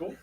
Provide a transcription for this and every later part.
Cool.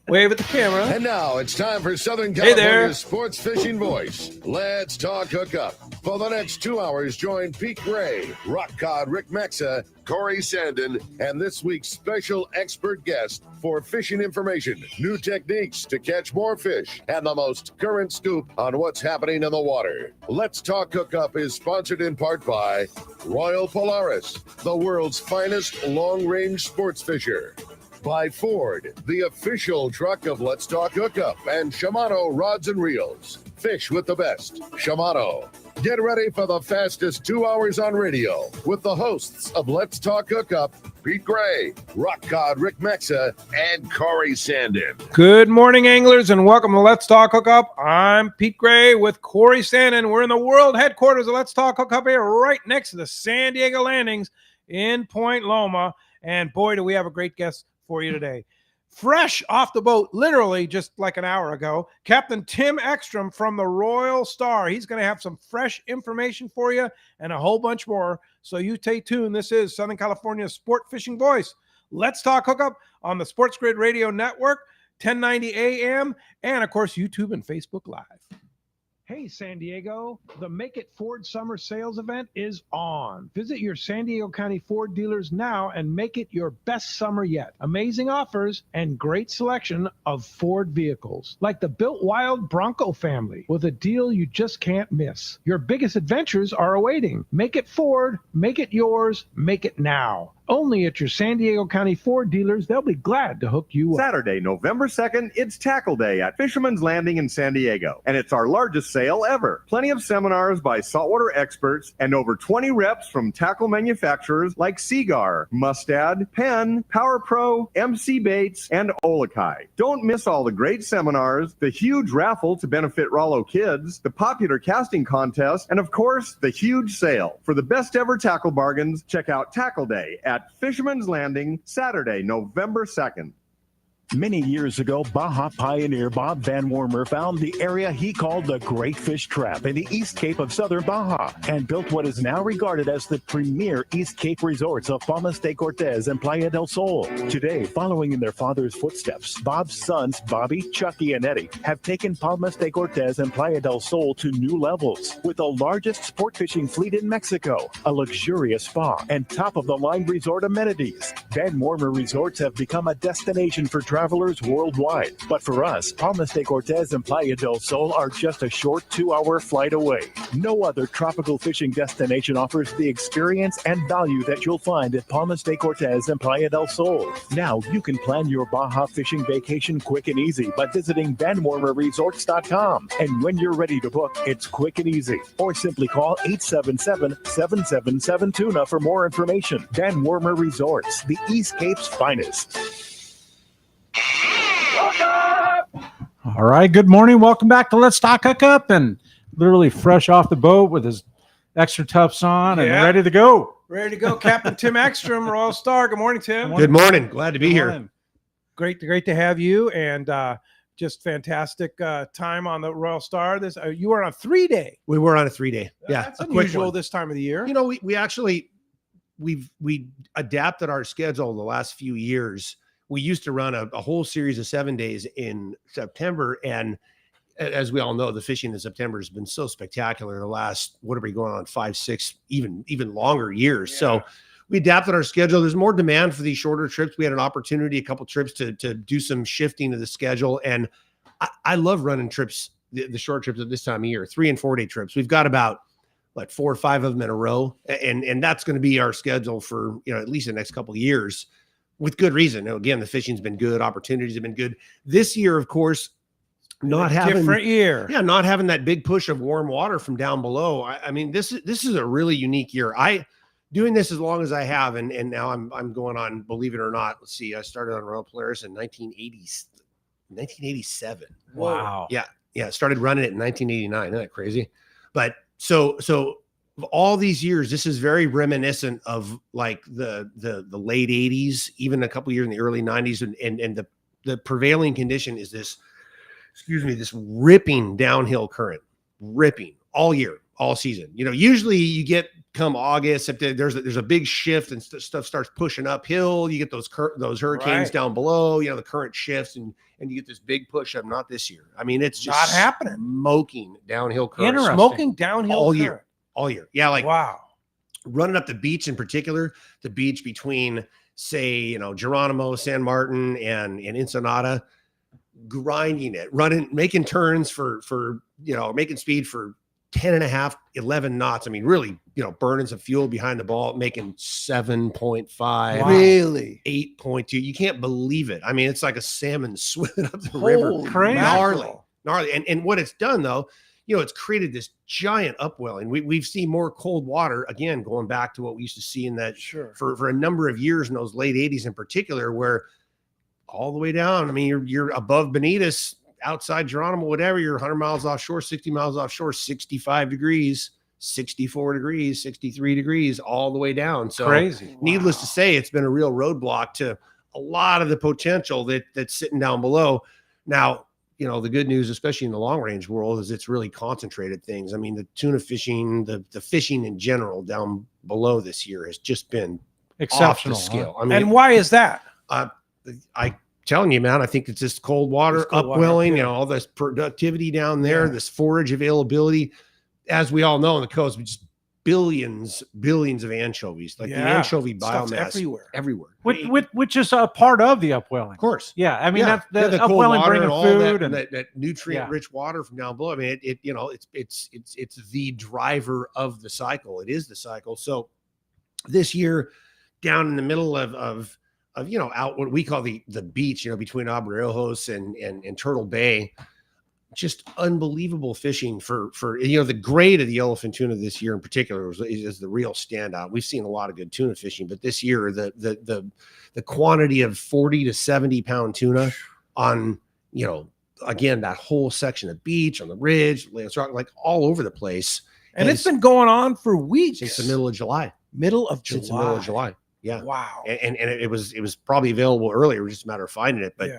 Wave at the camera. And now it's time for Southern Hey there. California's sports fishing voice. Let's talk hookup. For the next 2 hours, join Pete Gray, Rock Cod Rick Mexa, Cory Sanden, and this week's special expert guest for fishing information, new techniques to catch more fish, and the most current scoop on what's happening in the water. Let's Talk Hookup is sponsored in part by Royal Polaris, the world's finest long-range sports fisher. By Ford, the official truck of Let's Talk Hookup, and Shimano Rods and Reels. Fish with the best. Shimano. Get ready for the fastest 2 hours on radio with the hosts of Let's Talk Hookup, Pete Gray, Rock Cod Rick Mexa, and Cory Sanden. Good morning, anglers, and welcome to Let's Talk Hookup. I'm Pete Gray with Cory Sanden. We're in the world headquarters of Let's Talk Hookup here, right next to the San Diego Landings in Point Loma. And boy, do we have a great guest for you today. Fresh off the boat, literally just like an hour ago, Captain Tim Ekstrom from the Royal Star. He's going to have some fresh information for you and a whole bunch more. So you stay tuned. This is Southern California's sport fishing voice. Let's Talk Hookup on the Sports Grid Radio Network, 1090 AM, and of course, YouTube and Facebook Live. Hey, San Diego, the Make It Ford Summer Sales event is on. Visit your San Diego County Ford dealers now and make it your best summer yet. Amazing offers and great selection of Ford vehicles, like the Built Wild Bronco family, with a deal you just can't miss. Your biggest adventures are awaiting. Make it Ford, make it yours, make it now. Only at your San Diego County Ford dealers. They'll be glad to hook you up. Saturday, November 2nd, it's Tackle Day at Fisherman's Landing in San Diego, and it's our largest sale ever. Plenty of seminars by saltwater experts and over 20 reps from tackle manufacturers like Seagar, Mustad, Penn, Power Pro, MC Baits, and Olakai. Don't miss all the great seminars, the huge raffle to benefit Rollo kids, the popular casting contest, and of course, the huge sale. For the best ever tackle bargains, check out Tackle Day at Fisherman's Landing, Saturday, November 2nd. Many years ago, Baja pioneer Bob Van Wormer found the area he called the Great Fish Trap in the East Cape of southern Baja and built what is now regarded as the premier East Cape resorts of Palmas de Cortez and Playa del Sol. Today, following in their father's footsteps, Bob's sons, Bobby, Chucky, and Eddie, have taken Palmas de Cortez and Playa del Sol to new levels with the largest sport fishing fleet in Mexico, a luxurious spa, and top-of-the-line resort amenities. Van Wormer Resorts have become a destination for travelers worldwide. But for us, Palmas de Cortez and Playa del Sol are just a short 2-hour flight away. No other tropical fishing destination offers the experience and value that you'll find at Palmas de Cortez and Playa del Sol. Now you can plan your Baja fishing vacation quick and easy by visiting VanWormerResorts.com. And when you're ready to book, it's quick and easy. Or simply call 877-777-TUNA for more information. Van Wormer Resorts, the East Cape's finest. All right, good morning. Welcome back to Let's Talk Hookup, and literally fresh off the boat with his extra tufts on and ready to go. Ready to go, Captain Tim Ekstrom, Royal Star. Good morning, Tim. Good morning. Glad to be here. Great to have you, and just fantastic time on the Royal Star. This you were on a 3-day. We were on a 3-day. Yeah, that's unusual this time of the year. You know, we actually we adapted our schedule the last few years. We used to run a whole series of 7 days in September. And as we all know, the fishing in September has been so spectacular the last, what are we going on, 5, 6, even longer years. Yeah. So we adapted our schedule. There's more demand for these shorter trips. We had an opportunity, a couple trips to do some shifting of the schedule. And I love running trips, the short trips at this time of year, 3 and 4 day trips. We've got about 4 or 5 of them in a row. And that's going to be our schedule for, at least the next couple of years. With good reason. Now, again, the fishing's been good. Opportunities have been good. This year, of course, not having different year. Yeah, not having that big push of warm water from down below. I mean, this is a really unique year. Doing this as long as I have, and now I'm going on. Believe it or not, let's see. I started on Royal Polaris in 1987. Wow. Yeah. Started running it in 1989. Isn't that crazy? But so. All these years, this is very reminiscent of like the late 80s, even a couple years in the early 90s, and the prevailing condition is this ripping downhill current, ripping all year, all season. Usually you get come August, if there's a big shift and stuff starts pushing uphill. You get those hurricanes down below. The current shifts and you get this big push up. Not this year. I mean, it's just not happening. Smoking downhill current. Smoking downhill all current. year. Yeah, like wow. Running up the beach in particular, the beach between say Geronimo, San Martin, and Ensenada, grinding it, making turns for making speed for 10.5, 11 knots. I mean, really, burning some fuel behind the ball, making 7.5, really 8.2. You can't believe it. I mean, it's like a salmon swimming up the river. Crazy. Gnarly. And what it's done though, it's created this giant upwelling. We've seen more cold water, again, going back to what we used to see in that for a number of years in those late 80s in particular, where all the way down, I mean, you're above Bonitas, outside Geronimo, whatever, you're 100 miles offshore, 60 miles offshore, 65 degrees, 64 degrees, 63 degrees, all the way down. So crazy. Needless to say, it's been a real roadblock to a lot of the potential that's sitting down below. Now, the good news, especially in the long range world, is it's really concentrated things. I mean, the tuna fishing, the fishing in general down below this year has just been exceptional off the scale. Huh? I mean, and why is that? I telling you, man, I think it's just cold water upwelling, all this productivity down there, this forage availability. As we all know on the coast, just billions of anchovies, like the anchovy biomass everywhere. Which is a part of the upwelling. Of course. Yeah. I mean, that's the cold upwelling water bringing and all food that nutrient rich water from down below. I mean, it's the driver of the cycle. It is the cycle. So this year, down in the middle of out what we call the beach, between Abreojos and Turtle Bay, just unbelievable fishing for the grade of the yellowfin tuna this year in particular is the real standout. We've seen a lot of good tuna fishing, but this year the quantity of 40 to 70 pound tuna on again that whole section of beach, on the ridge, Lance Rock, like all over the place, and it's been going on for weeks since the middle of July. Since the middle of July. Yeah. Wow. And it was probably available earlier. It was just a matter of finding it. But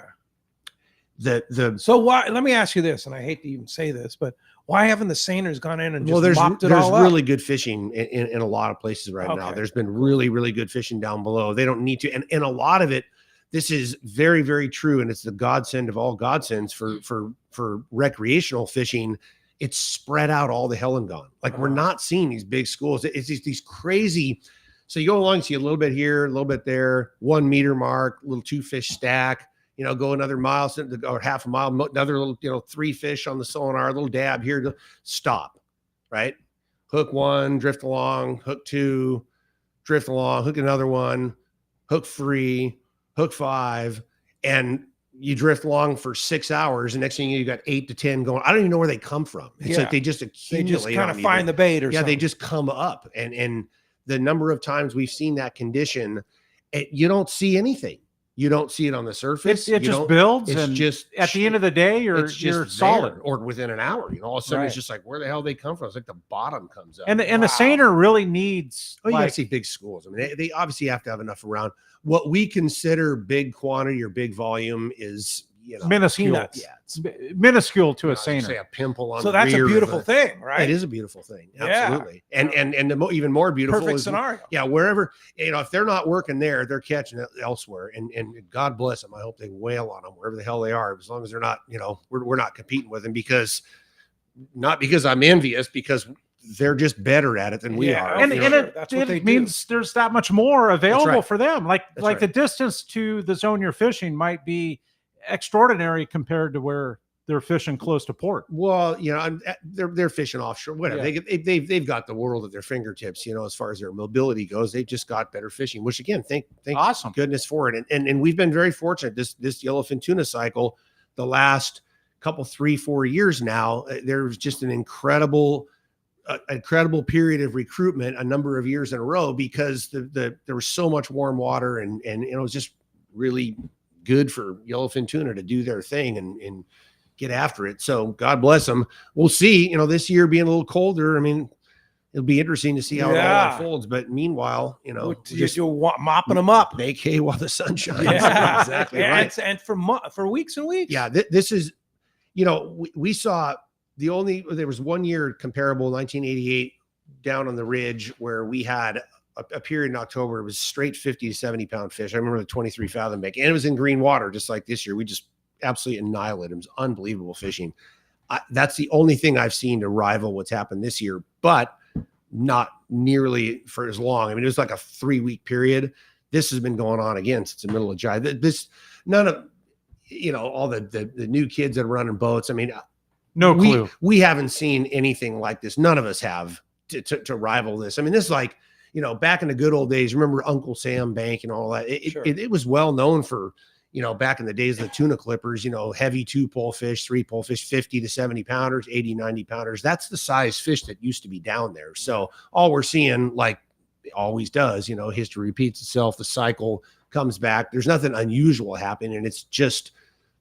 so why? Let me ask you this, and I hate to even say this, but why haven't the seiners gone in and just there's mopped it all up? There's really good fishing in a lot of places right now. There's been really, really good fishing down below. They don't need to, and a lot of it, this is very, very true, and it's the godsend of all godsends for recreational fishing. It's spread out all the hell and gone. Like we're not seeing these big schools. It's these crazy. So you go along, see a little bit here, a little bit there, 1 meter mark, little 2 fish stack, go another mile or half a mile, another little, 3 fish on the sonar, a little dab here, stop, right? Hook 1, drift along, hook 2, drift along, hook another one, hook 3, hook 5, and you drift along for 6 hours. And next thing you got 8 to 10 going. I don't even know where they come from. It's like they just accumulate. They just kind of find the bait or something. They just come up. And the number of times we've seen that condition, you don't see anything. You don't see it on the surface. It just builds. It's and just at the end of the day, you're solid. Or within an hour, all of a sudden it's just like, where the hell they come from? It's like the bottom comes up. And the seiner really needs. You got to see big schools. I mean, they obviously have to have enough around. What we consider big quantity or big volume is minuscule. Yeah, it's minuscule to a seiner. Say a pimple on. So that's a beautiful thing, right? It is a beautiful thing. Absolutely. And the even more beautiful perfect is scenario. Yeah, wherever if they're not working there, they're catching it elsewhere. And God bless them. I hope they wail on them wherever the hell they are, as long as they're not. We're not competing with them not because I'm envious, because they're just better at it than we are. And it means there's that much more available for them. Like the distance to the zone you're fishing might be extraordinary compared to where they're fishing close to port. Well, they're fishing offshore, whatever. They've got the world at their fingertips, as far as their mobility goes. They've just got better fishing, which again, thank awesome goodness for it. And we've been very fortunate this yellowfin tuna cycle, the last couple 3-4 years now, there's just an incredible period of recruitment a number of years in a row, because there was so much warm water and it was just really good for yellowfin tuna to do their thing and get after it. So God bless them. We'll see, this year being a little colder. I mean, it'll be interesting to see how it all unfolds. But meanwhile, you're mopping them up. Make hay while the sun shines. Yeah, exactly right. And for weeks and weeks. Yeah, this is, we saw there was 1 year comparable, 1988, down on the ridge, where we had a period in October. It was straight 50 to 70 pound fish. I remember the 23 fathom bank, and it was in green water, just like this year. We just absolutely annihilated. It was unbelievable fishing. That's the only thing I've seen to rival what's happened this year, but not nearly for as long. I mean, it was like a 3-week period. This has been going on again since the middle of July. None of, all the new kids that are running boats. I mean, no clue. We haven't seen anything like this. None of us have to rival this. I mean, this is like, back in the good old days, remember Uncle Sam Bank and all that. It was well known for, back in the days of the tuna clippers, heavy 2-pole fish, 3-pole fish, 50 to 70 pounders, 80, 90 pounders. That's the size fish that used to be down there. So all we're seeing, like it always does, history repeats itself. The cycle comes back. There's nothing unusual happening. And it's just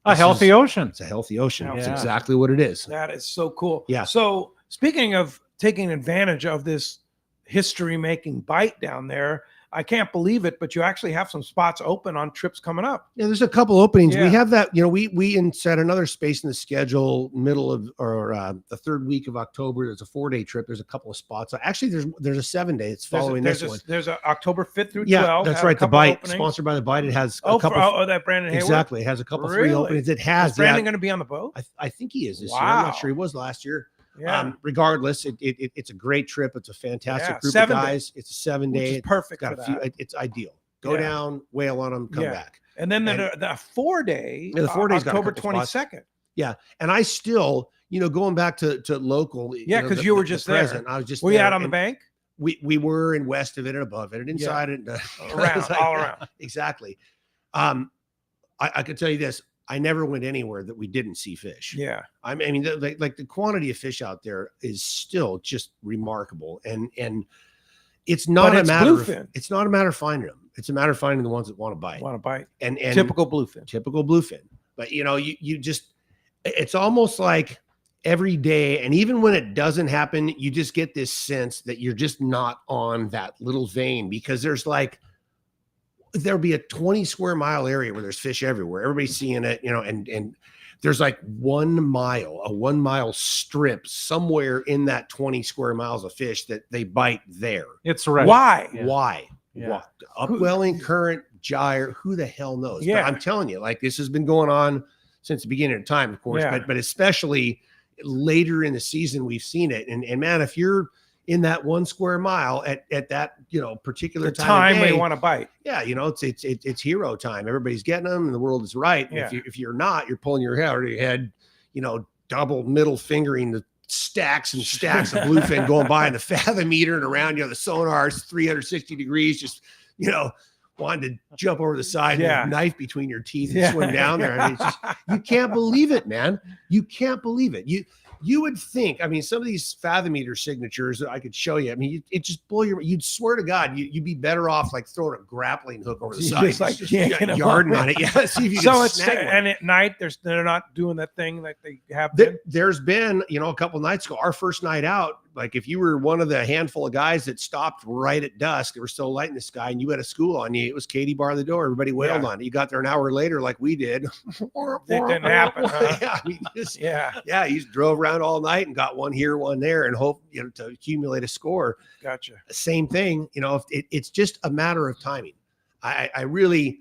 a healthy ocean. It's a healthy ocean. It's Yeah. exactly what it is. That is so cool. Yeah. So speaking of taking advantage of this history-making bite down there, I can't believe it, but you actually have some spots open on trips coming up. Yeah, there's a couple openings. Yeah. We have that, we set another space in the schedule, middle of the 3rd week of October. There's a 4-day trip. There's a couple of spots. Actually, there's a 7-day. It's following this one. There's a October 5th through 12th. Yeah, that's right. The Bite, openings. sponsored by the Bite. It has a couple. That Brandon Hayward. Exactly. It has a couple Really? 3 openings. It has. Is Brandon going to be on the boat? I think he is this year. I'm Wow. not sure he was last year. Yeah. Regardless, it's a great trip. It's a fantastic group 7 of guys. It's a 7-day. Which is perfect Got for a few. that. It's ideal. Go Yeah. down, whale on them, come Yeah. back. And then the 4-day, Yeah, the 4-day's got a October couple spots. 22nd. Yeah, and I still, going back to local. Yeah, because you were just there. present, I was just. Were you there, out on the and bank? We were in west of it and above it and inside it. Around, all around. Exactly. I could tell you this: I never went anywhere that we didn't see fish. Yeah. I mean, the quantity of fish out there is still just remarkable, and it's not But a it's matter. bluefin. It's not a matter of finding them. It's a matter of finding the ones that want to bite. Want to bite. And Typical bluefin. typical bluefin. But you just, it's almost like every day, and even when it doesn't happen, you just get this sense that you're just not on that little vein, because there'll be a 20 square mile area where there's fish everywhere. Everybody's seeing it, and there's like 1 mile, a 1 mile strip somewhere in that 20 square miles of fish that they bite there. It's right. Why? Yeah. Why? Yeah. Why? Upwelling, current, gyre, who the hell knows? Yeah. But I'm telling you, like, this has been going on since the beginning of time, of course, Yeah. but especially later in the season, we've seen it. And man, if you're in that 1 square mile at that, particular The time of day, they want to bite. yeah, it's hero time. Everybody's getting them and the world is right. And Yeah. if you're not, you're pulling your hair out of your head, double middle fingering the stacks and stacks of bluefin going by, and the fathom meter and around, the sonar's 360 degrees, just, wanting to jump over the side Yeah. with a knife between your teeth and Yeah. swim down there. I mean, it's just, you can't believe it, man. You can't believe it. You would think, I mean, some of these fathom meter signatures that I could show you, I mean, it just you'd swear to God, you'd be better off like throwing a grappling hook over the Just side, like yanking them yarding over. on it. Yeah, see if you So can it's snag one. and at night they're not doing that thing like they have been. There's been, a couple nights ago, our first night out, like if you were one of the handful of guys that stopped right at dusk, there was still light in the sky, and you had a school on you, it was Katie bar the door. Everybody wailed Yeah. on it. You got there an hour later, like we did. It didn't happen. Huh? Yeah, I mean, just, Yeah. yeah, you just drove around all night and got one here, one there, and hope to accumulate a score. Gotcha. Same thing, if it's just a matter of timing. I really,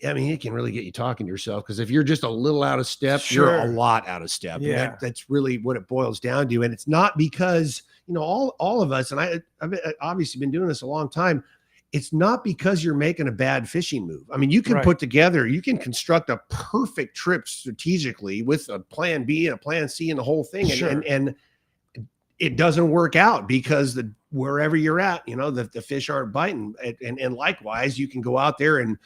I mean, it can really get you talking to yourself, because if you're just a little out of step, you're a Sure. lot out of step. And Yeah. that's really what it boils down to. And it's not because, all of us, and I've obviously been doing this a long time. It's not because you're making a bad fishing move. I mean, you can Right. you can construct a perfect trip strategically with a plan B and a plan C and the whole thing. Sure. And it doesn't work out because wherever you're at, the fish aren't biting. And likewise, you can go out there and,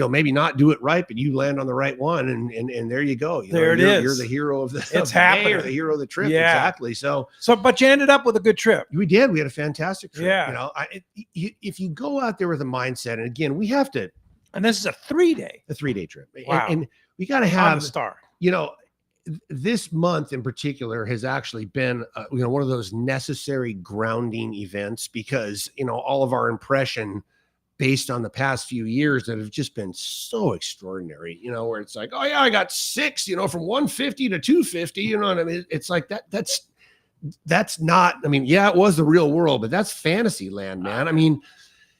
maybe not do it right, but you land on the right one, and there you go. There it you're, is. You're the hero of the It's day happening. or the hero of the trip. Yeah. Exactly. So But you ended up with a good trip. we did. We had a fantastic trip. Yeah. If you go out there with a mindset, and again, we have to And this is a 3-day a 3-day trip, Wow. and we got to on have the Star. this month in particular has actually been one of those necessary grounding events, because all of our impression based on the past few years that have just been so extraordinary, where it's like, oh yeah, I got 6, from 150 to 250, you know what I mean? It's like that's not, yeah, it was the real world, but that's fantasy land, man. I mean,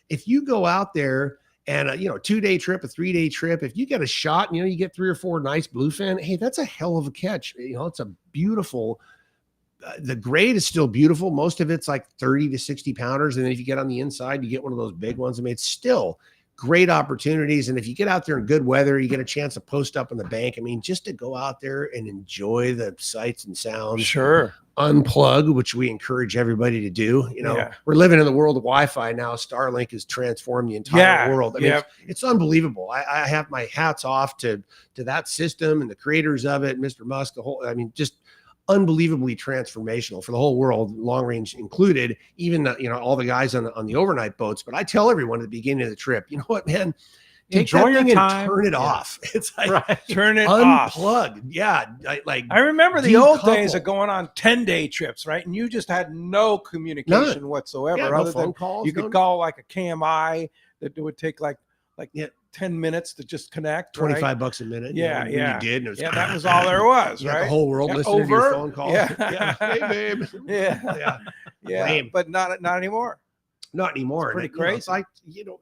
if you go out there and a 2-day trip, a 3-day trip, if you get a shot and you get 3 or 4 nice bluefin, hey, that's a hell of a catch. It's a beautiful, the grade is still beautiful. Most of it's like 30 to 60 pounders. And then if you get on the inside, you get one of those big ones. It's still great opportunities. And if you get out there in good weather, you get a chance to post up on the bank. Just to go out there and enjoy the sights and sounds. Sure. Unplug, which we encourage everybody to do. We're living in the world of Wi-Fi now. Starlink has transformed the entire world. It's unbelievable. I have my hats off to that system and the creators of it, Mr. Musk, the whole, just unbelievably transformational for the whole world, long range included, even all the guys on the overnight boats. But I tell everyone at the beginning of the trip, you know what, man, enjoy your time and turn it off. It's like turn it unplug. Yeah. I remember the old days of going on 10-day trips, right? And you just had no communication whatsoever. No phone calls. You could call like a KMI that would take like 10 minutes to just connect. $25 a minute. Yeah. You did. And it was, that was all there was, right? The whole world listening to your phone call. Yeah. Hey, babe. Yeah. Lame. But not anymore. Not anymore. It's pretty crazy.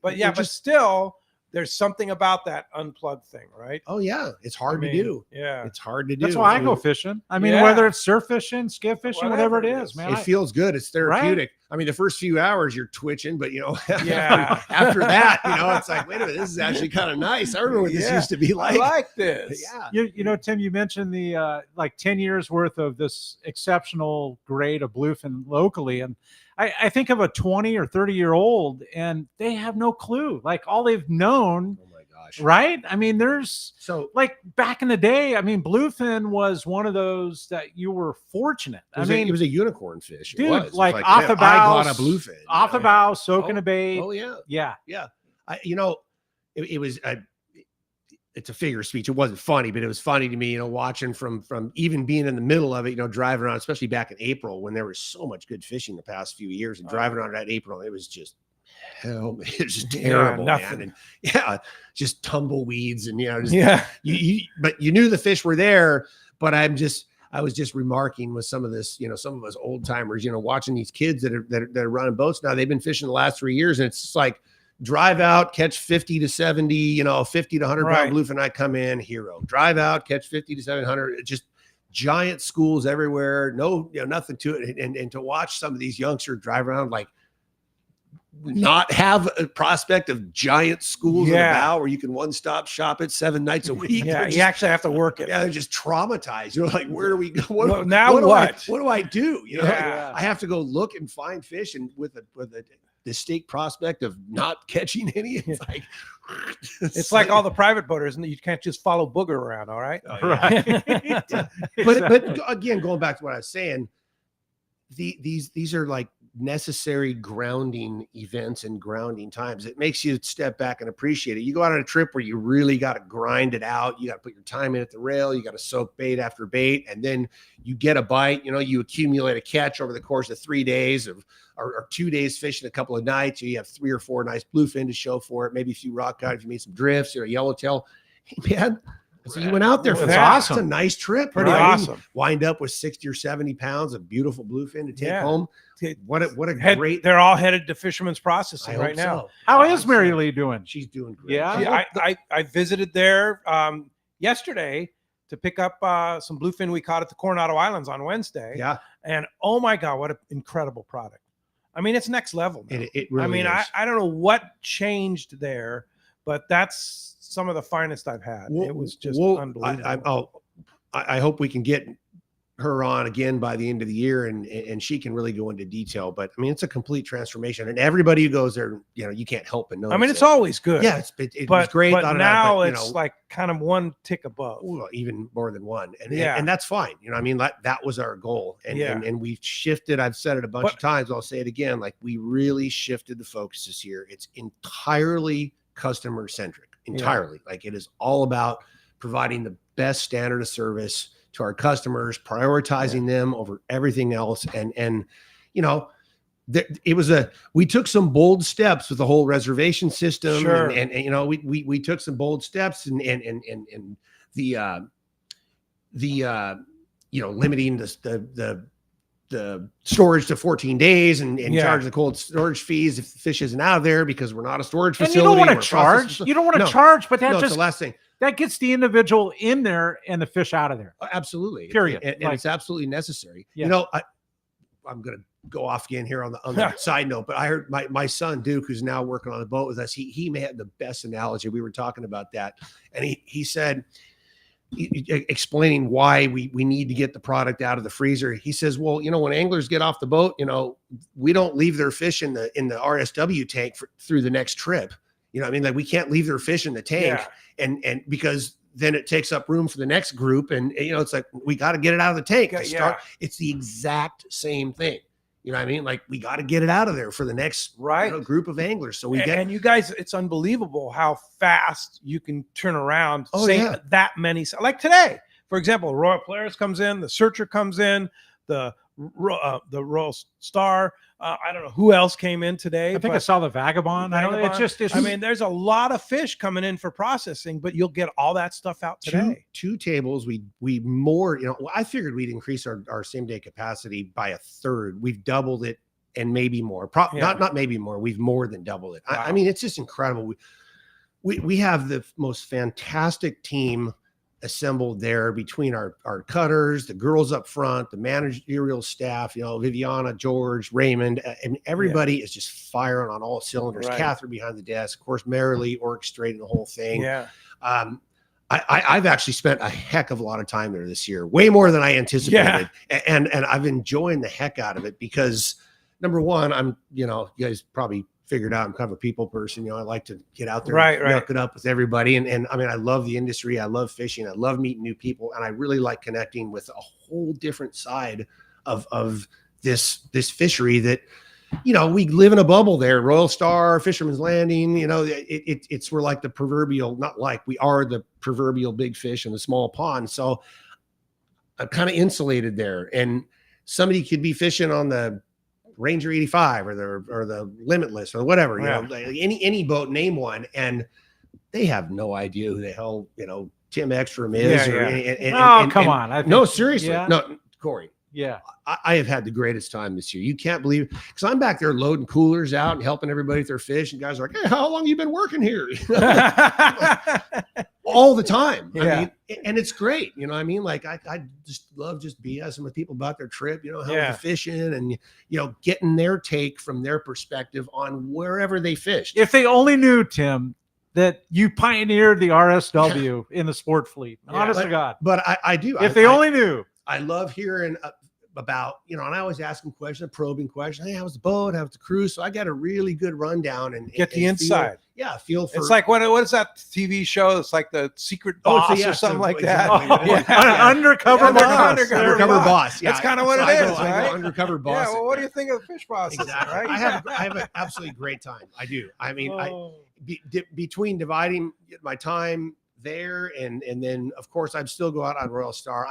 But still, there's something about that unplugged thing, right? Oh yeah, it's hard to do. Yeah, it's hard to do. That's why I go fishing. Whether it's surf fishing, skiff fishing, whatever it is, man. It feels good. It's therapeutic. Right? The first few hours you're twitching, but after that, it's like, wait a minute, this is actually kind of nice. I remember what this used to be like. I like this. Yeah. Tim, you mentioned the 10 years worth of this exceptional grade of bluefin locally, and I think of a 20 or 30-year-old and they have no clue. Like all they've known. Oh my gosh. Right? There's back in the day, bluefin was one of those that you were fortunate. It was a unicorn fish. Dude, it was. Like It was off the bow. I got a bluefin. Off the bow, soaking a bait. Oh yeah. Yeah. It was it's a figure of speech. It wasn't funny, but it was funny to me, watching from even being in the middle of it, driving around, especially back in April when there was so much good fishing the past few years, and driving around that April, it was just hell, it was just terrible, man. And just tumbleweeds and but you knew the fish were there. But I was just remarking with some of this, some of us old timers, watching these kids that are running boats now. They've been fishing the last 3 years, and it's just like, drive out, catch 50 to 70, 50 to 100 pound bluefin. I come in, hero. Drive out, catch 50 to 700. Just giant schools everywhere. No, nothing to it. And to watch some of these youngsters drive around, like, not have a prospect of giant schools in the bow where you can one-stop shop it 7 nights a week. Yeah, you actually have to work it. Yeah, they're just traumatized. Like, where do we go? What do I do? I have to go look and find fish, and with a distinct prospect of not catching any. It's like it's like all the private boaters, and you can't just follow Booger around. All right. Right. But again, going back to what I was saying, these are like necessary grounding events and grounding times. It makes you step back and appreciate it. You go out on a trip where you really got to grind it out. You got to put your time in at the rail. You got to soak bait after bait, and then you get a bite. You accumulate a catch over the course of 3 days or 2 days fishing, a couple of nights. You have 3 or 4 nice bluefin to show for it. Maybe a few rock cod if you made some drifts or a yellowtail. Hey man, so you went out there for that. It's a nice trip. Pretty awesome. Wind up with 60 or 70 pounds of beautiful bluefin to take home. What a great. They're all headed to Fisherman's Processing right now. So. How is Mary Lee doing? She's doing great. Yeah. I visited there yesterday to pick up some bluefin we caught at the Coronado Islands on Wednesday. Yeah. And oh my God, what an incredible product. It's next level now. It really is. I don't know what changed there, but that's some of the finest I've had. It was just unbelievable. I hope we can get her on again by the end of the year, and she can really go into detail. But it's a complete transformation, and everybody who goes there, you can't help but notice. It's always good. Yeah, it was great. But now it's like kind of one tick above. Well, even more than one, and that's fine. That was our goal, and we've shifted. I've said it a bunch of times. I'll say it again. Like, we really shifted the focus this year. It's entirely customer centric. Entirely. Like, it is all about providing the best standard of service to our customers, prioritizing them over everything else. And we took some bold steps with the whole reservation system, Sure. and you know, we took some bold steps and the you know, limiting the storage to 14 days and charge the cold storage fees if the fish isn't out of there, because we're not a storage facility. And you don't want to charge. You don't want to charge, but that's just the last thing. That gets the individual in there and the fish out of there. Absolutely. Period. And it's absolutely necessary. Yeah. You know, I'm going to go off again here on the side note, but I heard my son Duke, who's now working on the boat with us, he had the best analogy. We were talking about that, and he said, explaining why we need to get the product out of the freezer. He says, well, you know, when anglers get off the boat, you know, we don't leave their fish in the RSW tank through the next trip. You know what I mean? Like, we can't leave their fish in the tank and because then it takes up room for the next group. And, you know, it's like, we got to get it out of the tank to start. It's the exact same thing. You know what I mean? Like, we got to get it out of there for the next group of anglers. So and you guys, it's unbelievable how fast you can turn around that many. Like today, for example, Royal Polaris comes in, the Searcher comes in, the Royal Star. I don't know who else came in today. I think I saw the Vagabond. I mean, there's a lot of fish coming in for processing, but you'll get all that stuff out today. Two tables. We more, you know, I figured we'd increase our same day capacity by a third. We've doubled it and maybe more. Not maybe more. We've more than doubled it. Wow. I mean, it's just incredible. We have the most fantastic team assembled there between our cutters, the girls up front, the managerial staff, you know, Viviana, George, Raymond, and everybody is just firing on all cylinders. Catherine behind the desk, of course, Marilee orchestrating the whole thing. I've actually spent a heck of a lot of time there this year, way more than I anticipated. And I've enjoying the heck out of it because, number one, I'm, you know, you guys probably figured out I'm kind of a people person. You know, I like to get out there and hook it up with everybody. And I mean, I love the industry. I love fishing. I love meeting new people. And I really like connecting with a whole different side of this fishery that, you know, we live in a bubble there. Royal Star, Fisherman's Landing, you know, we're like the proverbial, we are the proverbial big fish in the small pond. So I'm kind of insulated there. And somebody could be fishing on the Ranger 85 or the Limitless or whatever, you know, like any boat, name one, and they have no idea who the hell, you know, Tim Ekstrom is. Come on. No, seriously. No, Cory. Yeah. I have had the greatest time this year. You can't believe, because I'm back there loading coolers out and helping everybody with their fish. And guys are like, hey, how long have you been working here? All the time. I mean, and it's great. You know what I mean? Like, I just love just BSing with people about their trip, you know, how they're fishing and, you know, getting their take from their perspective on wherever they fished. If they only knew, Tim, that you pioneered the RSW in the sport fleet. Honest to God. But I do. If they only knew. I love hearing about, you know, and I always ask them questions, probing questions. Hey, how's the boat? How's the cruise? So I got a really good rundown and get the inside. Feel for. It's like what is that TV show? It's like the Secret Boss or something like that. Undercover boss. Undercover boss. Yeah, that's kind of what it is, right? Undercover boss. Yeah. Well, what do you think of the fish process? Exactly. Right? I have an absolutely great time. I do. I mean, between dividing my time there and then of course I'd still go out on Royal Star.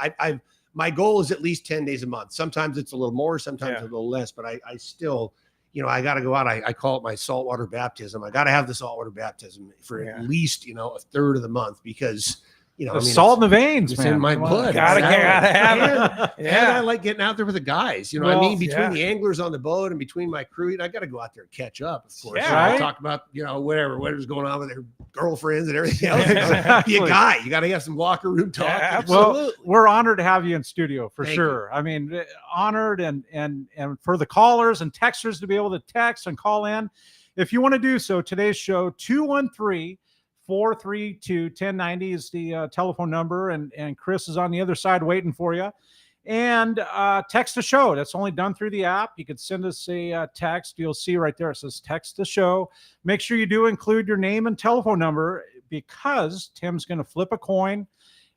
My goal is at least 10 days a month. Sometimes it's a little more, sometimes a little less, but I still, you know, I got to go out. I call it my saltwater baptism. I got to have the saltwater baptism for at least, you know, a third of the month because, you know, salt in the veins, it's man. in my blood. Gotta have it. And I like getting out there with the guys. You know what I mean? Between the anglers on the boat and between my crew, I got to go out there and catch up, of course. I talk about, you know, whatever's going on with their girlfriends and everything else. Be a guy. You got to have some locker room talk. Well, we're honored to have you in studio for sure. I mean, honored and for the callers and texters to be able to text and call in. If you want to do so, today's show, 213-432-1090 is the telephone number, and Chris is on the other side waiting for you. And text the show. That's only done through the app. You could send us a text. You'll see right there it says text the show. Make sure you do include your name and telephone number because Tim's going to flip a coin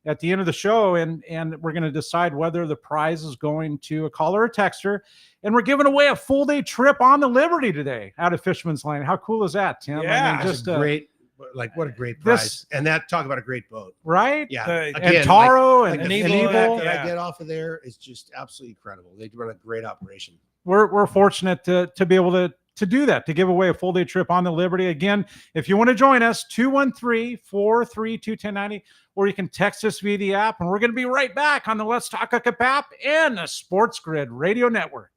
at the end of the show, and we're going to decide whether the prize is going to a caller or texter. And we're giving away a full day trip on the Liberty today out of Fisherman's Landing. How cool is that, Tim? Yeah, I mean, just great. Like, what a great prize. And that, talk about a great boat. Right? Yeah. And Taro and the Evil that I get off of there is just absolutely incredible. They run a great operation. we're fortunate to be able to do that, to give away a full day trip on the Liberty. Again, if you want to join us, 213-432-1090, or you can text us via the app, and we're going to be right back on the Let's Talk Hookup app and the Sports Grid Radio Network.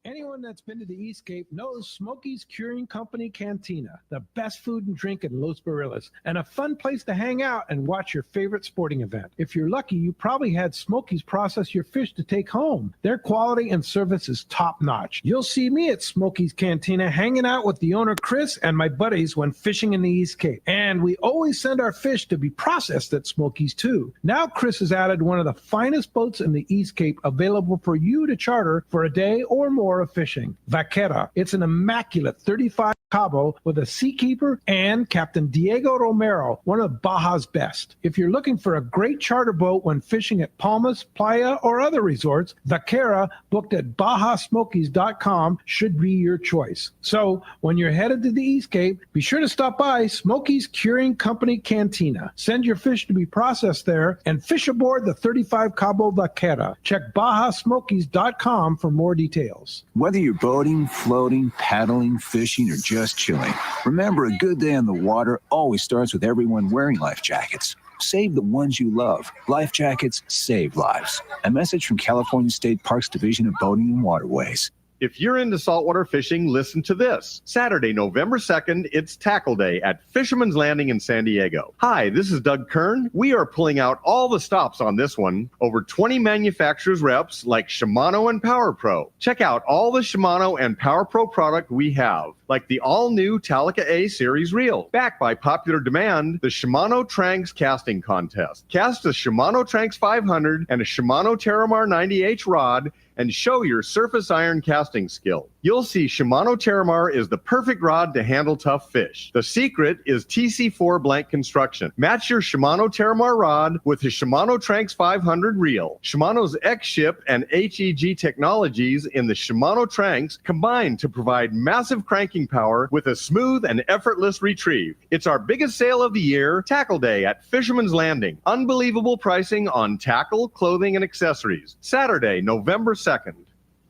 Anyone that's been to the East Cape knows Smokey's Curing Company Cantina, the best food and drink in Los Barillas, and a fun place to hang out and watch your favorite sporting event. If you're lucky, you probably had Smokey's process your fish to take home. Their quality and service is top-notch. You'll see me at Smokey's Cantina hanging out with the owner, Chris, and my buddies when fishing in the East Cape. And we always send our fish to be processed at Smokey's, too. Now Chris has added one of the finest boats in the East Cape available for you to charter for a day or more of fishing. Vaquera. It's an immaculate 35 Cabo with a seakeeper and Captain Diego Romero, one of Baja's best. If you're looking for a great charter boat when fishing at Palmas, Playa, or other resorts, Vaquera, booked at BajaSmokies.com, should be your choice. So when you're headed to the East Cape, be sure to stop by Smokey's Curing Company Cantina. Send your fish to be processed there and fish aboard the 35 Cabo Vaquera. Check BajaSmokies.com for more details. Whether you're boating, floating, paddling, fishing, or just chilling, remember a good day on the water always starts with everyone wearing life jackets. Save the ones you love. Life jackets save lives. A message from California State Parks Division of Boating and Waterways. If you're into saltwater fishing, listen to this. Saturday, November 2nd, it's Tackle Day at Fisherman's Landing in San Diego. Hi, this is Doug Kern. We are pulling out all the stops on this one. Over 20 manufacturers reps like Shimano and Power Pro. Check out all the Shimano and Power Pro product we have, like the all-new Talica A Series Reel. Backed by popular demand, the Shimano Tranks Casting Contest. Cast a Shimano Tranks 500 and a Shimano Terramar 90H rod and show your surface iron casting skill. You'll see Shimano Terramar is the perfect rod to handle tough fish. The secret is TC4 blank construction. Match your Shimano Terramar rod with the Shimano Tranks 500 reel. Shimano's X-Ship and HEG technologies in the Shimano Tranks combine to provide massive cranking power with a smooth and effortless retrieve. It's our biggest sale of the year, Tackle Day at Fisherman's Landing. Unbelievable pricing on tackle, clothing, and accessories. Saturday, November 2nd.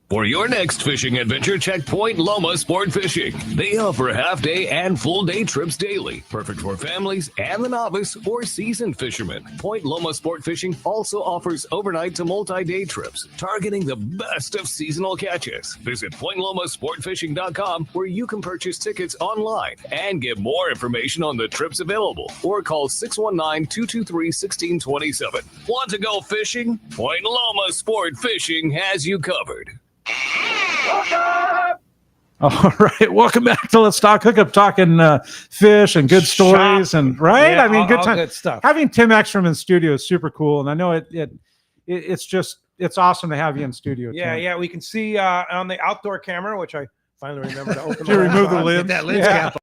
For your next fishing adventure, check Point Loma Sport Fishing. They offer half-day and full-day trips daily, perfect for families and the novice or seasoned fishermen. Point Loma Sport Fishing also offers overnight to multi-day trips, targeting the best of seasonal catches. Visit PointLomaSportFishing.com, where you can purchase tickets online and get more information on the trips available, or call 619-223-1627. Want to go fishing? Point Loma Sport Fishing has you covered. All right, welcome back to Let's Talk Hookup, talking fish and good stories, and right. Yeah, I mean, good all time. good stuff. Having Tim Ekstrom in studio is super cool, and I know it's awesome to have you in studio. Yeah, Tim. yeah, we can see on the outdoor camera, which I finally remember to open. Did you remove the lid? Get that lid Yeah. cap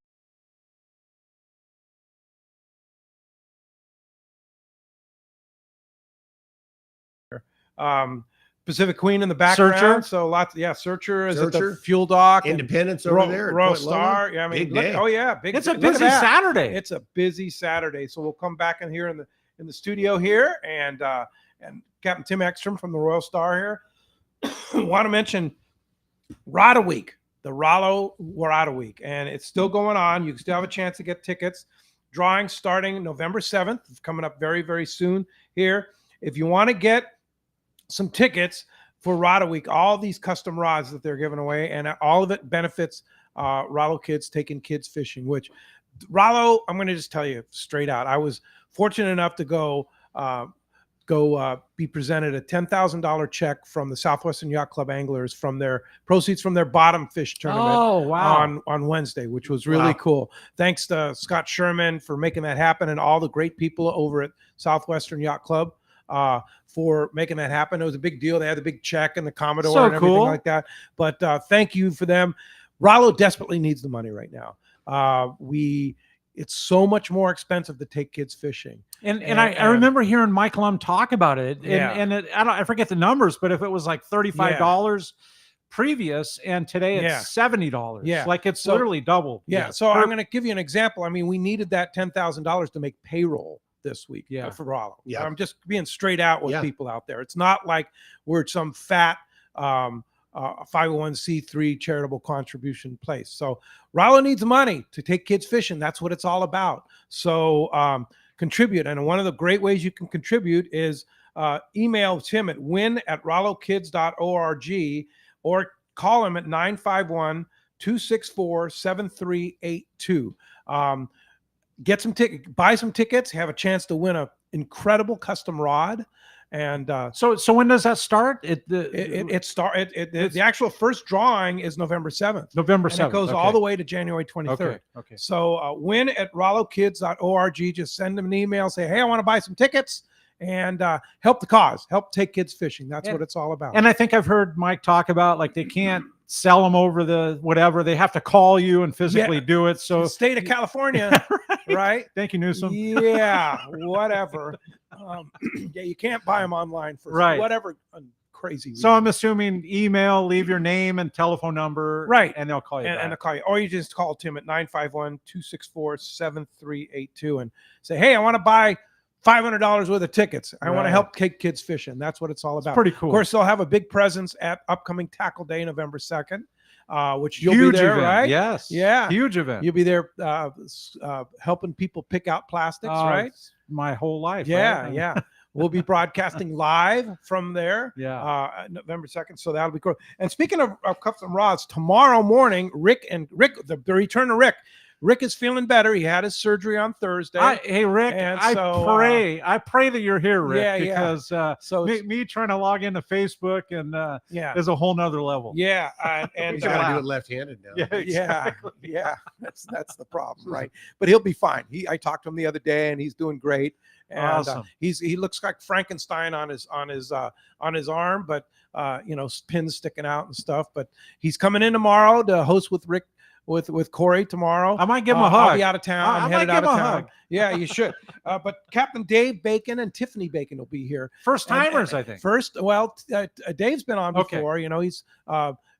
Pacific Queen in the background. Searcher? So lots. Yeah, Searcher is at Searcher. the fuel dock. and Independence over Royal, there. at Royal Point Loma. Star. Yeah, I mean, Big look, day. oh yeah, big. It's a look at busy that. Saturday. It's a busy Saturday. So we'll come back in here in the studio here, and Captain Tim Ekstrom from the Royal Star here. Want to mention Rada Week, the Rallo Rada Week, and it's still going on. You can still have a chance to get tickets. Drawing starting November 7th. It's coming up very, very soon here. If you want to get some tickets for Rada Week, all these custom rods that they're giving away, and all of it benefits Rallo kids taking kids fishing, which Rallo, I'm going to just tell you straight out. I was fortunate enough to go be presented a $10,000 check from the Southwestern Yacht Club anglers from their proceeds from their bottom fish tournament on Wednesday, which was really cool. Thanks to Scott Sherman for making that happen, and all the great people over at Southwestern Yacht Club for making that happen. It was a big deal. They had the big check and the Commodore and everything like that. But thank you for them. Rallo desperately needs the money right now. It's so much more expensive to take kids fishing. And I remember hearing Mike Lum talk about it. And I forget the numbers, but if it was like $35 previous, and today it's $70. Yeah. Like it's literally double. Yeah. So I'm going to give you an example. I mean, we needed that $10,000 to make payroll this week for Rallo. I'm just being straight out with people out there. It's not like we're some fat a 501c3 charitable contribution place. So Rollo needs money to take kids fishing. That's what it's all about. So contribute. And one of the great ways you can contribute is email Tim at win@rollokids.org or call him at 951-264-7382. Get some tickets, buy some tickets, have a chance to win an incredible custom rod. And so when does that start? The actual first drawing is November 7th. November 7th. And it goes all the way to January 23rd. Okay. So win@rollokids.org. Just send them an email, say, hey, I want to buy some tickets, and help the cause, help take kids fishing. That's what it's all about. And I think I've heard Mike talk about, like, they can't sell them over the whatever. They have to call you and physically do it. So the state of California, right? Thank you, Newsom. Yeah, whatever. You can't buy them online for whatever crazy reason. So I'm assuming email, leave your name and telephone number, and they'll call you back. And they'll call you. Or you just call Tim at 951-264-7382 and say, hey, I want to buy $500 worth of tickets. I want to help take kids fishing. That's what it's all about. It's pretty cool. Of course, they'll have a big presence at upcoming Tackle Day, November 2nd, which you'll Huge be there, event. right? Yes. Yeah. Huge event. You'll be there helping people pick out plastics, right? My whole life. Yeah, right? yeah. We'll be broadcasting live from there. Yeah. November 2nd. So that'll be cool. And speaking of cups and rods, tomorrow morning, Rick, the return of Rick. Rick is feeling better. He had his surgery on Thursday. Hey, Rick, I pray that you're here, Rick, because me trying to log into Facebook and is a whole nother level. Yeah. And you got to do it left-handed now. Yeah, exactly. Yeah. That's the problem, right? But he'll be fine. I talked to him the other day, and he's doing great. And awesome. He looks like Frankenstein on his arm, but pins sticking out and stuff. But he's coming in tomorrow to host with Rick. With Cory tomorrow. I might give him a hug. I'll be out of town. I'm headed out of town. Yeah, you should. But Captain Dave Bacon and Tiffany Bacon will be here. First timers, I think. Dave's been on before. Okay. He's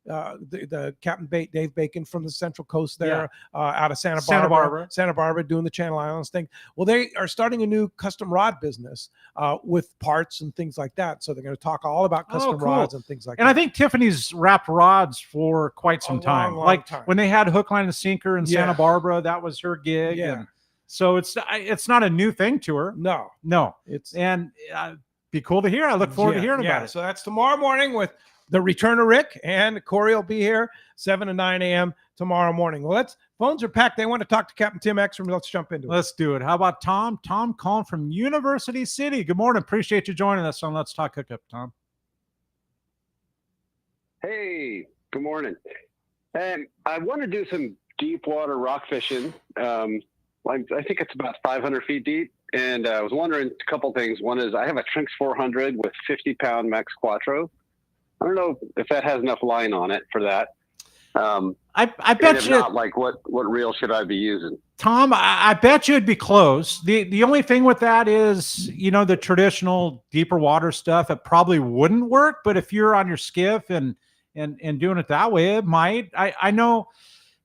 the Captain Dave Bacon from the Central Coast there, out of Santa Barbara, doing the Channel Islands thing. Well, they are starting a new custom rod business with parts and things like that. So they're going to talk all about custom rods and things like that. And I think Tiffany's wrapped rods for quite some time. Long time. When they had Hook, Line, and Sinker in Santa Barbara, that was her gig. Yeah. And so it's not a new thing to her. No. Be cool to hear. I look forward to hearing about it. So that's tomorrow morning with the return of Rick, and Cory will be here 7 to 9 a.m. tomorrow morning. Well, phones are packed. They want to talk to Captain Tim Ekstrom. Let's jump into it. Let's do it. How about Tom? Tom calling from University City. Good morning. Appreciate you joining us on Let's Talk Hookup, Tom. Hey, good morning. I want to do some deep water rock fishing. I think it's about 500 feet deep. And I was wondering a couple things. One is I have a Trinx 400 with 50-pound Max Quattro. I don't know if that has enough line on it for that. I bet you. Not, like what reel should I be using? Tom, I bet you it'd be close. The only thing with that is, the traditional deeper water stuff, it probably wouldn't work. But if you're on your skiff and doing it that way, it might. I know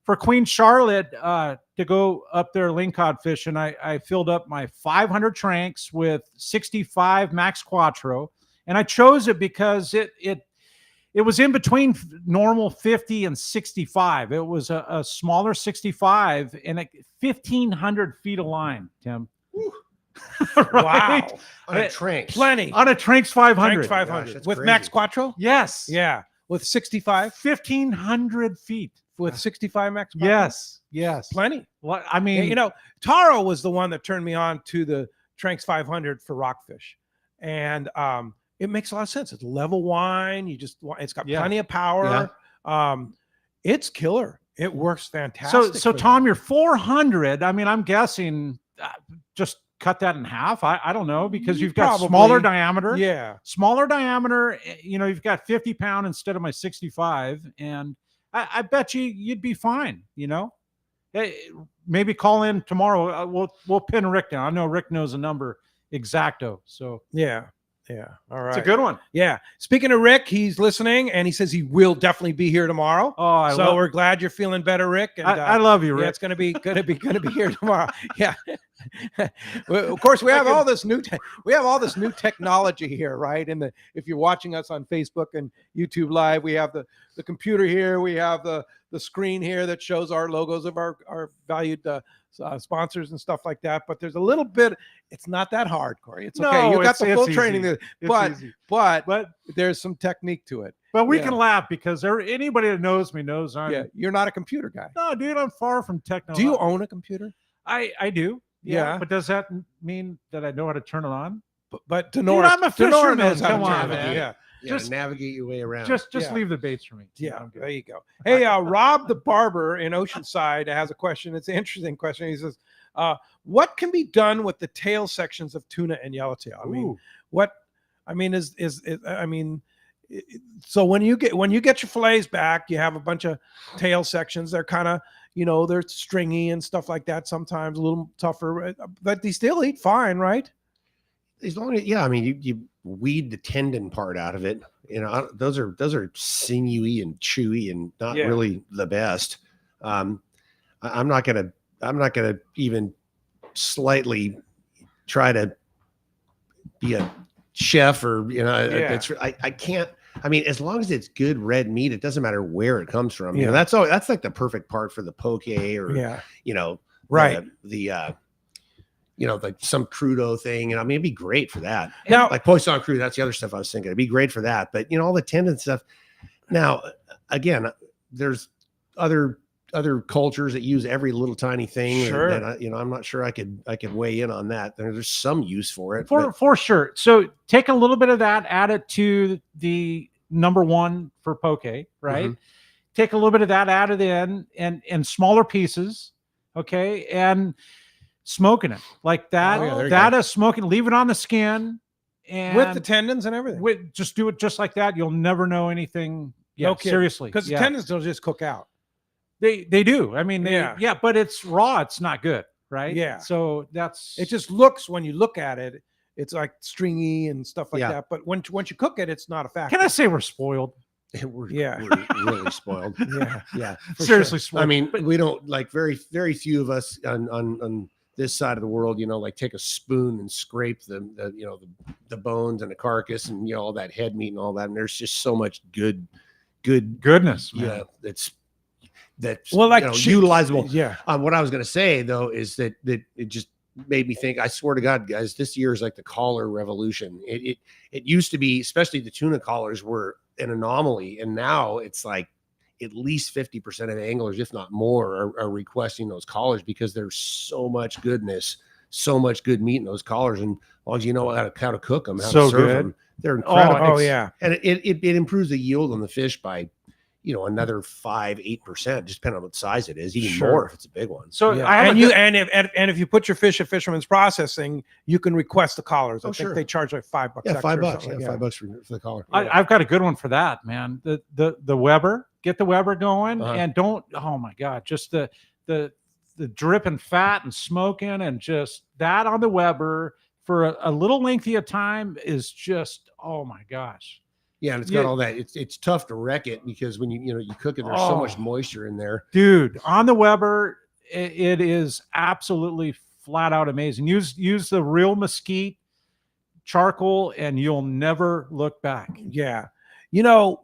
for Queen Charlotte to go up there lingcod fishing, I filled up my 500 Trinx with 65 Max Quattro, and I chose it because it was in between normal 50 and 65. It was a smaller 65 and 1,500 feet of line, Tim. Right? Wow. On a Trinx. Plenty. On a Trinx 500. Trinx 500. Gosh, with crazy. Max Quattro? Yes. Yeah. With 65? 1,500 feet. With 65 Max Quattro? Yes. Plenty. Well, I mean, Taro was the one that turned me on to the Trinx 500 for rockfish. And it makes a lot of sense. It's level wine. It's got plenty of power. Yeah. It's killer. It works fantastic. So Tom, your 400, I mean, I'm guessing just cut that in half. I don't know, because you've got smaller diameter. Yeah. Smaller diameter. You've got 50-pound instead of my 65. And I bet you'd be fine, Hey, maybe call in tomorrow. We'll pin Rick down. I know Rick knows a number exacto. So yeah. All right. It's a good one. Yeah. Speaking of Rick, he's listening, and he says he will definitely be here tomorrow. Oh, we're glad you're feeling better, Rick. And I love you, Rick. Yeah, it's gonna be here tomorrow. Yeah. Well, of course, we have all this new technology here, right? And if you're watching us on Facebook and YouTube Live, we have the computer here, we have the screen here that shows our logos of our valued sponsors and stuff like that. But there's a little bit. It's not that hard, Cory. It's okay. No, You got the full easy. training, but there's some technique to it. But we can laugh because anybody that knows me knows you're not a computer guy. No, dude, I'm far from technology. Do you own a computer? I do. Yeah. But does that mean that I know how to turn it on? But Denora, I'm a fisherman. knows how to Come on, turn it on. man. Yeah. Just navigate your way around. Just leave the baits for me. Yeah, there you go. Hey, Rob the barber in Oceanside has a question. It's an interesting question. He says, what can be done with the tail sections of tuna and yellowtail? So when you get your fillets back, you have a bunch of tail sections. They're kind of, they're stringy and stuff like that. Sometimes a little tougher, but they still eat fine, right? As long as, you weed the tendon part out of it. Those are sinewy and chewy and not really the best. I'm not gonna even slightly try to be a chef or I can't. As long as it's good red meat, it doesn't matter where it comes from. That's like the perfect part for the poke or right. Like some crudo thing. It'd be great for that. Now, like poisson crudo, that's the other stuff I was thinking. It'd be great for that. But all the tendon stuff. Now, again, there's other cultures that use every little tiny thing. Sure. And I'm not sure I could weigh in on that. There's some use for it. For sure. So take a little bit of that, add it to the number one for poke, right? Mm-hmm. Take a little bit of that, add it in smaller pieces. Okay. And smoking it like that. That is smoking. Leave it on the skin and with the tendons and everything. Just do it just like that. You'll never know anything. Yeah, seriously. Because the tendons will just cook out. They do. But it's raw. It's not good, right? Yeah. So it just looks, when you look at it, it's like stringy and stuff like that. But once you cook it, it's not a factor. Can I say we're spoiled? We're really spoiled. Yeah. Seriously spoiled. We don't very, very few of us on this side of the world, take a spoon and scrape the bones and the carcass and all that head meat and all that. And there's just so much goodness. Man. Yeah, that's utilizable. Yeah. What I was going to say though is that it just made me think. I swear to God, guys, this year is like the collar revolution. It used to be, especially the tuna collars, were an anomaly, and now it's like at least 50% of anglers, if not more, are requesting those collars because there's so much goodness, so much good meat in those collars. And as long as you know how to cook them, how to serve them, they're incredible. Oh yeah. And it improves the yield on the fish by, another 5-8%, just depending on what size it is, even more if it's a big one. So if you put your fish at Fisherman's Processing, you can request the collars. I think they charge like $5 extra. $5. $5 for the collar. I've got a good one for that, man. The Weber. Get the Weber going and don't. Oh my God! Just the dripping fat and smoking and just that on the Weber for a little lengthy of time is just, oh my gosh. Yeah, and it's got all that. It's tough to wreck it because when you cook it, there's so much moisture in there. Dude, on the Weber, it is absolutely flat out amazing. Use the real mesquite charcoal, and you'll never look back. Yeah.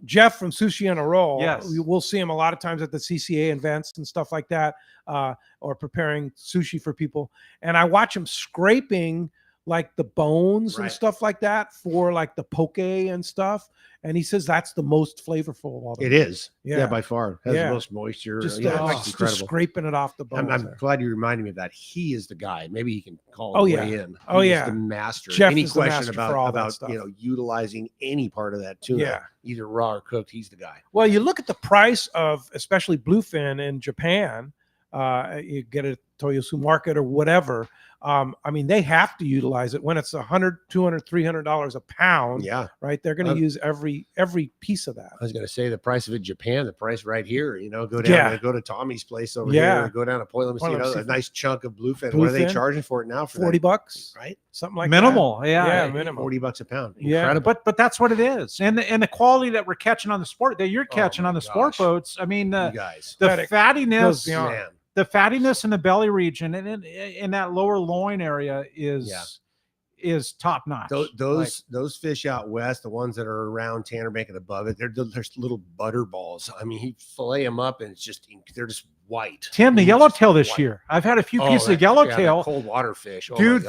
Jeff from Sushi on a Roll, we'll see him a lot of times at the CCA events and stuff like that, or preparing sushi for people. And I watch him scraping like the bones and stuff like that for like the poke and stuff. And he says that's the most flavorful of all. It is. Yeah, by far. It has the most moisture. Just, it's just scraping it off the bones. I'm glad you reminded me of that. He is the guy. Maybe he can call way in. He is the master. Jeff any is question the master about utilizing any part of that tuna, either raw or cooked, he's the guy. Well, you look at the price of especially bluefin in Japan, you get it at Toyosu Market or whatever. They have to utilize it when it's $100, $200, $300 a pound. Yeah. Right. They're going to use every piece of that. I was going to say the price of it in Japan, the price right here, go down, go to Tommy's place over here, go down to Point Loma, a nice chunk of bluefin. What are they charging for it now? For $40, right? Something like minimal. That. Yeah. Minimal. $40 a pound. Incredible. Yeah. But that's what it is. And the quality that we're catching on the sport that you're catching on the sport boats. The guys. fattiness, man. the fattiness in the belly region and in that lower loin area is top notch. Those fish out west, the ones that are around Tannerbank and above it, they're little butter balls. I mean, he fillet them up and they're just white. Tim, the yellowtail this year. I've had a few pieces of yellowtail. Cold water fish. Oh dude,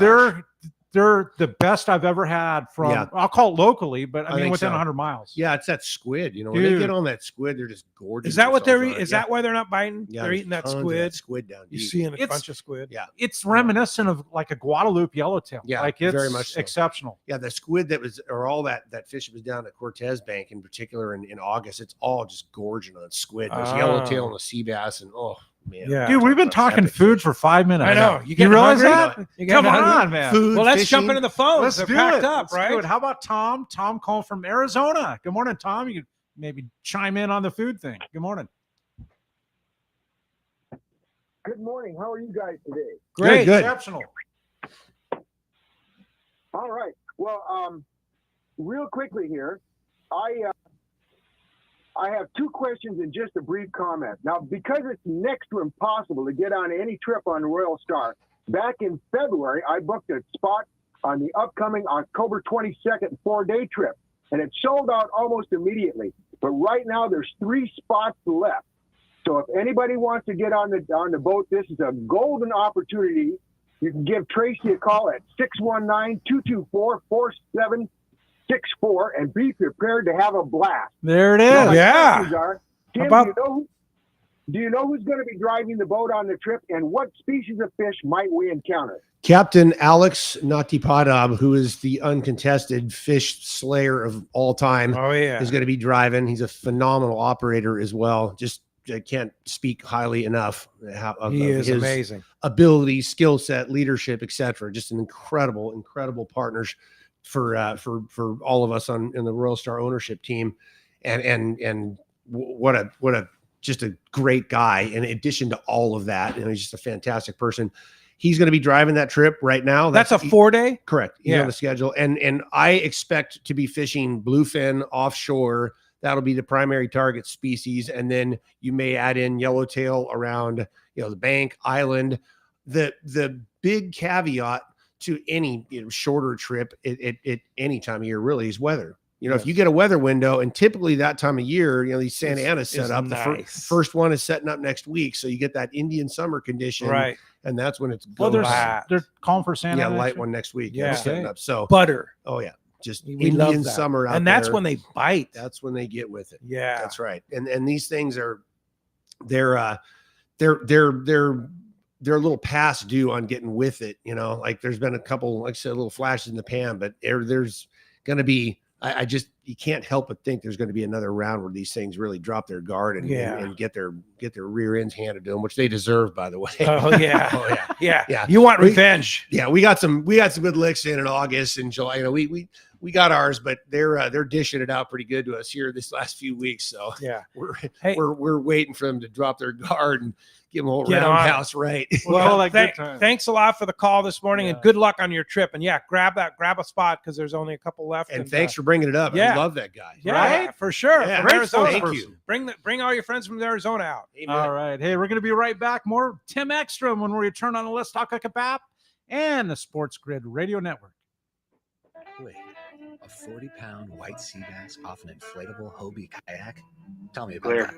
they're the best I've ever had from, I'll call it locally, but I mean within 100 miles. Yeah, it's that squid. You know, when they get on that squid, they're just gorgeous. Is that what they're eating? Is that why they're not biting? Yeah, they're eating that squid. Squid down deep. You see a bunch of squid. Yeah, it's reminiscent of like a Guadalupe yellowtail. Yeah, like it's very much so. exceptional. Yeah, the squid all that fish that was down at Cortez Bank in particular in August, it's all just gorging on squid. There's yellowtail and the sea bass, and man. Yeah. Dude, we've been talking food for 5 minutes. I know. You realize that? Come on, man. Well, let's jump into the phones. Let's They're do packed it. up, right? Do it. How about Tom? Tom calling from Arizona. Good morning, Tom. You could maybe chime in on the food thing. Good morning. Good morning. How are you guys today? Great. Good. Exceptional. All right. Well, real quickly here, I have two questions and just a brief comment. Now, because it's next to impossible to get on any trip on Royal Star, back in February, I booked a spot on the upcoming October 22nd 4-day trip, and it sold out almost immediately. But right now, there's 3 spots left. So if anybody wants to get on the boat, this is a golden opportunity. You can give Tracy a call at 619-224-4764 and be prepared to have a blast. There it is. Now, Yeah. Tim, do you know who's going to be driving the boat on the trip, and what species of fish might we encounter? Captain Alex Natipadab, who is the uncontested fish slayer of all time, is going to be driving. He's a phenomenal operator as well. I can't speak highly enough of He is his amazing. ability, skill set, leadership, etc. Just an incredible partners for all of us in the Royal Star ownership team, and what a just a great guy. In addition to all of that, he's just a fantastic person. He's going to be driving that trip right now. That's a 4-day? Correct. He's on the schedule, and I expect to be fishing bluefin offshore. That'll be the primary target species, and then you may add in yellowtail around, the bank island. The big caveat to any shorter trip at any time of year really is weather. If you get a weather window, and typically that time of year, these Santa Ana's set up. Nice. The first one is setting up next week, so you get that Indian summer condition, right? And that's when it's they're calling for Santa. Yeah, light one next week. Yeah, setting up. So butter. Oh yeah, just we Indian love that. summer out and that's there. when they bite. That's when they get with it. Yeah, that's right. And these things they're a little past due on getting with it. Like there's been a couple, like I said, little flashes in the pan, but there's going to be. You can't help but think there's going to be another round where these things really drop their guard and get their rear ends handed to them, which they deserve, by the way. Oh yeah, yeah. You want revenge? We got some good licks in August and July. We got ours, but they're dishing it out pretty good to us here this last few weeks. So yeah, we're waiting for them to drop their guard and give them a whole roundhouse right. Well, thanks a lot for the call this morning, and good luck on your trip. And grab a spot because there's only a couple left. And thanks for bringing it up. Yeah. I love that guy. Yeah, right? For sure. Yeah, from Arizona. Thank you. Bring all your friends from Arizona out. Amen. All right. Hey, we're going to be right back. More Tim Ekstrom when we return on the Let's Talk Hookup app and the Sports Grid Radio Network. Wait, a 40-pound white sea bass off an inflatable Hobie kayak? Tell me about that.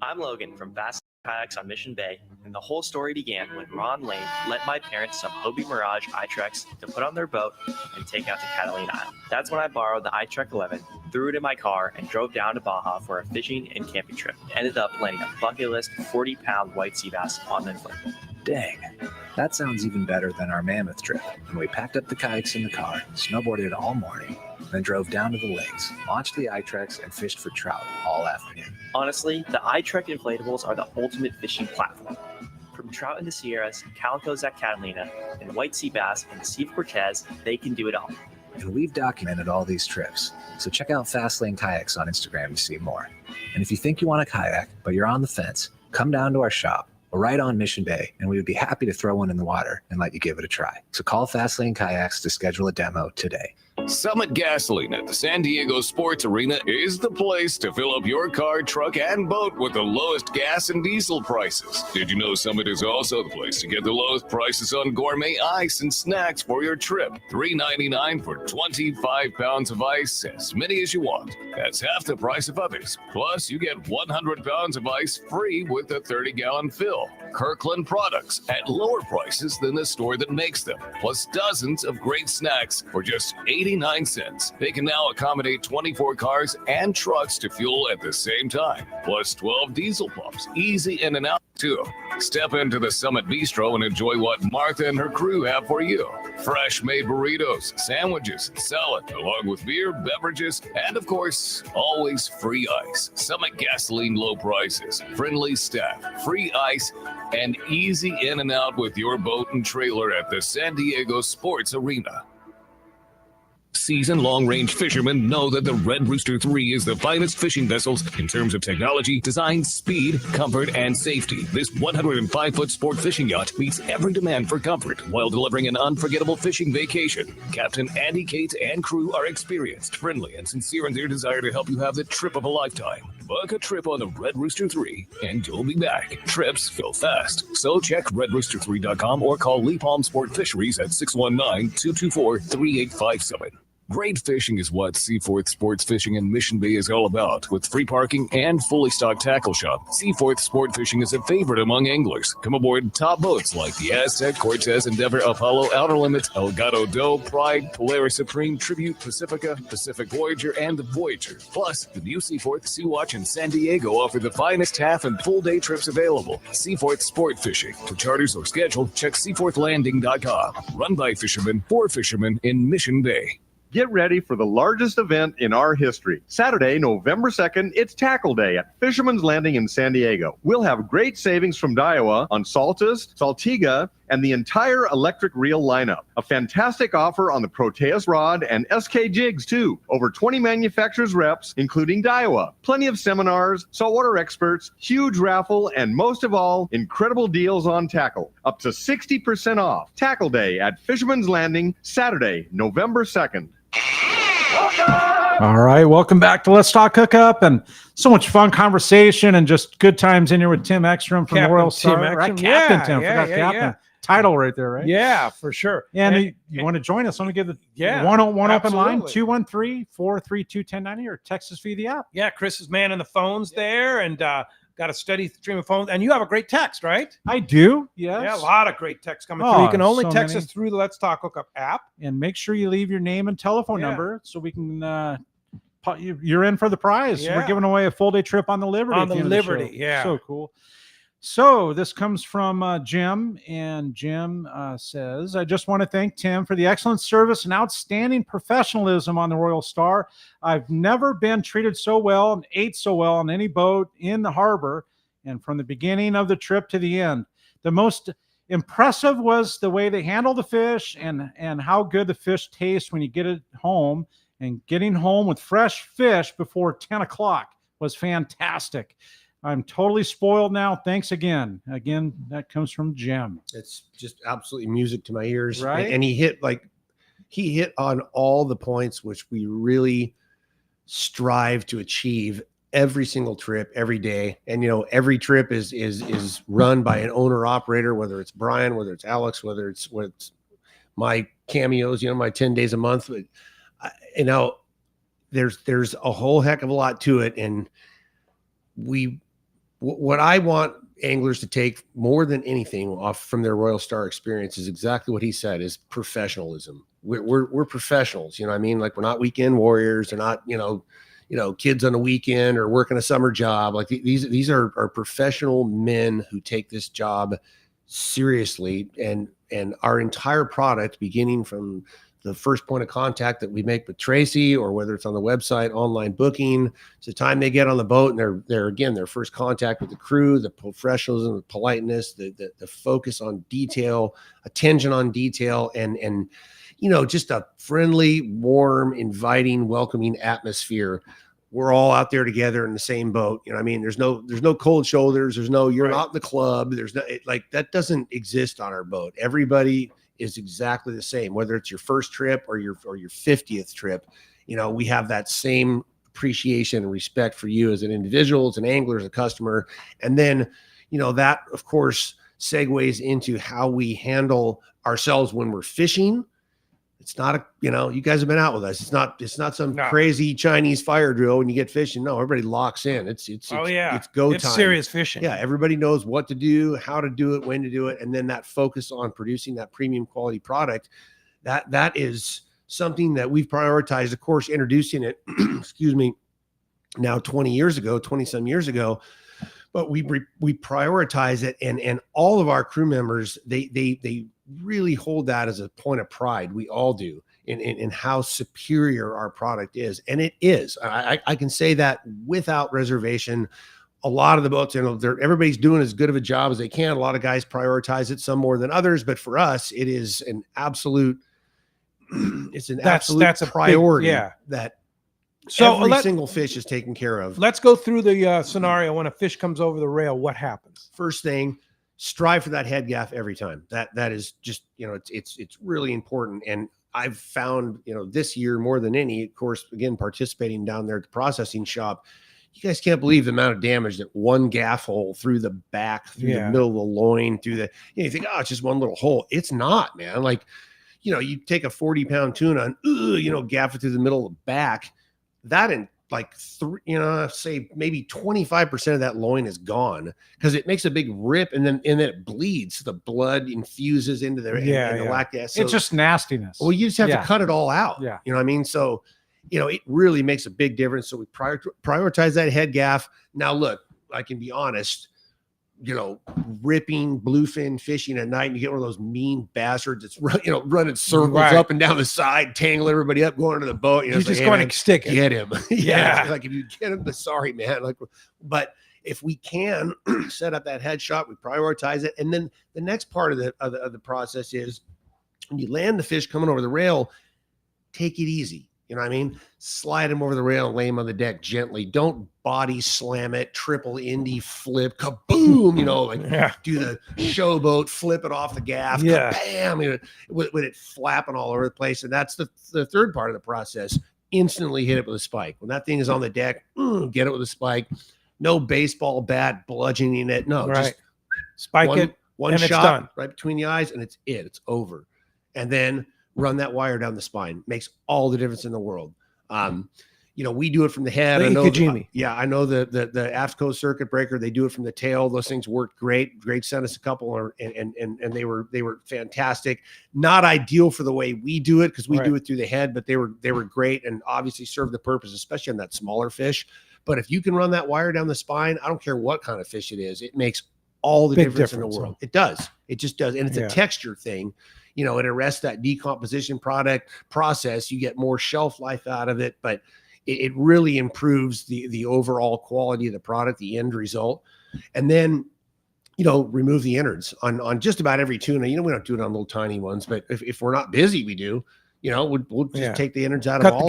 I'm Logan from Bass Kayaks on Mission Bay, and the whole story began when Ron Lane lent my parents some Hobie Mirage iTrex to put on their boat and take out to Catalina Island. That's when I borrowed the iTrek 11, threw it in my car, and drove down to Baja for a fishing and camping trip. Ended up landing a bucket list 40-pound white sea bass on the inflatable. Dang, that sounds even better than our Mammoth trip. And we packed up the kayaks in the car, snowboarded all morning, then drove down to the lakes, launched the iTrex, and fished for trout all afternoon. Honestly, the iTrek inflatables are the ultimate fishing platform. From trout in the Sierras, calicos at Catalina, and white sea bass in the Sea of Cortez, they can do it all. And we've documented all these trips, so check out Fastlane Kayaks on Instagram to see more. And if you think you want a kayak, but you're on the fence, come down to our shop. We're right on Mission Bay, and we would be happy to throw one in the water and let you give it a try. So call Fastlane Kayaks to schedule a demo today. Summit Gasoline at the San Diego Sports Arena is the place to fill up your car, truck, and boat with the lowest gas and diesel prices. Did you know Summit is also the place to get the lowest prices on gourmet ice and snacks for your trip? $3.99 for 25 pounds of ice, as many as you want. That's half the price of others. Plus, you get 100 pounds of ice free with a 30-gallon fill. Kirkland products at lower prices than the store that makes them. Plus dozens of great snacks for just 89 cents. They can now accommodate 24 cars and trucks to fuel at the same time. Plus 12 diesel pumps. Easy in and out too. Step into the Summit Bistro and enjoy what Martha and her crew have for you. Fresh made burritos, sandwiches, and salad, along with beer, beverages, and of course, always free ice. Summit Gasoline low prices, friendly staff, free ice, and easy in and out with your boat and trailer at the San Diego Sports Arena. Seasoned long-range fishermen know that the Red Rooster 3 is the finest fishing vessels in terms of technology, design, speed, comfort, and safety. This 105-foot sport fishing yacht meets every demand for comfort while delivering an unforgettable fishing vacation. Captain Andy, Kate, and crew are experienced, friendly, and sincere in their desire to help you have the trip of a lifetime. Book a trip on the Red Rooster 3, and you'll be back. Trips go fast, so check redrooster3.com or call Lee Palm Sport Fisheries at 619-224-3857. Great fishing is what Seaforth Sports Fishing in Mission Bay is all about. With free parking and fully stocked tackle shop, Seaforth Sport Fishing is a favorite among anglers. Come aboard top boats like the Aztec, Cortez, Endeavor, Apollo, Outer Limits, Elgato Doe, Pride, Polaris Supreme, Tribute, Pacifica, Pacific Voyager, and the Voyager. Plus, the new Seaforth, Sea-Watch, and San Diego offer the finest half and full day trips available. Seaforth Sport Fishing. For charters or schedule, check seaforthlanding.com. Run by fishermen for fishermen in Mission Bay. Get ready for the largest event in our history. Saturday, November 2nd, it's Tackle Day at Fisherman's Landing in San Diego. We'll have great savings from Daiwa on Saltus, Saltiga, and the entire electric reel lineup. A fantastic offer on the Proteus rod and SK jigs too. Over 20 manufacturers reps, including Daiwa. Plenty of seminars, saltwater experts, huge raffle, and most of all, incredible deals on tackle. Up to 60% off. Tackle Day at Fisherman's Landing, Saturday, November 2nd. All right, welcome back to Let's Talk Hookup, and so much fun conversation and just good times in here with Tim Ekstrom from Captain Royal Tim Star. Right? Ekstrom. Captain Yeah, Tim, yeah, forgot yeah, Captain. yeah. Title right there, right? Yeah, for sure. And you want to join us? Let me give the one open line, 213-432-1090, or text us via the app. Yeah, Chris is manning the phones there, and got a steady stream of phones. And you have a great text, right? I do, yes. Yeah, a lot of great text coming through. You can only so text many. us through the Let's Talk Hookup app. And make sure you leave your name and telephone number so we can you're in for the prize. Yeah. We're giving away a full day trip on the Liberty. On the end of Liberty, show. yeah. So cool. So this comes from Jim, and Jim says, I just want to thank Tim for the excellent service and outstanding professionalism on the Royal Star. I've never been treated so well and ate so well on any boat in the harbor, and from the beginning of the trip to the end. The most impressive was the way they handle the fish and how good the fish taste when you get it home, and getting home with fresh fish before 10 o'clock was fantastic. I'm totally spoiled now. Thanks again. Again, that comes from Jim. It's just absolutely music to my ears. Right. And he hit on all the points which we really strive to achieve every single trip, every day. And, every trip is run by an owner operator, whether it's Brian, whether it's Alex, whether it's my cameos, my 10 days a month. But, there's a whole heck of a lot to it. And what I want anglers to take more than anything off from their Royal Star experience is exactly what he said, is professionalism. We're professionals, you know what I mean? Like, we're not weekend warriors. They're not, kids on a weekend or working a summer job. Like, these are professional men who take this job seriously, and our entire product, beginning from the first point of contact that we make with Tracy, or whether it's on the website, online booking, to the time they get on the boat and they're again, their first contact with the crew, the professionalism, the politeness, the focus on detail, attention on detail, and just a friendly, warm, inviting, welcoming atmosphere. We're all out there together in the same boat. There's no cold shoulders. There's no, you're not in the club. There's no, that doesn't exist on our boat. Everybody is exactly the same, whether it's your first trip or your 50th trip. You know, we have that same appreciation and respect for you as an individual, as an angler, as a customer. And then, you know, that of course segues into how we handle ourselves when we're fishing. It's not a, you know, you guys have been out with us. It's not some crazy Chinese fire drill when you get fishing. No, everybody locks in. It's it's go time. It's serious fishing. Yeah, everybody knows what to do, how to do it, when to do it, and then that focus on producing that premium quality product. That is something that we've prioritized. Of course, introducing it, excuse me, now 20 some years ago. But we prioritize it, and all of our crew members, they really hold that as a point of pride. We all do in how superior our product is, and it is. I can say that without reservation. A lot of the boats, you know, everybody's doing as good of a job as they can. A lot of guys prioritize it, some more than others, but for us, it is an absolute. It's an absolute priority. That. So every single fish is taken care of. Let's go through the scenario when a fish comes over the rail. What happens? First thing, strive for that head gaff every time. That is just, you know, it's really important. And I've found, you know, this year more than any, of course, again, participating down there at the processing shop, you guys can't believe the amount of damage that one gaff hole through the back, through the middle of the loin, through the, you think, oh, it's just one little hole. It's not, man. Like, you know, you take a 40-pound tuna and, you know, gaff it through the middle of the back. That in like say maybe 25% of that loin is gone because it makes a big rip and then it bleeds. The blood infuses into the lactic. So it's just nastiness. Well, you just have to cut it all out. Yeah. You know what I mean? So, you know, it really makes a big difference. So we prioritize that head gaff. Now, look, I can be honest. You know, ripping bluefin fishing at night, and you get one of those mean bastards that's running circles up and down the side, tangle everybody up, going to the boat. You know, he's just going to stick it. Get him. Like if you get him, sorry, man. Like, but if we can set up that head shot, we prioritize it, and then the next part of the process is when you land the fish coming over the rail, take it easy. You know what I mean? Slide him over the rail and lay him on the deck gently. Don't body slam it, triple Indy flip, kaboom, you know, like do the showboat, flip it off the gaff, bam, you know, with it flapping all over the place. And that's the third part of the process. Instantly hit it with a spike. When that thing is on the deck, get it with a spike. No baseball bat bludgeoning it. No, just spike it. One shot right between the eyes, and it's over. And then run that wire down the spine. Makes all the difference in the world. You know, we do it from the head. I know the AFSCO circuit breaker, they do it from the tail. Those things work great. Greg sent us a couple and they were fantastic. Not ideal for the way we do it because we do it through the head, but they were great and obviously serve the purpose, especially on that smaller fish. But if you can run that wire down the spine, I don't care what kind of fish it is, it makes all the difference in the world. It does. It just does. And it's a texture thing. You know, it arrests that decomposition process. You get more shelf life out of it, but it really improves the overall quality of the product, the end result. And then, you know, remove the innards on just about every tuna. You know, we don't do it on little tiny ones, but if we're not busy, we do. You know, we'll just take the innards out of all.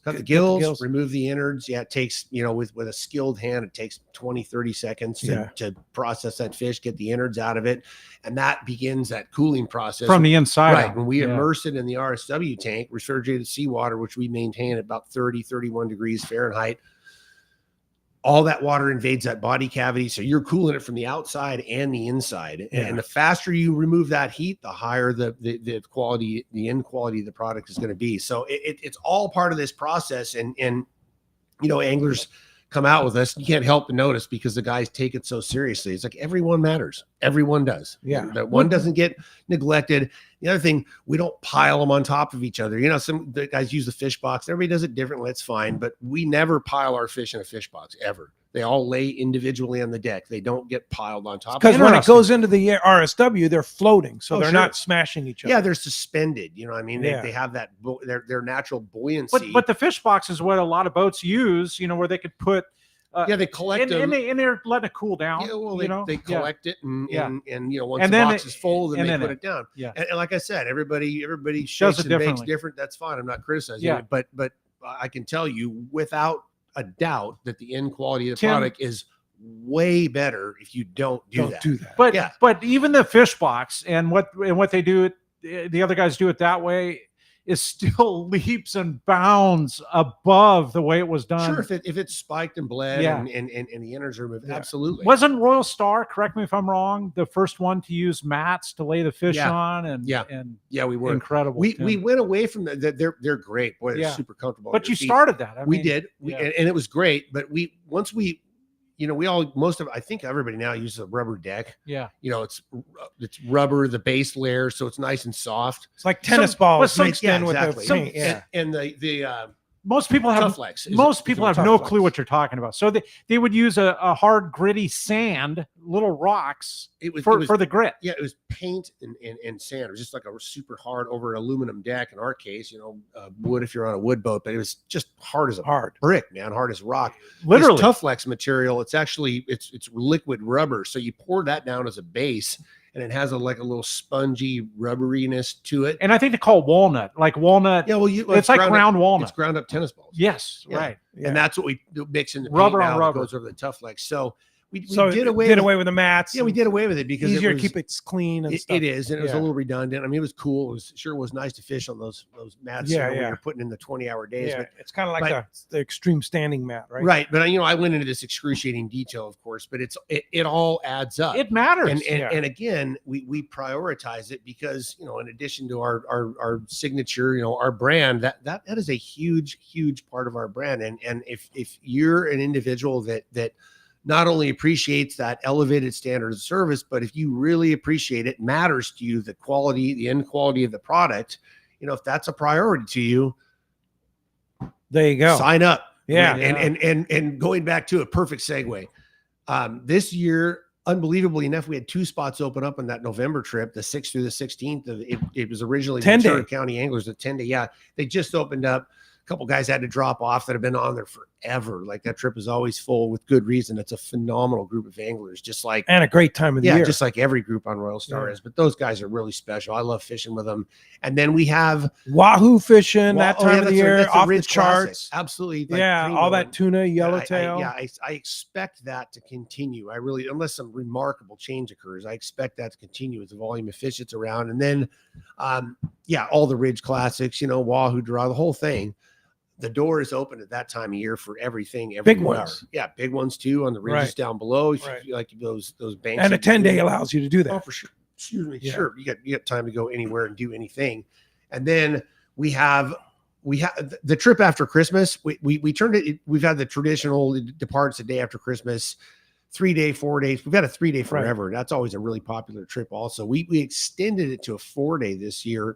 Cut the gills, remove the innards. Yeah, it takes, you know, with a skilled hand, it takes 20, 30 seconds to process that fish, get the innards out of it. And that begins that cooling process. From the inside. Right. When we immerse it in the RSW tank, refrigerated seawater, which we maintain at about 30, 31 degrees Fahrenheit, all that water invades that body cavity. So you're cooling it from the outside and the inside. And the faster you remove that heat, the higher the quality, the end quality of the product is going to be. So it's all part of this process. And, you know, anglers come out with us. You can't help but notice because the guys take it so seriously. It's like everyone matters. Everyone does. Yeah. That one doesn't get neglected. The other thing, we don't pile them on top of each other. You know, some the guys use the fish box. Everybody does it differently. That's fine. But we never pile our fish in a fish box ever. They all lay individually on the deck. They don't get piled on top. Because when it goes into the RSW, they're floating, so they're not smashing each other. Yeah, they're suspended. You know what I mean? They have that their natural buoyancy. But the fish box is what a lot of boats use. You know, where they could put. They collect them, and they're letting it cool down. Yeah, well, they collect it, and you know, once the box is full, then they put it down. Yeah, and like I said, everybody shakes and bakes different. That's fine. I'm not criticizing it, but I can tell you without a doubt that the end quality of the product is way better if you don't do that. But even the fish box and what they do the other guys do it that way, is still leaps and bounds above the way it was done. Sure, if it's spiked and bled and the innards are removed, absolutely. Wasn't Royal Star, correct me if I'm wrong, the first one to use mats to lay the fish on? And we were incredible. We went away from that. They're great. Boy, they're super comfortable. But you started that. We did, and it was great. But once we I think everybody now uses a rubber deck. Yeah. It's rubber, the base layer, so it's nice and soft. It's like tennis balls mixed in with the paint. And the most people have no clue what you're talking about. So they would use a hard, gritty sand, little rocks for the grit. Yeah, it was paint and sand. It was just like a super hard over an aluminum deck. In our case, wood if you're on a wood boat, but it was just hard as a brick, man, hard as rock. Literally, this Toughflex material. It's actually it's liquid rubber, so you pour that down as a base. And it has a little spongy rubberiness to it. And I think they call it walnut, like walnut. Yeah, well, it's like ground walnut. It's ground up tennis balls. Yes, right. Yeah. And that's what we mix in the rubber paint on now rubber. that goes over the Toughflex. So we did away with the mats. Yeah, we did away with it because easier to keep it clean and stuff. It is, and it was a little redundant. I mean, it was cool. It was nice to fish on those mats. When you're putting in the 20-hour days. Yeah, but, it's kind of like the extreme standing mat, right? Right, but I went into this excruciating detail, of course, but it all adds up. It matters. And again, we prioritize it because in addition to our signature, our brand, that is a huge part of our brand. And if you're an individual that not only appreciates that elevated standard of service, but if you really appreciate it, matters to you, the end quality of the product, if that's a priority to you, there you go. Sign up. Yeah. And going back to a perfect segue. This year, unbelievably enough, we had 2 spots open up on that November trip, the 6th through the 16th. It was originally 10-day County Anglers, a 10-day. Yeah. They just opened up. Couple guys had to drop off that have been on there forever. Like that trip is always full with good reason. It's a phenomenal group of anglers, and a great time of the year. Just like every group on Royal Star is. But those guys are really special. I love fishing with them. And then we have wahoo fishing that time of the year, off the charts. Absolutely, all that tuna, yellowtail. I expect that to continue. Unless some remarkable change occurs, I expect that to continue with the volume of fish that's around. And then, all the Ridge Classics, wahoo, draw, the whole thing. The door is open at that time of year for everything. Big ones. Yeah, big ones too on the ridges down below. If you like those banks. And a 10-day allows you to do that. Oh, for sure. Excuse me. Yeah. Sure. You got time to go anywhere and do anything. And then we have the trip after Christmas. We turned it. We've had the traditional departs the day after Christmas, 3 day, 4 days. We've got a 3 day forever. Right. That's always a really popular trip. Also, we extended it to a 4 day this year.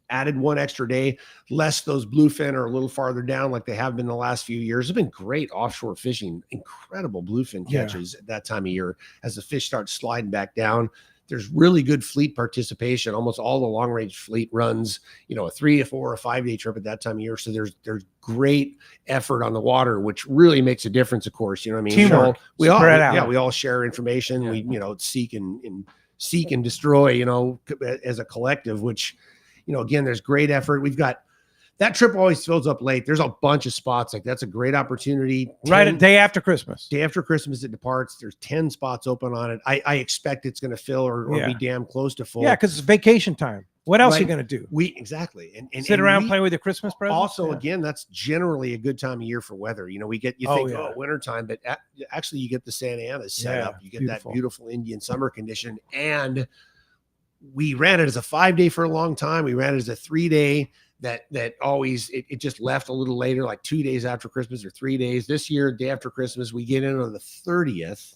Added 1 extra day, less those bluefin are a little farther down like they have been the last few years. It's been great offshore fishing, incredible bluefin catches at that time of year as the fish start sliding back down. There's really good fleet participation. Almost all the long range fleet runs, a 3 to 4 or 5 day trip at that time of year. So there's great effort on the water, which really makes a difference. Of course, Teamwork. We all share information. We seek and destroy, as a collective, which. Again, there's great effort. We've got that trip always fills up late. There's a bunch of spots. Like that's a great opportunity. Right. A day after Christmas. Day after Christmas, it departs. There's 10 spots open on it. I expect it's going to fill or be damn close to full. Yeah. Cause it's vacation time. What else are you going to do? Exactly. And sit around playing with your Christmas presents. Also, again, that's generally a good time of year for weather. You think wintertime, but actually you get the Santa Ana set up. You get that beautiful Indian summer condition. And we ran it as a 5 day for a long time. We ran it as a 3 day that always, it just left a little later, like 2 days after Christmas or 3 days. This year, day after Christmas, we get in on the 30th,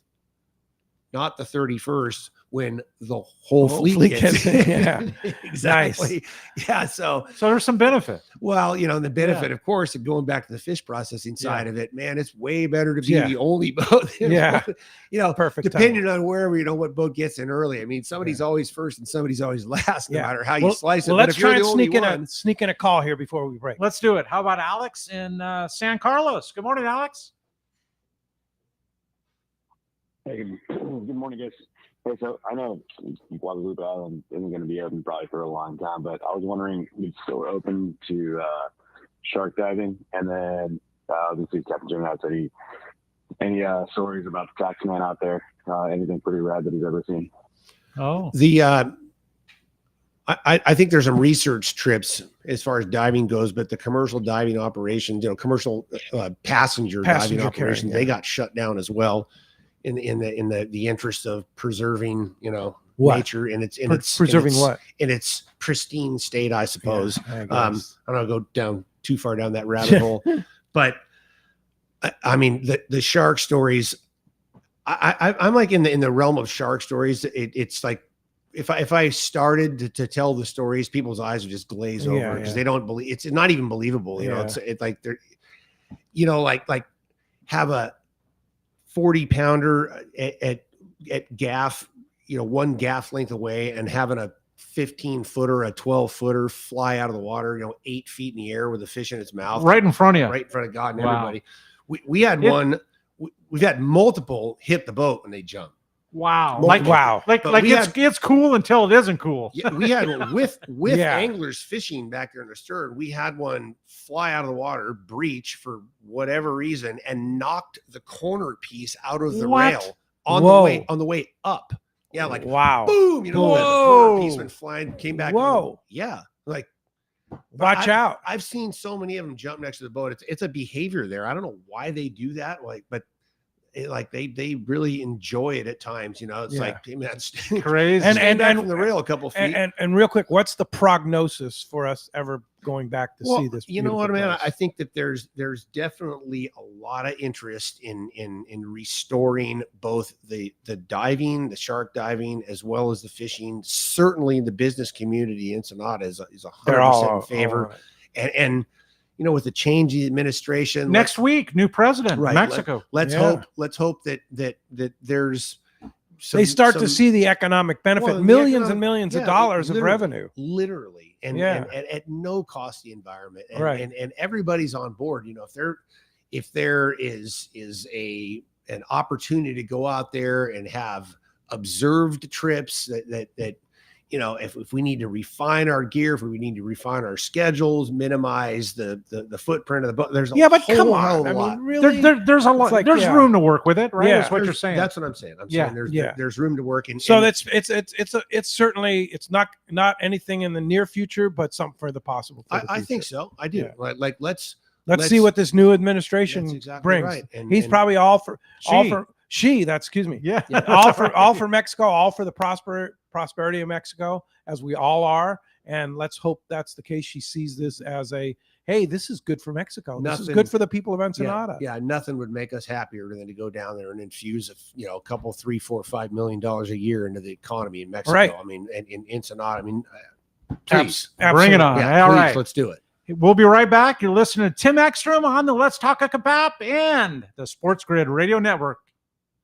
not the 31st, when the whole fleet gets in. Yeah, exactly. Nice. Yeah. So there's some benefit. Well, the benefit, of course, of going back to the fish processing side of it, man, it's way better to be the only boat. Perfect. Depending on wherever, what boat gets in early. I mean, somebody's always first and somebody's always last, no matter how you slice it. Well, let's try and sneak in a call here before we break. Let's do it. How about Alex in San Carlos? Good morning, Alex. Hey, good morning, guys. Hey, so I know Guadalupe Island isn't going to be open probably for a long time, but I was wondering if it's still open to shark diving. And then obviously Captain Tim had said any stories about the taxman out there, anything pretty rad that he's ever seen. Oh, I think there's some research trips as far as diving goes, but the commercial diving operations, commercial passenger diving operations, they got shut down as well in the interest of preserving, nature and it's preserving what in its pristine state, I suppose. Yeah, I don't go down too far down that rabbit hole, but I mean the shark stories. I'm like in the realm of shark stories. It's like if I started to tell the stories, people's eyes would just glaze over because they don't believe it's not even believable. It's like they're, like have a 40-pounder at gaff, one gaff length away, and having a 15-footer, a 12-footer fly out of the water, 8 feet in the air with a fish in its mouth, right in front of you, right in front of God and everybody. We had one. We've had multiple hit the boat when they jump. Wow. Multiple. It's cool until it isn't cool. Yeah, we had one with anglers fishing back there in the stern. We had one fly out of the water, breach for whatever reason, and knocked the corner piece out of the rail on the way up. Yeah, like wow. Boom, the corner piece went flying, came back. Whoa. Yeah. Like watch out. I've seen so many of them jump next to the boat. It's a behavior there. I don't know why they do that. But they really enjoy it at times, it's like, hey, man, that's crazy. And from the rail a couple feet. And real quick, what's the prognosis for us ever going back to see this? You know what, man? I think that there's definitely a lot of interest in restoring both the diving, the shark diving, as well as the fishing. Certainly the business community in Ensenada is 100% in favor. And with the change in administration next week, new president, right, Mexico. Let's hope that there's they start to see the economic benefit, millions and millions of dollars of revenue, literally, and at no cost to the environment, and everybody's on board. If there is an opportunity to go out there and have observed trips that if we need to refine our gear, if we need to refine our schedules, minimize the footprint of the boat, there's but come on, I mean, really, there's a lot. There's room to work with it, right? That's what you're saying. That's what I'm saying. I'm saying there's room to work in. So it's certainly it's not anything in the near future, but something for the possible. I think so. I do. Yeah. Like let's see what this new administration brings. Right. He's probably all for all for Mexico, all for the prosperity of Mexico, as we all are. And let's hope that's the case. She sees this as hey, this is good for Mexico. This is good for the people of Ensenada. Yeah, nothing would make us happier than to go down there and infuse a couple, $3, $4, $5 million a year into the economy in Mexico. Right. I mean, and in Ensenada. I mean, please bring it on. Yeah, all please, right, let's do it. We'll be right back. You're listening to Tim Ekstrom on the Let's Talk Hookup app and the Sports Grid Radio Network.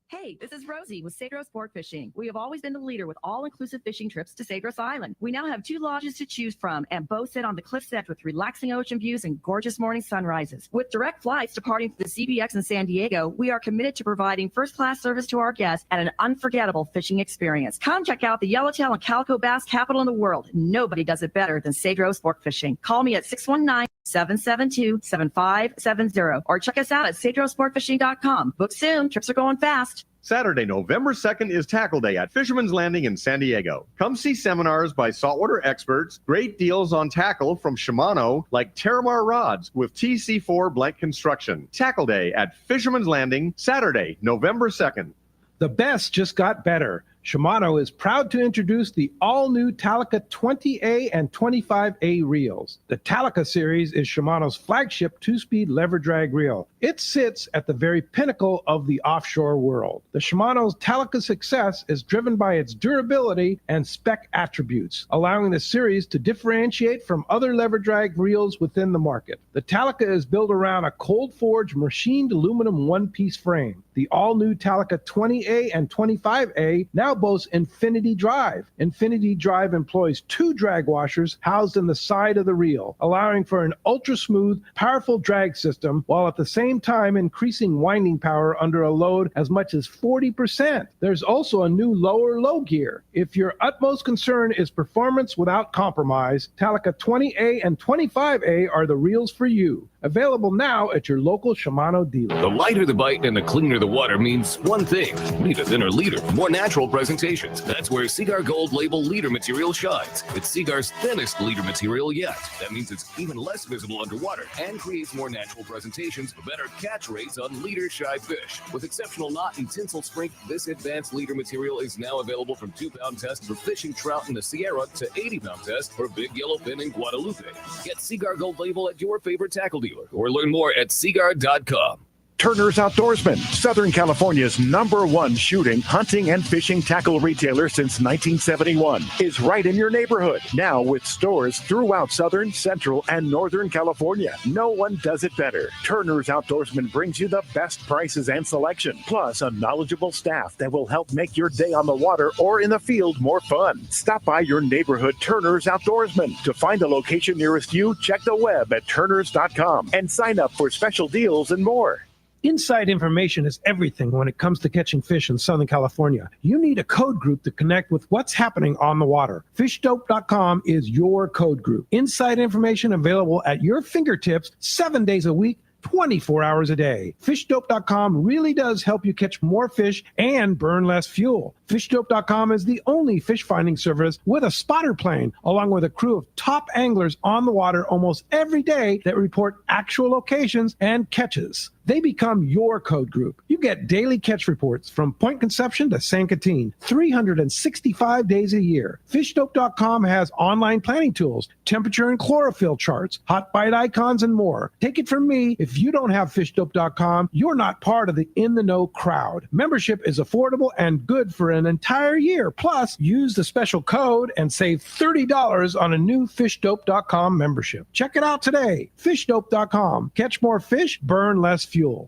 Hey, this is Rosie with Cedros Sport Fishing. We have always been the leader with all-inclusive fishing trips to Cedros Island. We now have 2 lodges to choose from, and both sit on the cliff's edge with relaxing ocean views and gorgeous morning sunrises. With direct flights departing to the CBX in San Diego, we are committed to providing first-class service to our guests and an unforgettable fishing experience. Come check out the yellowtail and calico bass capital in the world. Nobody does it better than Cedros Sport Fishing. Call me at 619-772-7570 or check us out at cedrosportfishing.com. Book soon. Trips are going fast. Saturday, November 2nd is Tackle Day at Fisherman's Landing in San Diego. Come see seminars by saltwater experts, great deals on tackle from Shimano like Terramar rods with TC4 blank construction. Tackle Day at Fisherman's Landing, Saturday, November 2nd. The best just got better. Shimano is proud to introduce the all-new Talica 20A and 25A reels. The Talica series is Shimano's flagship 2-speed lever drag reel. It sits at the very pinnacle of the offshore world. The Shimano's Talica success is driven by its durability and spec attributes, allowing the series to differentiate from other lever drag reels within the market. The Talica is built around a cold-forged machined aluminum one-piece frame. The all-new Talica 20A and 25A now boasts Infinity Drive. Infinity Drive employs 2 drag washers housed in the side of the reel, allowing for an ultra-smooth, powerful drag system, while at the same time increasing winding power under a load as much as 40%. There's also a new lower low gear. If your utmost concern is performance without compromise, Talica 20A and 25A are the reels for you. Available now at your local Shimano dealer. The lighter the bite and the cleaner the the water means one thing. Need a thinner leader, more natural presentations. That's where Seaguar Gold Label leader material shines. It's Seaguar's thinnest leader material yet. That means it's even less visible underwater and creates more natural presentations for better catch rates on leader-shy fish. With exceptional knot and tinsel strength, this advanced leader material is now available from 2-pound test for fishing trout in the Sierra to 80-pound test for big yellowfin in Guadalupe. Get Seaguar Gold Label at your favorite tackle dealer or learn more at seaguar.com. Turner's Outdoorsman, Southern California's #1 shooting, hunting, and fishing tackle retailer since 1971, is right in your neighborhood. Now with stores throughout Southern, Central, and Northern California. No one does it better. Turner's Outdoorsman brings you the best prices and selection, plus a knowledgeable staff that will help make your day on the water or in the field more fun. Stop by your neighborhood Turner's Outdoorsman. To find a location nearest you, check the web at turners.com and sign up for special deals and more. Inside information is everything when it comes to catching fish in Southern California. You need a code group to connect with what's happening on the water. Fishdope.com is your code group. Inside information available at your fingertips 7 days a week, 24 hours a day. Fishdope.com really does help you catch more fish and burn less fuel. Fishdope.com is the only fish finding service with a spotter plane, along with a crew of top anglers on the water almost every day that report actual locations and catches. They become your code group. You get daily catch reports from Point Conception to San Quintin, 365 days a year. Fishdope.com has online planning tools, temperature and chlorophyll charts, hot bite icons, and more. Take it from me, if you don't have Fishdope.com, you're not part of the in-the-know crowd. Membership is affordable and good for an entire year. Plus, use the special code and save $30 on a new Fishdope.com membership. Check it out today. Fishdope.com. Catch more fish, burn less fuel.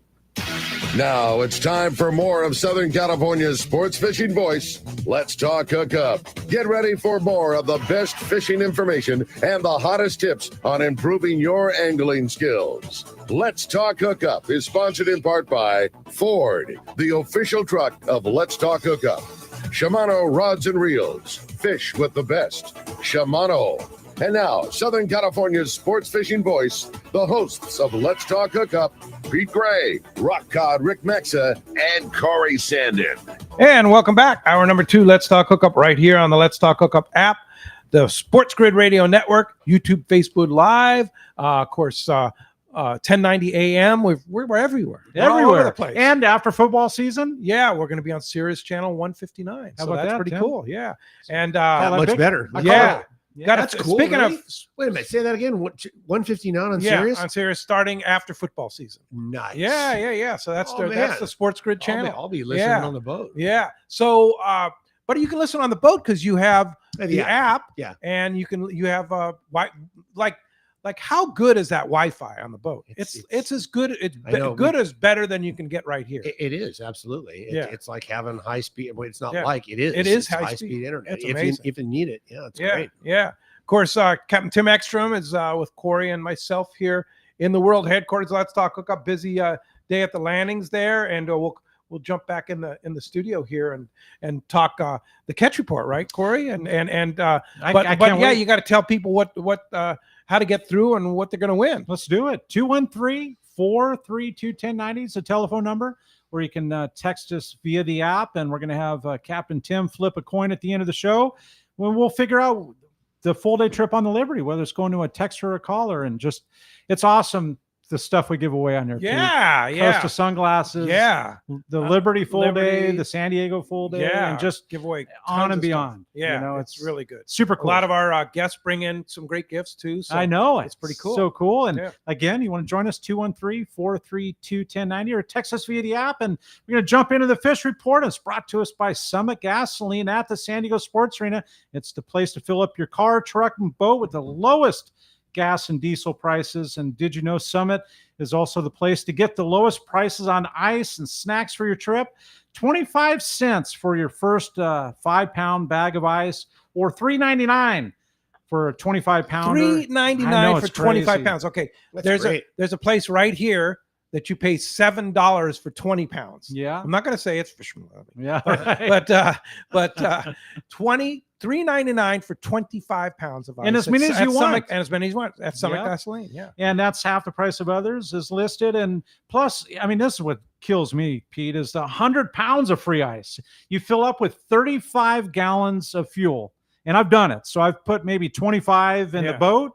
Now it's time for more of Southern California's sports fishing voice. Let's talk hookup. Get ready for more of the best fishing information and the hottest tips on improving your angling skills. Let's Talk Hookup is sponsored in part by Ford, the official truck of Let's Talk Hookup. Shimano Rods and Reels. Fish with the best. Shimano. And now, Southern California's sports fishing voice, the hosts of Let's Talk Hookup, Pete Gray, Rock Cod Rick Mexa, and Cory Sanden. And welcome back. Hour number 2, Let's Talk Hookup, right here on the Let's Talk Hookup app, the Sports Grid Radio Network, YouTube, Facebook Live, of course, 1090 AM. We're everywhere. We're all over the place. And after football season, yeah, we're going to be on Sirius Channel 159. How So about that's that, pretty Tim? cool. Yeah. And That much better. yeah. Yeah, that's cool. Speaking really? of, Wait a minute, say that again. 159 on yeah, Sirius? on Sirius, starting after football season. Nice. Yeah. So that's Oh, that's man. the Sports Grid channel. I'll be listening on the boat. Yeah. So, but you can listen on the boat because you have the Yeah. app. Yeah. And you have like how good is that Wi-Fi on the boat? It's as good. It's good as better than you can get right here. It is, absolutely. It's like having high speed. Well, it's not Yeah. like it is. It is It's high speed speed. internet. It's if amazing. you need it. Yeah, it's Yeah. great. Yeah. Of course, Captain Tim Ekstrom is with Cory and myself here in the world headquarters. Let's Talk Hookup. Busy day at the landings there, and we'll jump back in the studio here and talk the catch report, right, Cory? And I but can't yeah, wait. you got to tell people what how to get through and what they're going to win. Let's do it. 213-432-1090 is the telephone number, where you can text us via the app, and we're going to have Captain Tim flip a coin at the end of the show when we'll figure out the full day trip on the Liberty, whether it's going to a text or a caller. And just, it's awesome, the stuff we give away on there. Yeah, too. yeah. Costa sunglasses. Yeah. The Liberty full day, Liberty. the San Diego full day, Yeah, and just give away on tons and of beyond. stuff. Yeah, You know, it's really good. super A cool. lot of our guests bring in some great gifts too. So I know. it's pretty cool. So cool. And Yeah. again, you want to join us, 213-432-1090, or text us via the app. And we're going to jump into the fish report. It's brought to us by Summit Gasoline at the San Diego Sports Arena. It's the place to fill up your car, truck, and boat with the lowest gas and diesel prices. And did you know Summit is also the place to get the lowest prices on ice and snacks for your trip? 25 cents for your first 5-pound bag of ice, or $3.99 for a 25-pounder. $3.99 for 25 pounds. Okay, That's great. there's a place right here that you pay $7 for 20 pounds. Yeah. I'm not going to say it's Fisherman. Yeah. But $3.99 for 25 pounds of ice. And as many as you want. And as many as you want. That's Summit Yeah. Gasoline. Yeah. And that's half the price of others is listed. And plus, I mean, this is what kills me, Pete, is the 100 pounds of free ice. You fill up with 35 gallons of fuel, and I've done it. So I've put maybe 25 in the boat,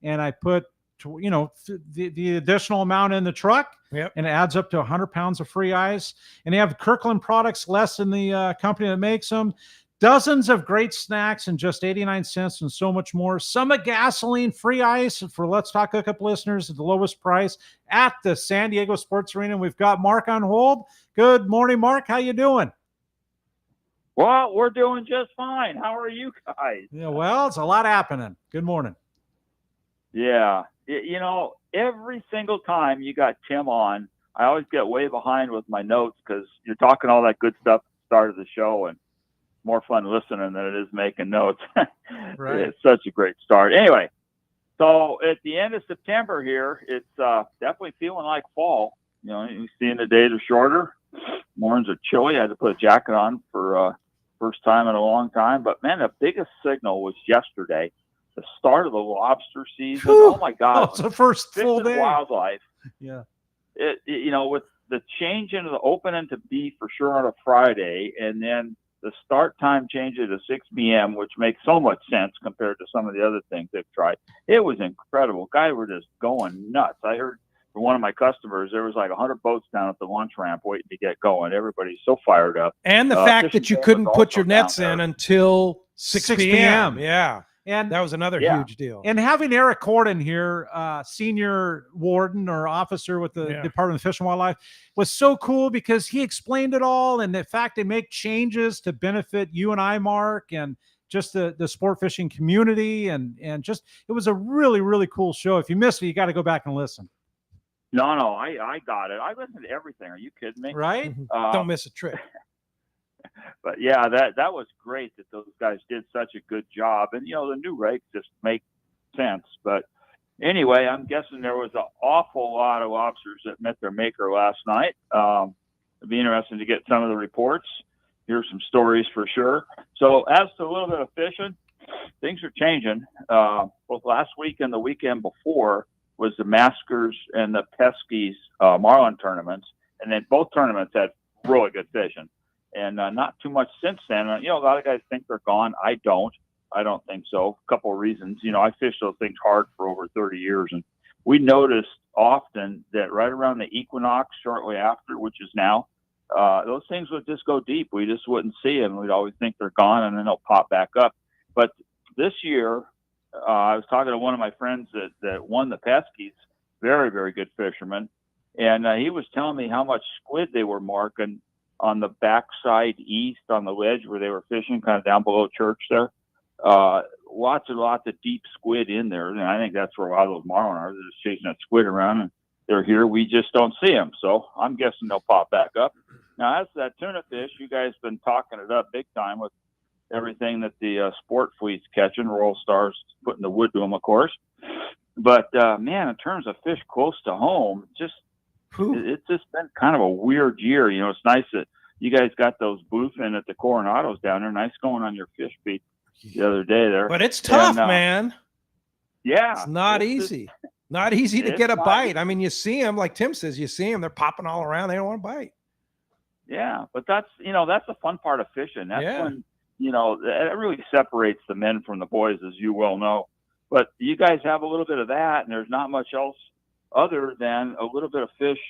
and I put the additional amount in the truck, and it adds up to 100 pounds of free ice. And they have Kirkland products, less than the company that makes them. Dozens of great snacks and just 89 cents and so much more. Summit Gasoline free ice for Let's Talk Hookup listeners at the lowest price at the San Diego Sports Arena. We've got Mark on hold. Good morning, Mark. How you doing? Well, we're doing just fine. How are you guys? Yeah, well, it's a lot happening. Good morning. Yeah. Every single time you got Tim on, I always get way behind with my notes because you're talking all that good stuff at the start of the show, and more fun listening than it is making notes. Right. It's such a great start. Anyway, so at the end of September here, it's definitely feeling like fall. You're seeing the days are shorter. Mornings are chilly. I had to put a jacket on for first time in a long time. But, man, the biggest signal was yesterday, the start of the lobster season. Whew. Oh, my God. It's the first full Fish and day. Wildlife. Yeah. With the change into the opening to beef for sure on a Friday, and then the start time changed to 6 p.m., which makes so much sense compared to some of the other things they've tried. It was incredible. Guys were just going nuts. I heard from one of my customers, there was like 100 boats down at the launch ramp waiting to get going. Everybody's so fired up. And the fact that you couldn't put your nets down in there. until 6 p.m. Yeah. And that was another huge deal. And having Eric Corden here, senior warden or officer with the Department of Fish and Wildlife, was so cool because he explained it all. And the fact they make changes to benefit you and I, Mark, and just the sport fishing community. And just, it was a really, really cool show. If you missed it, you got to go back and listen. No, I got it. I listened to everything. Are you kidding me? Right? Don't miss a trick. But yeah, that was great that those guys did such a good job. And, the new regs just make sense. But anyway, I'm guessing there was an awful lot of lobsters that met their maker last night. It'd be interesting to get some of the reports. Here's some stories for sure. So as to a little bit of fishing, things are changing. Both last week and the weekend before was the Maskers and the Peskies Marlin tournaments. And then both tournaments had really good fishing. And not too much since then. A lot of guys think they're gone. I don't think so. A couple of reasons. I fished those things hard for over 30 years. And we noticed often that right around the equinox, shortly after, which is now, those things would just go deep. We just wouldn't see them. We'd always think they're gone, and then they'll pop back up. But this year, I was talking to one of my friends that won the Peskies, very, very good fisherman. And he was telling me how much squid they were marking on the backside east on the ledge where they were fishing, kind of down below church there. Lots and lots of deep squid in there. And I think that's where a lot of those marlin are. They're just chasing that squid around, and they're here. We just don't see them. So I'm guessing they'll pop back up. Now, as to that tuna fish, you guys been talking it up big time with everything that the sport fleet's catching. Royal Star's putting the wood to them, of course. But, man, in terms of fish close to home, it's just been kind of a weird year. It's nice that you guys got those bluefin at the Coronados down there. Nice going on your fish feed the other day there. But it's tough, man. Yeah. It's not easy. Not easy to get a bite. I mean, you see them, like Tim says, they're popping all around. They don't want to bite. Yeah, but that's the fun part of fishing. That's when, it really separates the men from the boys, as you well know. But you guys have a little bit of that, and there's not much else other than a little bit of fish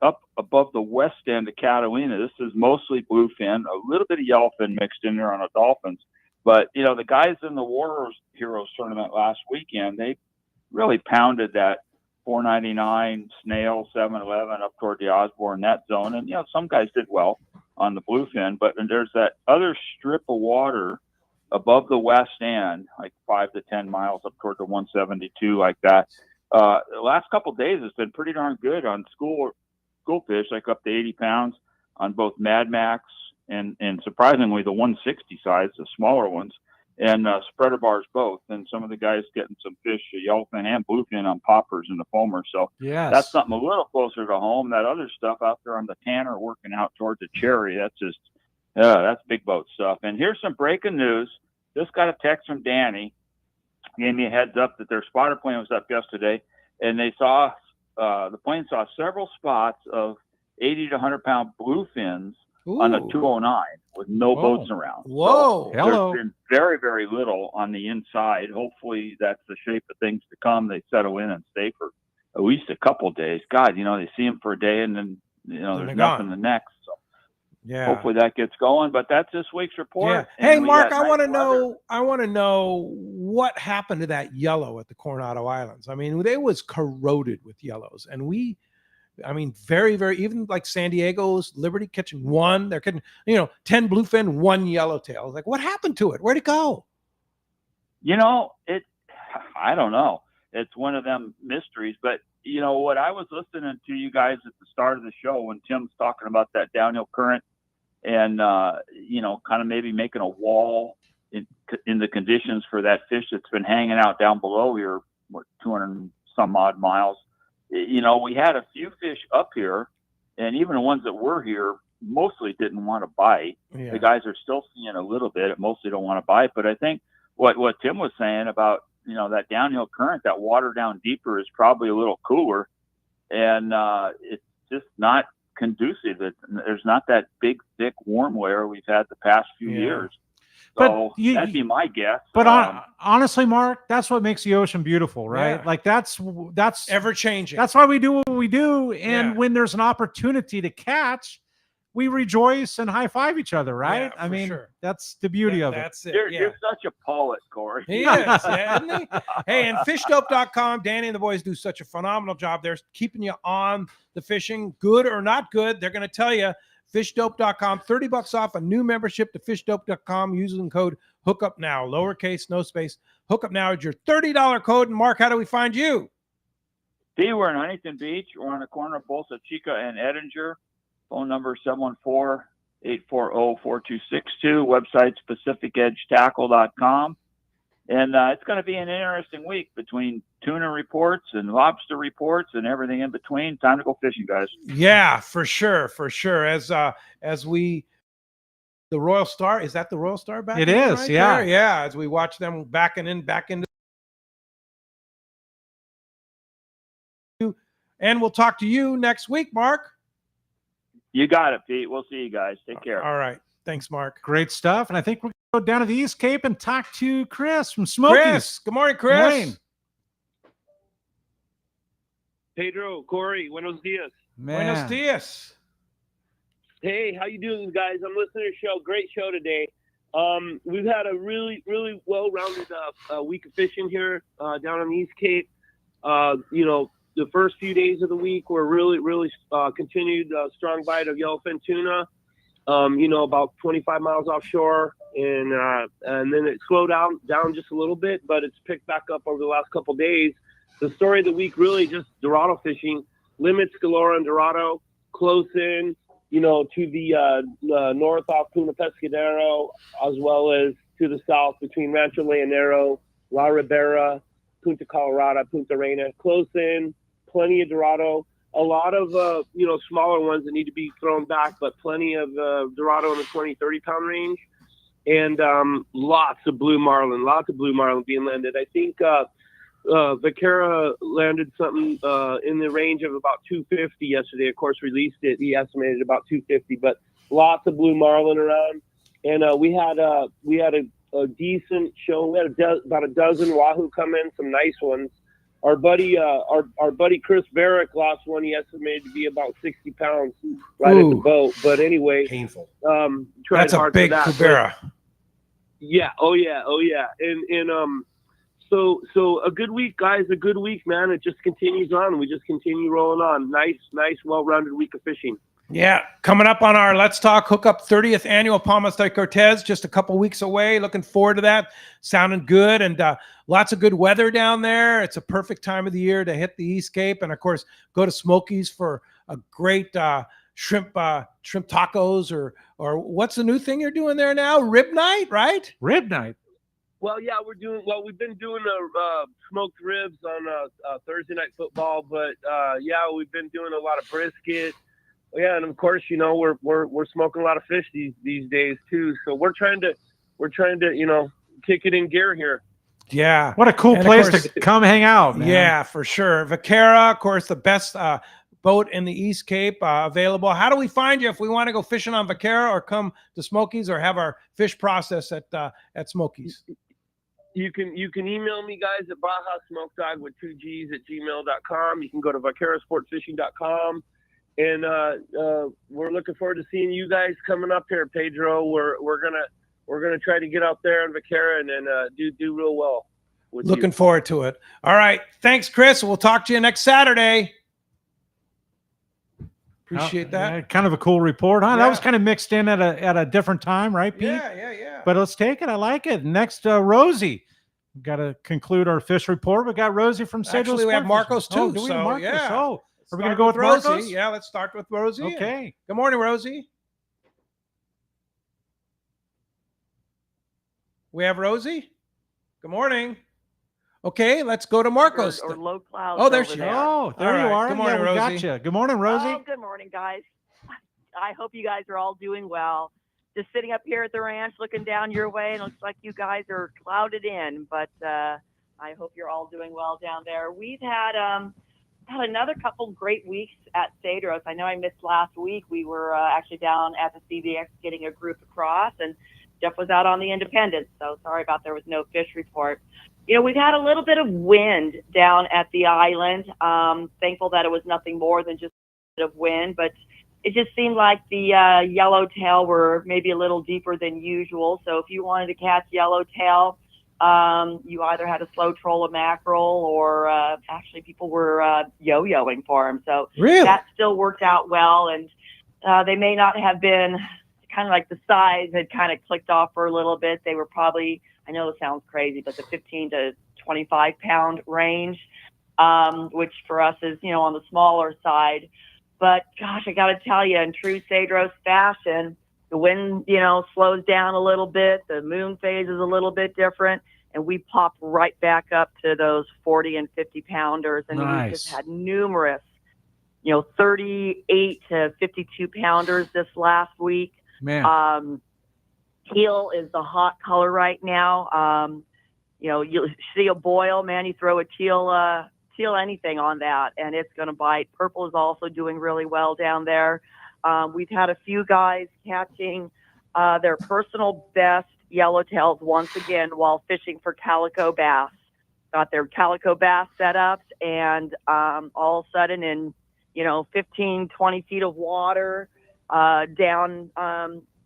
up above the west end of Catalina. This is mostly bluefin, a little bit of yellowfin mixed in there on the dolphins. But, the guys in the War Heroes tournament last weekend, they really pounded that 499 snail, 711 up toward the Osborne, that zone. And, some guys did well on the bluefin, but there's that other strip of water above the west end, like 5 to 10 miles up toward the 172, like that. The last couple of days has been pretty darn good on school fish, like up to 80 pounds on both Mad Max and surprisingly the 160 size, the smaller ones, and spreader bars both. And some of the guys getting some fish, yellowfin and bluefin on poppers in the foamer. So that's something a little closer to home. That other stuff out there on the Tanner working out towards the Cherry, that's just, that's big boat stuff. And here's some breaking news. Just got a text from Danny. Gave me a heads up that their spotter plane was up yesterday, and they saw the plane saw several spots of 80 to 100-pound bluefins on the 209 with no boats around. Whoa. So Hello. there's been very, very little on the inside. Hopefully that's the shape of things to come. They settle in and stay for at least a couple of days. God, they see them for a day and then, there's nothing the next. So yeah. hopefully that gets going. But that's this week's report. Yeah. Hey, And we Mark, got I want to nice know what happened to that yellow at the Coronado Islands. I mean, they was corroded with yellows, and very, very, even like San Diego's Liberty catching one, they're catching, 10 bluefin, one yellowtail. Like, what happened to it? Where'd it go? I don't know. It's one of them mysteries, but what I was listening to you guys at the start of the show when Tim's talking about that downhill current and, kind of maybe making a wall in the conditions for that fish that's been hanging out down below here, 200 and some odd miles. We had a few fish up here, and even the ones that were here mostly didn't want to bite. Yeah. The guys are still seeing a little bit. Mostly don't want to bite. But I think what Tim was saying about, that downhill current, that water down deeper is probably a little cooler. And it's just not conducive. There's not that big, thick, warm layer we've had the past few years. So that'd be my guess. But honestly, Mark, that's what makes the ocean beautiful, right? Yeah. Like that's ever changing. That's why we do what we do. And when there's an opportunity to catch, we rejoice and high five each other, right? Yeah, for sure. That's the beauty of it. That's it. You're such a poet, Cory. He is, yeah, isn't he? Hey, and fishdope.com, Danny and the boys do such a phenomenal job. They're keeping you on the fishing, good or not good. They're going to tell you. Fishdope.com, $30 off a new membership to fishdope.com using code Hookup Now, lowercase, no space. Hookup Now is your $30 code. And Mark, how do we find you? We're in Huntington Beach. We're on the corner of both of Chica and Edinger. Phone number 714-840-4262. Website PacificEdgeTackle.com. And it's going to be an interesting week between tuna reports and lobster reports and everything in between. Time to go fishing, guys. Yeah, for sure. As we, the Royal Star, is that the Royal Star back? It is, right yeah. There? Yeah, as we watch them back into. And we'll talk to you next week, Mark. You got it, Pete. We'll see you guys. Take care. All right. Thanks, Mark. Great stuff. And I think we're going to go down to the East Cape and talk to Chris from Smokies. Chris. Good morning, Chris. Good morning. Pedro, Cory, buenos dias. Buenos dias. Hey, how you doing, guys? I'm listening to the show. Great show today. We've had a really, really well-rounded week of fishing here down on the East Cape. The first few days of the week were really continued strong bite of yellowfin tuna. About 25 miles offshore, and then it slowed down just a little bit, but it's picked back up over the last couple days. The story of the week really just Dorado fishing, limits galore on Dorado, close in, to the north off Punta Pescadero, as well as to the south between Rancho Leonero, La Ribera, Punta Colorada, Punta Reina, close in, plenty of Dorado. A lot of, smaller ones that need to be thrown back, but plenty of Dorado in the 20, 30-pound range. And lots of blue marlin being landed. I think Vaquera landed something in the range of about 250 yesterday. Of course, released it. He estimated about 250, but lots of blue marlin around. And we had a decent show. We had about a dozen wahoo come in, some nice ones. Our buddy Chris Barrick lost one. He estimated to be about 60 pounds right at the boat. But anyway, painful. That's a big Cubera. Yeah. Oh yeah. And so a good week, guys. A good week, man. It just continues on. We just continue rolling on. Nice, well-rounded week of fishing. Yeah, coming up on our Let's Talk Hookup 30th Annual Palmas de Cortez, just a couple weeks away. Looking forward to that. Sounding good, and lots of good weather down there. It's a perfect time of the year to hit the East Cape, and of course, go to Smokies for a great shrimp tacos, or what's the new thing you're doing there now? Rib night, right? Rib night. Well, yeah, we've been doing smoked ribs on Thursday Night Football, but we've been doing a lot of brisket. Yeah, and of course, we're smoking a lot of fish these days too. So we're trying to kick it in gear here. Yeah, what a cool place to come hang out, man. Yeah, for sure. Vaquera, of course, the best boat in the East Cape available. How do we find you if we want to go fishing on Vaquera or come to Smokies or have our fish processed at Smokies? You can email me, guys, at Baja Smoke Dog with 2 G's at gmail.com. You can go to vaquerasportfishing.com. And we're looking forward to seeing you guys coming up here, Pedro. We're gonna try to get out there in Vaquera and then do real well. Looking forward to it. All right, thanks, Chris. We'll talk to you next Saturday. Appreciate that. Yeah, kind of a cool report, huh? Yeah. That was kind of mixed in at a different time, right, Pete? Yeah. But let's take it. I like it. Next, Rosie. We've got to conclude our fish report. We got Rosie from Cedro. Actually, we have Marcos too. Oh, do we have Marcos? Yeah. Oh, are we going to Start go with Rosie? Marcos? Yeah, let's start with Rosie. Okay. Good morning, Rosie. We have Rosie. Good morning. Okay, let's go to Marcos. Or low clouds. Oh, there over she is. there. Oh, there All you right. are. Good morning, yeah, we Rosie. got you. Good morning, Rosie. Oh, good morning, guys. I hope you guys are all doing well. Just sitting up here at the ranch looking down your way, and it looks like you guys are clouded in, but I hope you're all doing well down there. We've had another couple great weeks at Cedros. I know I missed last week. We were actually down at the CVX getting a group across, and Jeff was out on the Independence, so sorry about there was no fish report. You know, we've had a little bit of wind down at the island. Thankful that it was nothing more than just a bit of wind, but it just seemed like the yellowtail were maybe a little deeper than usual. So if you wanted to catch yellowtail, you either had to slow troll a mackerel or actually people were yo-yoing for them. So really? That still worked out well. And they may not have been kind of like the size had kind of clicked off for a little bit. They were probably, I know it sounds crazy, but the 15 to 25 pound range, which for us is, you know, on the smaller side. But gosh, I got to tell you, in true Cedros fashion, the wind, you know, slows down a little bit. The moon phase is a little bit different. And we popped right back up to those 40 and 50 pounders. And we just had numerous, you know, 38 to 52 pounders this last week. Man. Teal is the hot color right now. You know, you see a boil, man, you throw a teal anything on that and it's going to bite. Purple is also doing really well down there. We've had a few guys catching their personal best yellowtails once again while fishing for calico bass. Got their calico bass setups and all of a sudden in, you know, 15, 20 feet of water down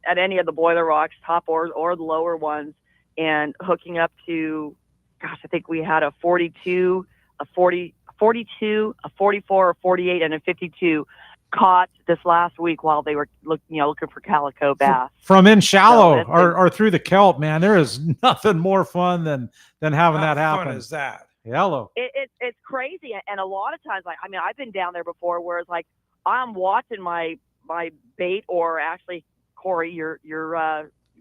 at any of the boiler rocks, top or the lower ones, and hooking up to, gosh, I think we had a 42, a 42, a 44, a 48, and a 52 caught this last week while they were looking for calico bass. From in shallow So or through the kelp, man, there is nothing more fun than having that happen. How fun is that? Yellow. It's crazy, and a lot of times, like, I mean, I've been down there before where it's like I'm watching my bait, or actually Cory, your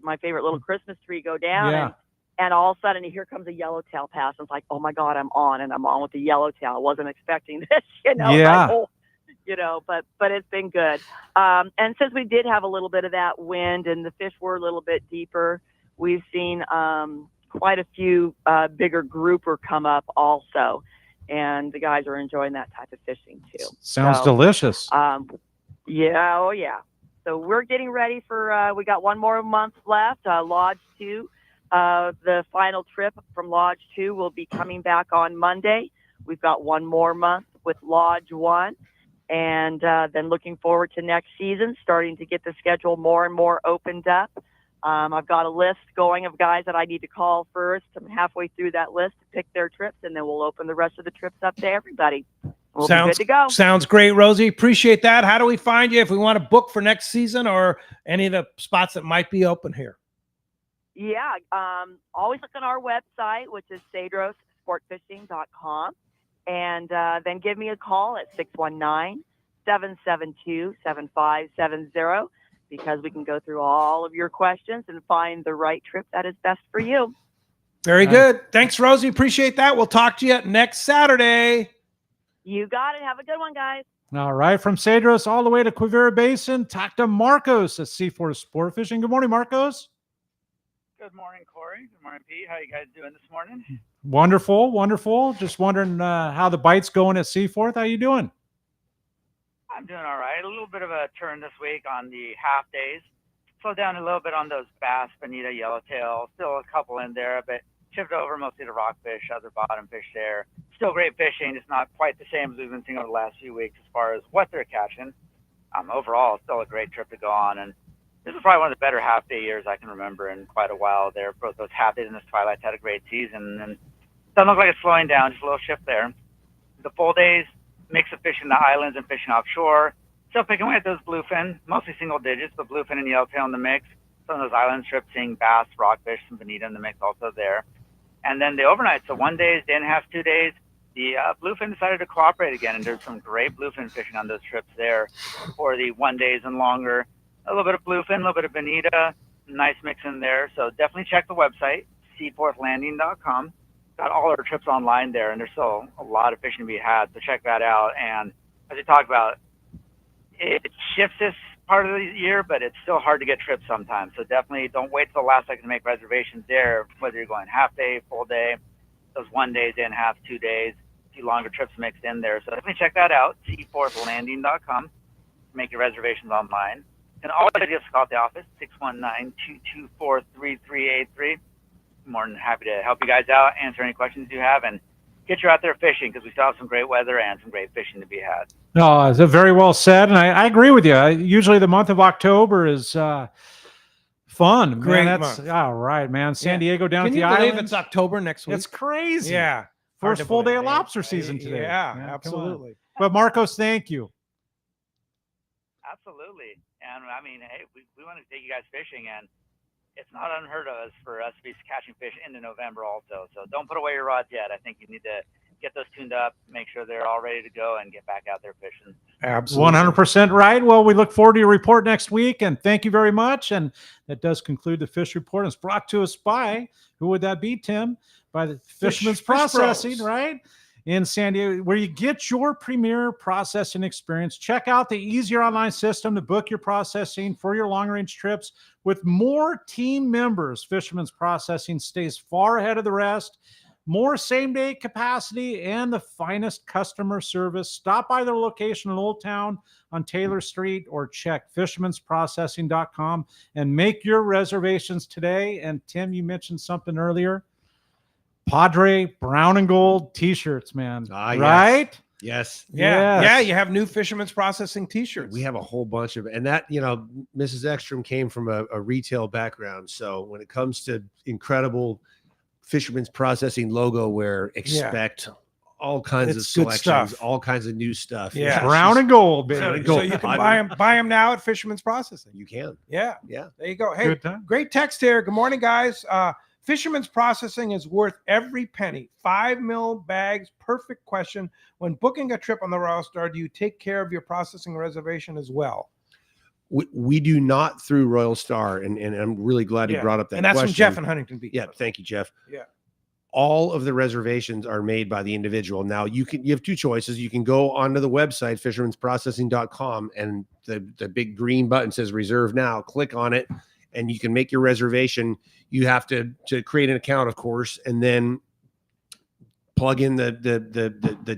my favorite little Christmas tree go down, Yeah. and all of a sudden here comes a yellowtail pass. And it's like, oh my God, I'm on with the yellowtail. I wasn't expecting this, you know. Yeah. Like, oh, you know, but it's been good. And since we did have a little bit of that wind and the fish were a little bit deeper, we've seen quite a few bigger grouper come up also, and the guys are enjoying that type of fishing too. Sounds delicious. Yeah, oh yeah. So we're getting ready for, we got one more month left, Lodge 2. The final trip from Lodge 2 will be coming back on Monday. We've got one more month with Lodge 1. And then looking forward to next season, starting to get the schedule more and more opened up. I've got a list going of guys that I need to call first. I'm halfway through that list to pick their trips, and then we'll open the rest of the trips up to everybody. We'll be good to go. Sounds great, Rosie. Appreciate that. How do we find you if we want to book for next season or any of the spots that might be open here? Yeah, always look on our website, which is cedrosportfishing.com, and then give me a call at 619-772-7570 because we can go through all of your questions and find the right trip that is best for you. Very good. Thanks, Rosie. Appreciate that. We'll talk to you next Saturday. You got it. Have a good one, guys. All right, from Cedros all the way to Quivira Basin, talk to Marcos at Seaforth Sport Fishing. Good morning, Marcos. Good morning, Cory. Good morning, Pete. How you guys doing this morning? Wonderful, wonderful. Just wondering how the bite's going at Seaforth. How you doing? I'm doing all right. A little bit of a turn this week on the half days. Slowed down a little bit on those bass, bonita, yellowtail. Still a couple in there, but shifted over mostly to rockfish, other bottom fish there. Still great fishing, just not quite the same as we've been seeing over the last few weeks as far as what they're catching. Overall, still a great trip to go on, and this is probably one of the better half-day years I can remember in quite a while there. Both those half-days and this twilight's had a great season, and doesn't look like it's slowing down, just a little shift there. The full days, mix of fishing the islands and fishing offshore. Still picking away at those bluefin, mostly single digits, but bluefin and yellowtail in the mix. Some of those island trips, seeing bass, rockfish, some bonita in the mix also there. And then the overnight, so 1 day, day and a half, 2 days, the bluefin decided to cooperate again, and there's some great bluefin fishing on those trips there for the 1 days and longer. A little bit of bluefin, a little bit of bonita, nice mix in there. So definitely check the website, seaforthlanding.com. Got all our trips online there, and there's still a lot of fishing to be had, so check that out. And as we talked about, it shifts this part of the year, but it's still hard to get trips sometimes. So definitely don't wait till the last second to make reservations there, whether you're going half day, full day, those 1 day, day and a half, 2 days, a few longer trips mixed in there. So definitely check that out, seaforthlanding.com. Make your reservations online. And always give us a call at the office, 619-224-3383. More than happy to help you guys out, answer any questions you have, and get you out there fishing, because we still have some great weather and some great fishing to be had. No, it's very well said, and I agree with you. Usually the month of October is fun. Great man, that's month. All right, man. San Diego down Can at the you believe islands. it's October next week? It's crazy. Yeah. First full day of lobster season today. Yeah, come on. absolutely. But Marcos, thank you. Absolutely. And I mean, hey, we want to take you guys fishing, and it's not unheard of for us to be catching fish into November also. So don't put away your rods yet. I think you need to get those tuned up, make sure they're all ready to go, and get back out there fishing. Absolutely. 100% right. Well, we look forward to your report next week, and thank you very much. And that does conclude the Fish Report. It's brought to us by, who would that be, Tim? By the Fisherman's Fish Processing, Pros. right? In San Diego, where you get your premier processing experience. Check out the easier online system to book your processing for your long-range trips. With more team members, Fisherman's Processing stays far ahead of the rest. More same-day capacity and the finest customer service. Stop by their location in Old Town on Taylor Street, or check fishermansprocessing.com and make your reservations today. And Tim, you mentioned something earlier. Padre brown and gold t-shirts, man. Right? Yes. Yeah. Yes. Yeah. You have new Fisherman's Processing t-shirts. We have a whole bunch of, and that, Mrs. Ekstrom came from a retail background. So when it comes to incredible Fisherman's Processing logo wear, expect all kinds of selections, all kinds of new stuff. Yeah. Brown and gold, baby. So you can buy them now at Fisherman's Processing. You can. Yeah. Yeah. There you go. Hey, great text here. Good morning, guys. Fisherman's Processing is worth every penny. 5 mil bags. Perfect question. When booking a trip on the Royal Star, do you take care of your processing reservation as well? We do not through Royal Star, and I'm really glad he brought up that. And that's question. from Jeff in Huntington Beach. Yeah, thank you, Jeff. Yeah. All of the reservations are made by the individual. Now you have two choices. You can go onto the website, fishermansprocessing.com, and the big green button says reserve now. Click on it, and you can make your reservation. You have to create an account, of course, and then plug in the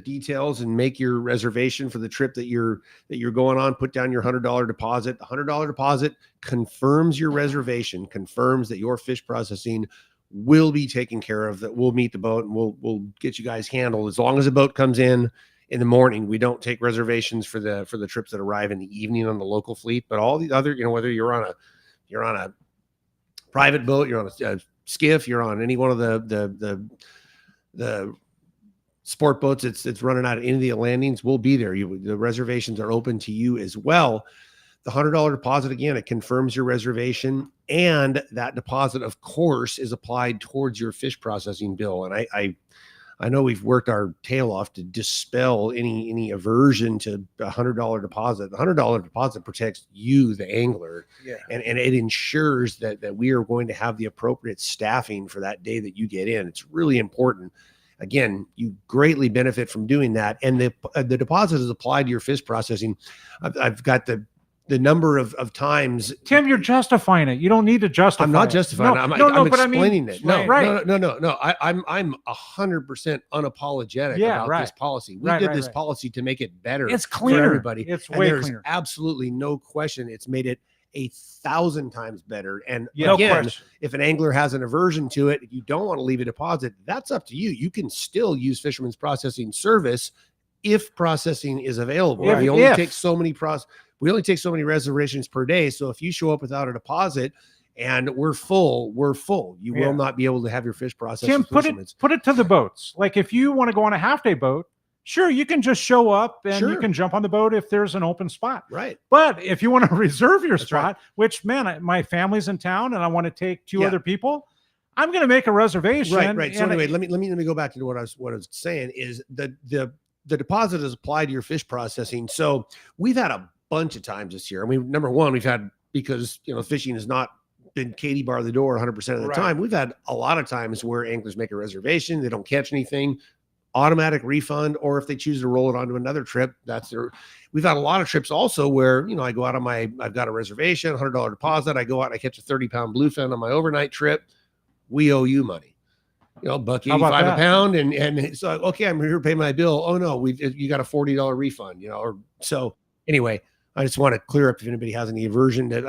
details and make your reservation for the trip that you're going on. Put down your $100 deposit. The $100 deposit confirms your reservation, confirms that your fish processing will be taken care of, that we'll meet the boat, and we'll get you guys handled. As long as the boat comes in the morning, we don't take reservations for the trips that arrive in the evening on the local fleet. But all the other, whether you're on a private boat, you're on a skiff, you're on any one of the sport boats it's running out of any of the landings, we'll be there. The reservations are open to you as well. The $100 deposit, again, it confirms your reservation, and that deposit, of course, is applied towards your fish processing bill. And I know we've worked our tail off to dispel any aversion to a $100 deposit. The $100 deposit protects you, the angler, and it ensures that we are going to have the appropriate staffing for that day that you get in. It's really important. Again, you greatly benefit from doing that, and the deposit is applied to your fish processing. I've got the number of times. Tim, you're justifying it. You don't need to justify. I'm not it. justifying it. I'm but explaining it. No, right. no. I'm 100% unapologetic about this policy. We did this policy to make it better. It's cleaner. For everybody. It's and way there's cleaner. Absolutely no question. It's made it 1,000 times better. And No again, question. if an angler has an aversion to it, you don't want to leave a deposit, that's up to you. You can still use Fisherman's processing service if processing is available. We only take so many reservations per day. So if you show up without a deposit and we're full, you will not be able to have your fish processed. Tim, put it to the boats. Like if you want to go on a half-day boat, sure, you can just show up and you can jump on the boat if there's an open spot. Right. But if you want to reserve your spot, which, man, my family's in town and I want to take two other people, I'm going to make a reservation. Right. So anyway, let me go back to what I was saying is the deposit is applied to your fish processing. So we've had a bunch of times this year. I mean, number one, we've had, because fishing has not been Katie bar the door 100% of the time. We've had a lot of times where anglers make a reservation, they don't catch anything, automatic refund, or if they choose to roll it onto another trip, we've had a lot of trips also where, I go out on I've got a reservation, $100 deposit. I go out and I catch a 30-pound bluefin on my overnight trip. We owe you money. $1.85 a pound, and it's like, okay, I'm here to pay my bill. Oh no, you got a $40 refund, or so. Anyway, I just want to clear up if anybody has any aversion that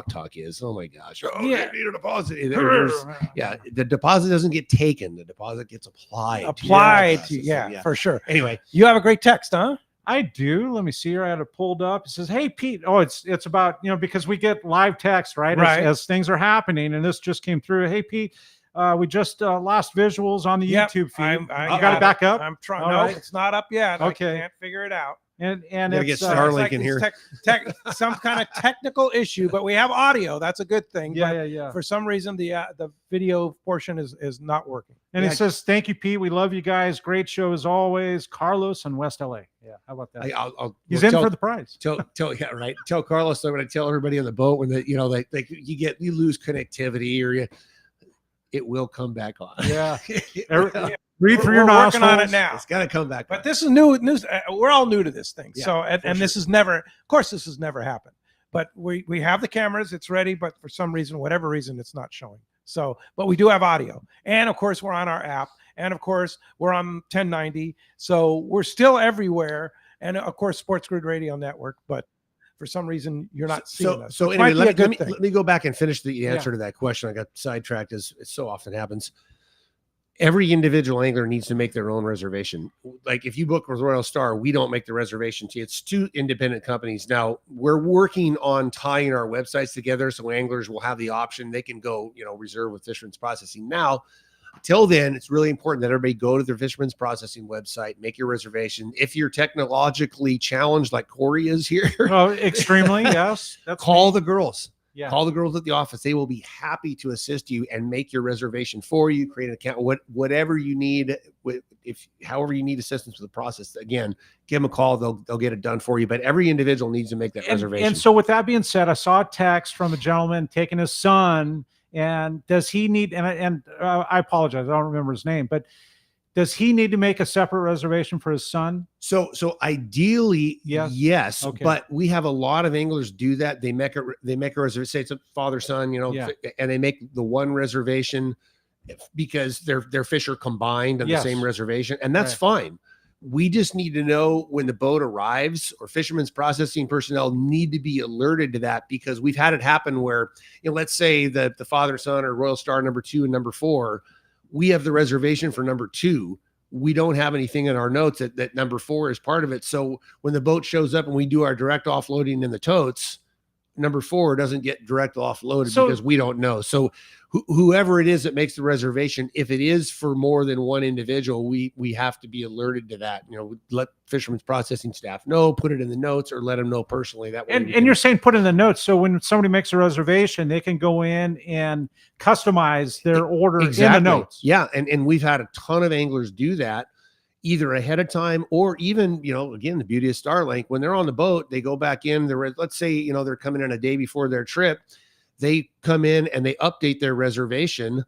talk is. Oh my gosh, you need a deposit. The deposit doesn't get taken; the deposit gets applied. For sure. Anyway, you have a great text, huh? I do. Let me see here. I had it pulled up. It says, "Hey Pete." Oh, it's about because we get live text as things are happening, and this just came through. Hey Pete. We just lost visuals on the YouTube feed. You got it back up? I'm trying. It's not up yet. Okay. I can't figure it out. And it's get Starlink in here. Some kind of technical issue, but we have audio. That's a good thing. Yeah. For some reason, the video portion is not working. And it says, "Thank you, Pete. We love you guys. Great show as always." Carlos in West LA. Yeah, how about that? He's in for the prize. Tell Carlos. I'm going to tell everybody on the boat when you lose connectivity or it will come back on. Yeah. Breathe through your nostrils. Working on it now. It's got to come back. But this is new news. We're all new to this thing. So, this has never, of course, this has never happened. But we have the cameras. It's ready. But for some reason, whatever reason, it's not showing. So, but we do have audio. And of course, we're on our app. And of course, we're on 1090. So we're still everywhere. And of course, Sports Grid Radio Network. But for some reason, you're not seeing us. So anyway, let me go back and finish the answer to that question. I got sidetracked, as it so often happens. Every individual angler needs to make their own reservation. Like if you book with Royal Star, we don't make the reservation to you. It's two independent companies. Now we're working on tying our websites together so anglers will have the option. They can go, reserve with Fisherman's Processing. Now, till then, it's really important that everybody go to their Fisherman's Processing website, make your reservation. If you're technologically challenged like Cory is here. Oh, extremely, yes. Call the girls. Yeah. Call the girls at the office. They will be happy to assist you and make your reservation for you, create an account, whatever you need, however you need assistance with the process. Again, give them a call. They'll get it done for you. But every individual needs to make that reservation. And so with that being said, I saw a text from a gentleman taking his son. And does he need, and I apologize, I don't remember his name, but does he need to make a separate reservation for his son? So ideally, yes. Okay. But we have a lot of anglers do that. They make a reservation, say it's a father, son, and they make the one reservation because their fish are combined on the same reservation. And that's fine. We just need to know when the boat arrives, or Fisherman's Processing personnel need to be alerted to that, because we've had it happen where, let's say the father, son, or Royal Star number 2 and number 4, we have the reservation for number 2. We don't have anything in our notes that number 4 is part of it. So when the boat shows up and we do our direct offloading in the totes, number 4 doesn't get direct offloaded because we don't know. So whoever it is that makes the reservation, if it is for more than one individual, we have to be alerted to that. Let Fisherman's Processing staff know, put it in the notes, or let them know personally. That way. And you're saying put in the notes, so when somebody makes a reservation, they can go in and customize their order in the notes. Yeah, and we've had a ton of anglers do that, either ahead of time or even, again, the beauty of Starlink, when they're on the boat, they go back in. Let's say, they're coming in a day before their trip. They come in and they update their reservation.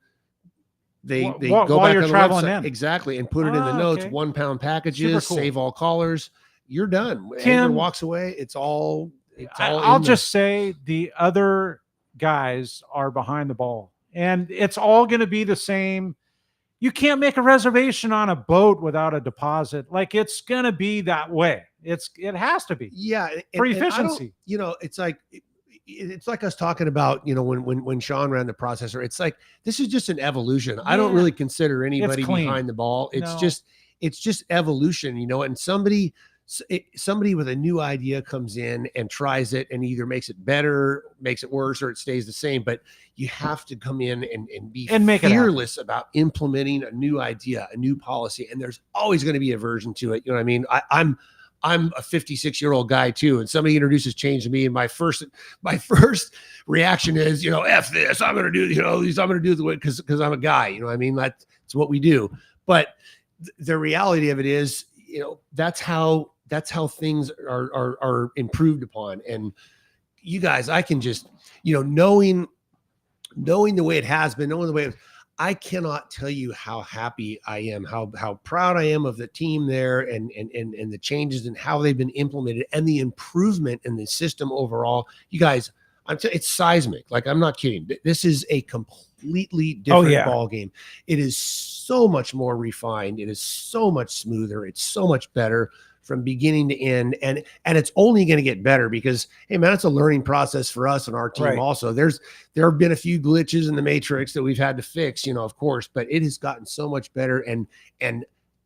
They go back on the website. Exactly, and put it in the notes. 1 pound packages, cool. Save all callers. You're done. Tim walks away. It's all I'll just say the other guys are behind the ball, and it's all going to be the same. You can't make a reservation on a boat without a deposit. Like, it's going to be that way. It has to be. Yeah, for and I don't- efficiency. It's like us talking about, when Sean ran the processor. It's like, this is just an evolution. I don't really consider anybody clean. behind the ball. It's No. just evolution, and somebody with a new idea comes in and tries it and either makes it better, makes it worse, or it stays the same. But you have to come in and be And make it happen. fearless about implementing a new idea, a new policy. And there's always going to be aversion to it. You know what I mean? I'm a 56-year-old guy too, and somebody introduces change to me, and my first reaction is, F this. I'm going to do, I'm going to do the way because I'm a guy. You know what I mean? That's what we do. But the reality of it is, that's how things are improved upon. And you guys, I can just, knowing the way it has been, knowing the way I cannot tell you how happy I am, how proud I am of the team there and the changes and how they've been implemented and the improvement in the system overall. You guys, it's seismic. Like, I'm not kidding. This is a completely different ball game. It is so much more refined. It is so much smoother. It's so much better from beginning to end. And it's only going to get better because, hey man, it's a learning process for us and our team. Right. Also, there have been a few glitches in the matrix that we've had to fix, of course, but it has gotten so much better. And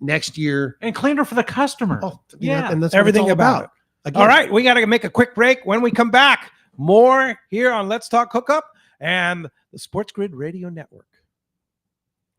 next year, and cleaner for the customer. And that's everything what it's all about it. Again, All right, we got to make a quick break. When we come back, more here on Let's Talk Hookup and the Sports Grid Radio Network.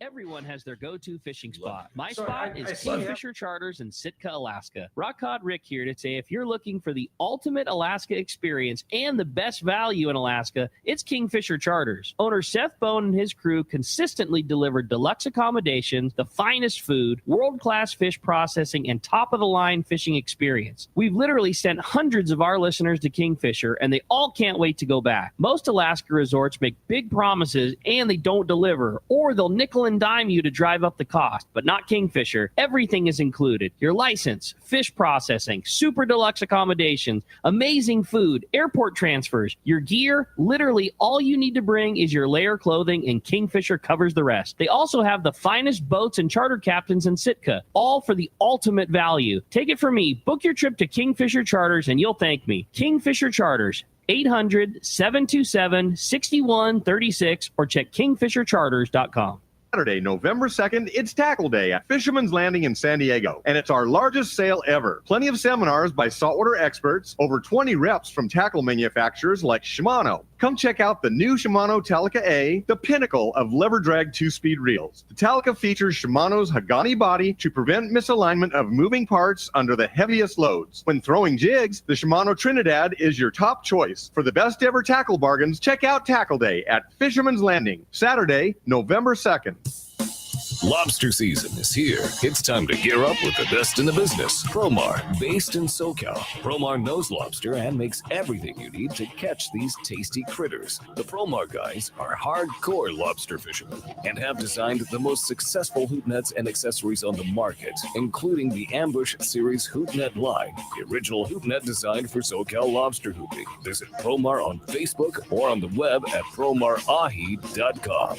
Everyone has their go-to fishing spot. My spot is Kingfisher Charters in Sitka, Alaska. Rock Cod Rick here to say if you're looking for the ultimate Alaska experience and the best value in Alaska, it's Kingfisher Charters. Owner Seth Bone and his crew consistently deliver deluxe accommodations, the finest food, world-class fish processing, and top-of-the-line fishing experience. We've literally sent hundreds of our listeners to Kingfisher, and they all can't wait to go back. Most Alaska resorts make big promises, and they don't deliver, or they'll nickel and dime you to drive up the cost, but not Kingfisher. Everything is included. Your license, fish processing, super deluxe accommodations, amazing food, airport transfers, your gear. Literally all you need to bring is your layer clothing, and Kingfisher covers the rest. They also have the finest boats and charter captains in Sitka, all for the ultimate value. Take it from me. Book your trip to Kingfisher Charters and you'll thank me. Kingfisher Charters, 800-727-6136 or check kingfishercharters.com. Saturday, November 2nd, it's Tackle Day at Fisherman's Landing in San Diego, and it's our largest sale ever. Plenty of seminars by saltwater experts, over 20 reps from tackle manufacturers like Shimano. Come check out the new Shimano Talica A, the pinnacle of lever drag 2-speed reels. The Talica features Shimano's Hagani body to prevent misalignment of moving parts under the heaviest loads. When throwing jigs, the Shimano Trinidad is your top choice. For the best ever tackle bargains, check out Tackle Day at Fisherman's Landing, Saturday, November 2nd. Lobster season is here. It's time to gear up with the best in the business. Promar, based in SoCal. Promar knows lobster and makes everything you need to catch these tasty critters. The Promar guys are hardcore lobster fishermen and have designed the most successful hoop nets and accessories on the market, including the Ambush Series Hoop Net line, the original hoop net designed for SoCal lobster hooping. Visit Promar on Facebook or on the web at promarahi.com.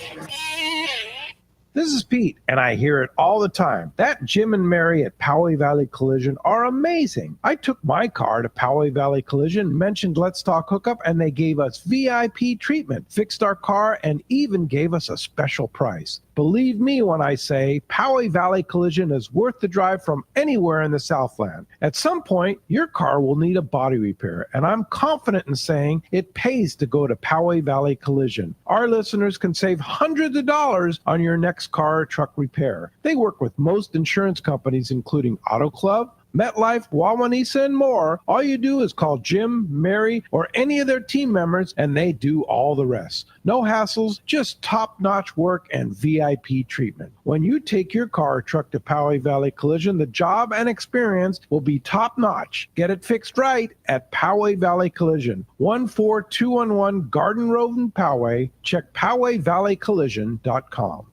This is Pete, and I hear it all the time. That Jim and Mary at Poway Valley Collision are amazing. I took my car to Poway Valley Collision, mentioned Let's Talk Hookup, and they gave us VIP treatment, fixed our car, and even gave us a special price. Believe me when I say Poway Valley Collision is worth the drive from anywhere in the Southland. At some point, your car will need a body repair, and I'm confident in saying it pays to go to Poway Valley Collision. Our listeners can save hundreds of dollars on your next car or truck repair. They work with most insurance companies, including Auto Club, MetLife, Wawanesa, and more. All you do is call Jim, Mary, or any of their team members, and they do all the rest. No hassles, just top-notch work and VIP treatment. When you take your car or truck to Poway Valley Collision, the job and experience will be top-notch. Get it fixed right at Poway Valley Collision, 14211 Garden Road in Poway. Check PowayValleyCollision.com.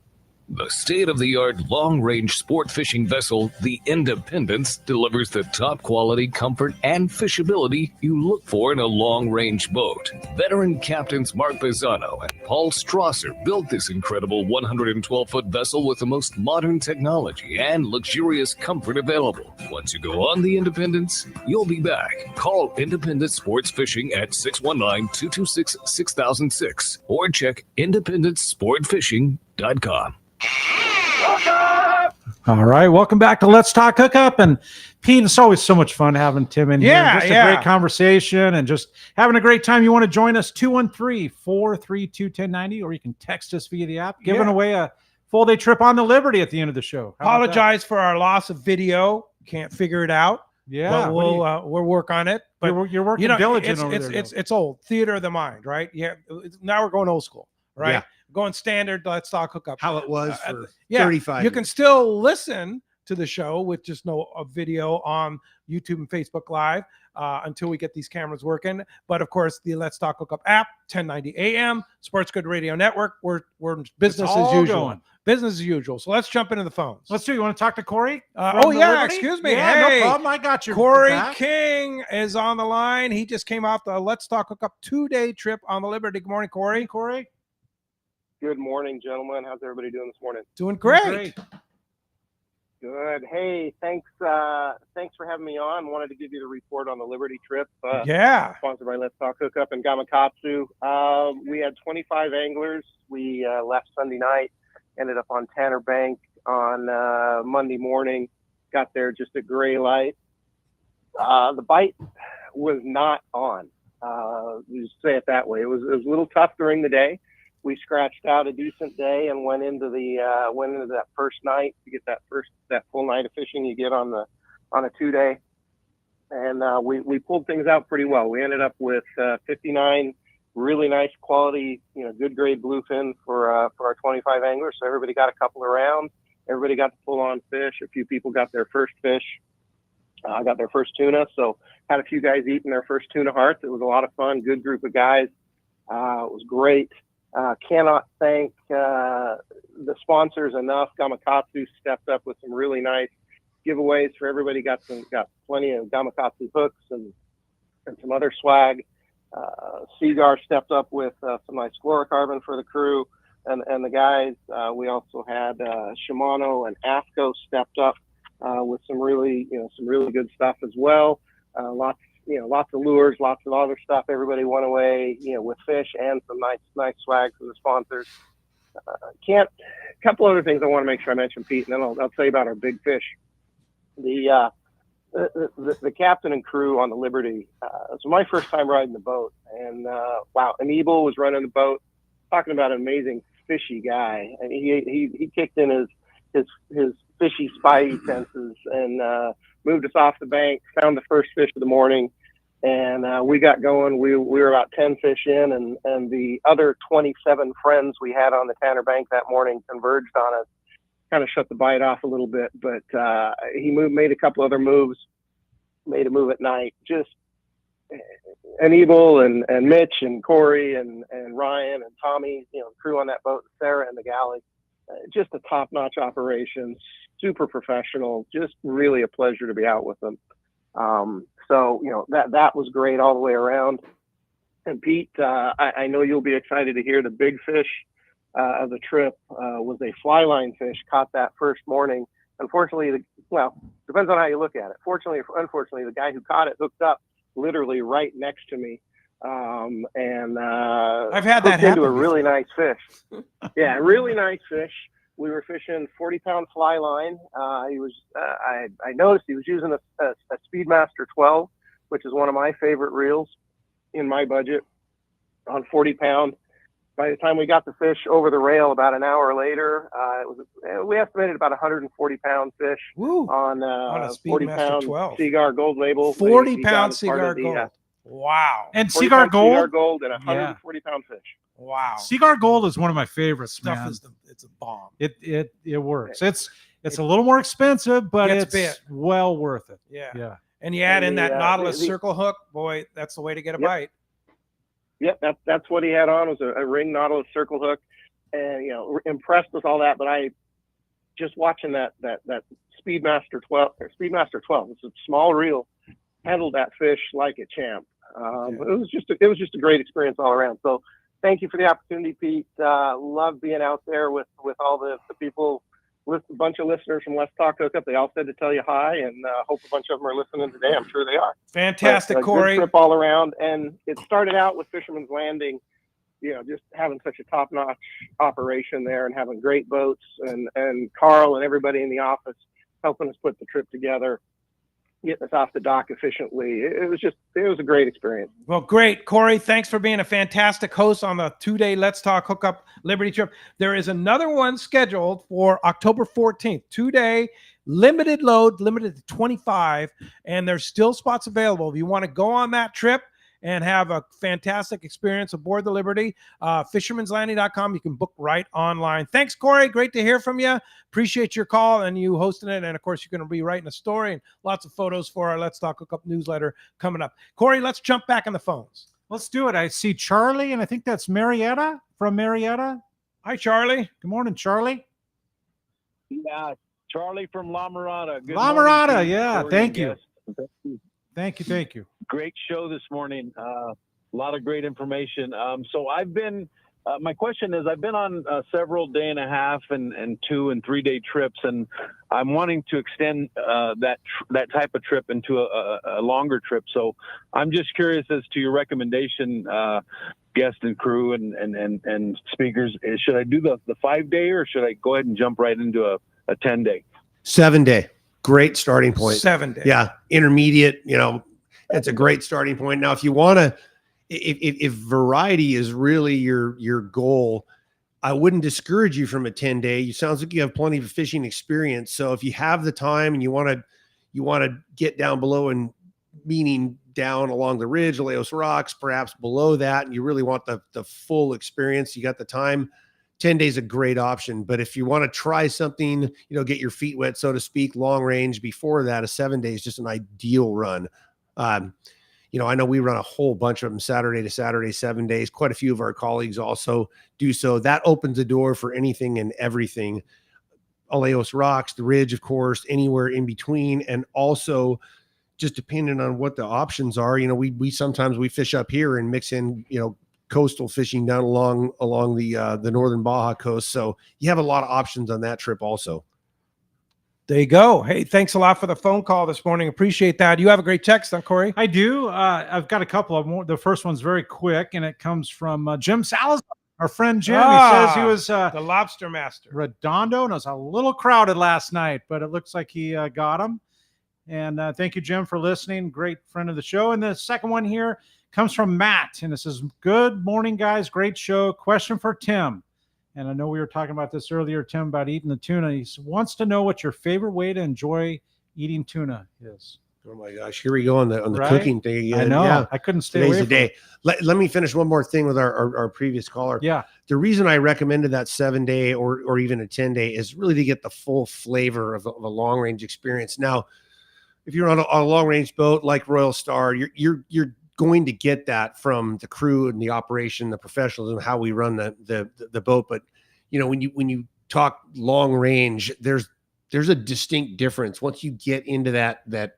The state-of-the-art long-range sport fishing vessel, the Independence, delivers the top quality, comfort, and fishability you look for in a long-range boat. Veteran captains Mark Bizzano and Paul Strasser built this incredible 112-foot vessel with the most modern technology and luxurious comfort available. Once you go on the Independence, you'll be back. Call Independence Sports Fishing at 619-226-6006 or check independencesportfishing.com. All right, welcome back to Let's Talk Hookup. And Pete, it's always so much fun having Tim in here. Just a great conversation and just having a great time. You want to join us, 213-432-1090, or you can text us via the app. Giving away a full-day trip on the Liberty at the end of the show. Apologize for our loss of video. Can't figure it out. Yeah, but we'll work on it. But you're working diligent over there. It's old theater of the mind, right? Yeah. Now we're going old school, right? Yeah. Going standard. Let's talk hookup. How it was for 35 You years. can still listen to the show with just no video on YouTube and Facebook Live until we get these cameras working. But of course, the Let's Talk Hookup app, 1090 AM, Sports Good Radio Network. We're business as usual. Business as usual. So let's jump into the phones. Let's do. You want to talk to Corey? Excuse me. Yeah, hey, no problem. I got you. Cory back. King is on the line. He just came off the Let's Talk Hookup 2-day trip on the Liberty. Good morning, Cory. Cory. Good morning, gentlemen. How's everybody doing this morning? Doing great. Good. Hey, thanks for having me on. Wanted to give you the report on the Liberty trip. Sponsored by Let's Talk Hookup and Gamakatsu. We had 25 anglers. We left Sunday night, ended up on Tanner Bank on Monday morning. Got there just at gray light. The bite was not on. Just say it that way. It was a little tough during the day. We scratched out a decent day and went into that first night to get that full night of fishing you get on a 2-day, and we pulled things out pretty well. We ended up with 59 really nice quality, good grade bluefin for our 25 anglers. So everybody got a couple of rounds. Everybody got to pull on fish. A few people got their first fish. Got their first tuna. So had a few guys eating their first tuna hearts. It was a lot of fun. Good group of guys. It was great. Cannot thank the sponsors enough. Gamakatsu stepped up with some really nice giveaways for everybody. Got plenty of Gamakatsu hooks and some other swag. Seagar stepped up with some nice fluorocarbon for the crew and the guys. We also had Shimano and AFCO stepped up with some really good stuff as well. Lots of lures, lots of other stuff. Everybody went away, with fish and some nice swag from the sponsors. A couple other things I want to make sure I mention, Pete, and then I'll tell you about our big fish. The captain and crew on the Liberty. It was my first time riding the boat, and wow, Anibal was running the boat. Talking about an amazing fishy guy. And he kicked in his fishy spidey senses and moved us off the bank. Found the first fish of the morning. And we got going. We were about 10 fish in, and the other 27 friends we had on the Tanner Bank that morning converged on us, kind of shut the bite off a little bit. But he made a couple other moves, made a move at night. Just Anibal and Mitch and Cory and Ryan and Tommy, the crew on that boat, Sarah and the galley. Just a top-notch operation, super professional, just really a pleasure to be out with them. So, that was great all the way around. And Pete, I know you'll be excited to hear the big fish of the trip was a fly line fish caught that first morning. Unfortunately, depends on how you look at it. Fortunately or unfortunately, the guy who caught it hooked up literally right next to me. And I've had that happen into a really nice fish. Yeah, really nice fish. We were fishing 40-pound fly line. I noticed he was using a Speedmaster 12, which is one of my favorite reels in my budget, on 40-pound. By the time we got the fish over the rail, about an hour later, we estimated about 140-pound fish on a 40-pound Seagar Gold label. 40-pound Seagar Gold. Wow. And Seagar Gold? Seagar Gold and 140-pound fish. Wow. Seagar Gold is one of my favorites. Stuff man. It's a bomb. It works. It's a little more expensive, but it's well worth it. Yeah. And you add in that Nautilus circle hook, boy, that's the way to get a bite. Yep, that's what he had on, was a ring Nautilus circle hook. and impressed with all that. But I just watching that Speedmaster 12 or Speedmaster 12. It's a small reel, handled that fish like a champ. It was just a great experience all around. So thank you for the opportunity, Pete. Love being out there with all the people. A bunch of listeners from Let's Talk Hookup. They all said to tell you hi, and hope a bunch of them are listening today. I'm sure they are. Fantastic, Cory. Good trip all around. And it started out with Fisherman's Landing, just having such a top-notch operation there and having great boats, and Carl and everybody in the office helping us put the trip together, getting us off the dock efficiently. It was a great experience. Well, great. Cory, thanks for being a fantastic host on the 2-day Let's Talk Hookup Liberty trip. There is another one scheduled for October 14th, 2-day limited load, limited to 25, and there's still spots available. If you want to go on that trip and have a fantastic experience aboard the Liberty, fishermanslanding.com. You can book right online. Thanks, Cory. Great to hear from you. Appreciate your call and you hosting it. And, of course, you're going to be writing a story and lots of photos for our Let's Talk Hookup newsletter coming up. Cory, let's jump back on the phones. Let's do it. I see Charlie, and I think that's Marietta from Marietta. Hi, Charlie. Good morning, Charlie. Yeah, Charlie from La Mirada. Good La morning, Mirada, Pete. yeah. Cory Thank and you. guests. Thank you. Great show this morning. A lot of great information. So I've been, my question is, I've been on several 1.5 and 2 and 3 day trips, and I'm wanting to extend that type of trip into a longer trip. So I'm just curious as to your recommendation, guest and crew and speakers. Should I do the 5-day, or should I go ahead and jump right into a 10-day? 7-day. Great starting point. 7 days. Yeah. Intermediate, it's a great starting point. Now, if you want to, if variety is really your goal, I wouldn't discourage you from a 10-day. You sounds like you have plenty of fishing experience. So if you have the time and you want to get down below, and meaning down along the ridge, Aleos Rocks, perhaps below that, and you really want the full experience, you got the time, 10 days a great option. But if you want to try something, get your feet wet, so to speak, long range before that, a 7 day is just an ideal run. I know we run a whole bunch of them Saturday to Saturday, 7 days. Quite a few of our colleagues also do so. That opens the door for anything and everything. Aleos Rocks, the ridge, of course, anywhere in between. And also just depending on what the options are, we sometimes we fish up here and mix in, coastal fishing down along the northern Baja coast. So you have a lot of options on that trip also. There you go. Hey, thanks a lot for the phone call this morning. Appreciate that. You have a great text on Cory. I do. I've got a couple of more. The first one's very quick, and it comes from Jim Salazar, our friend Jim. He says he was the lobster master. Redondo, and it was a little crowded last night, but it looks like he got him. And thank you, Jim, for listening. Great friend of the show. And the second one here comes from Matt, and it says, "Good morning, guys. Great show. Question for Tim." And I know we were talking about this earlier, Tim, about eating the tuna. He wants to know what your favorite way to enjoy eating tuna is. Oh my gosh, here we go on the Right? cooking thing. I know. Yeah. I couldn't stay Today's away the from day. it. Let me finish one more thing with our previous caller. Yeah. The reason I recommended that 7-day or even a 10-day is really to get the full flavor of a long range experience. Now, if you're on a long range boat like Royal Star, you're going to get that from the crew and the operation, the professionalism, how we run the boat. But when you talk long range, there's a distinct difference. Once you get into that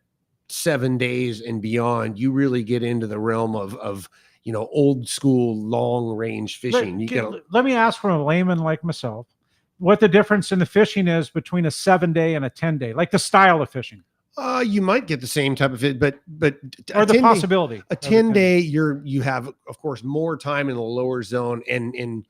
7 days and beyond, you really get into the realm of old school long range fishing. Let me ask from a layman like myself what the difference in the fishing is between a 7-day and a 10-day, like the style of fishing. You might get the same type of it, but or the possibility. A 10-day, you have, of course, more time in the lower zone, and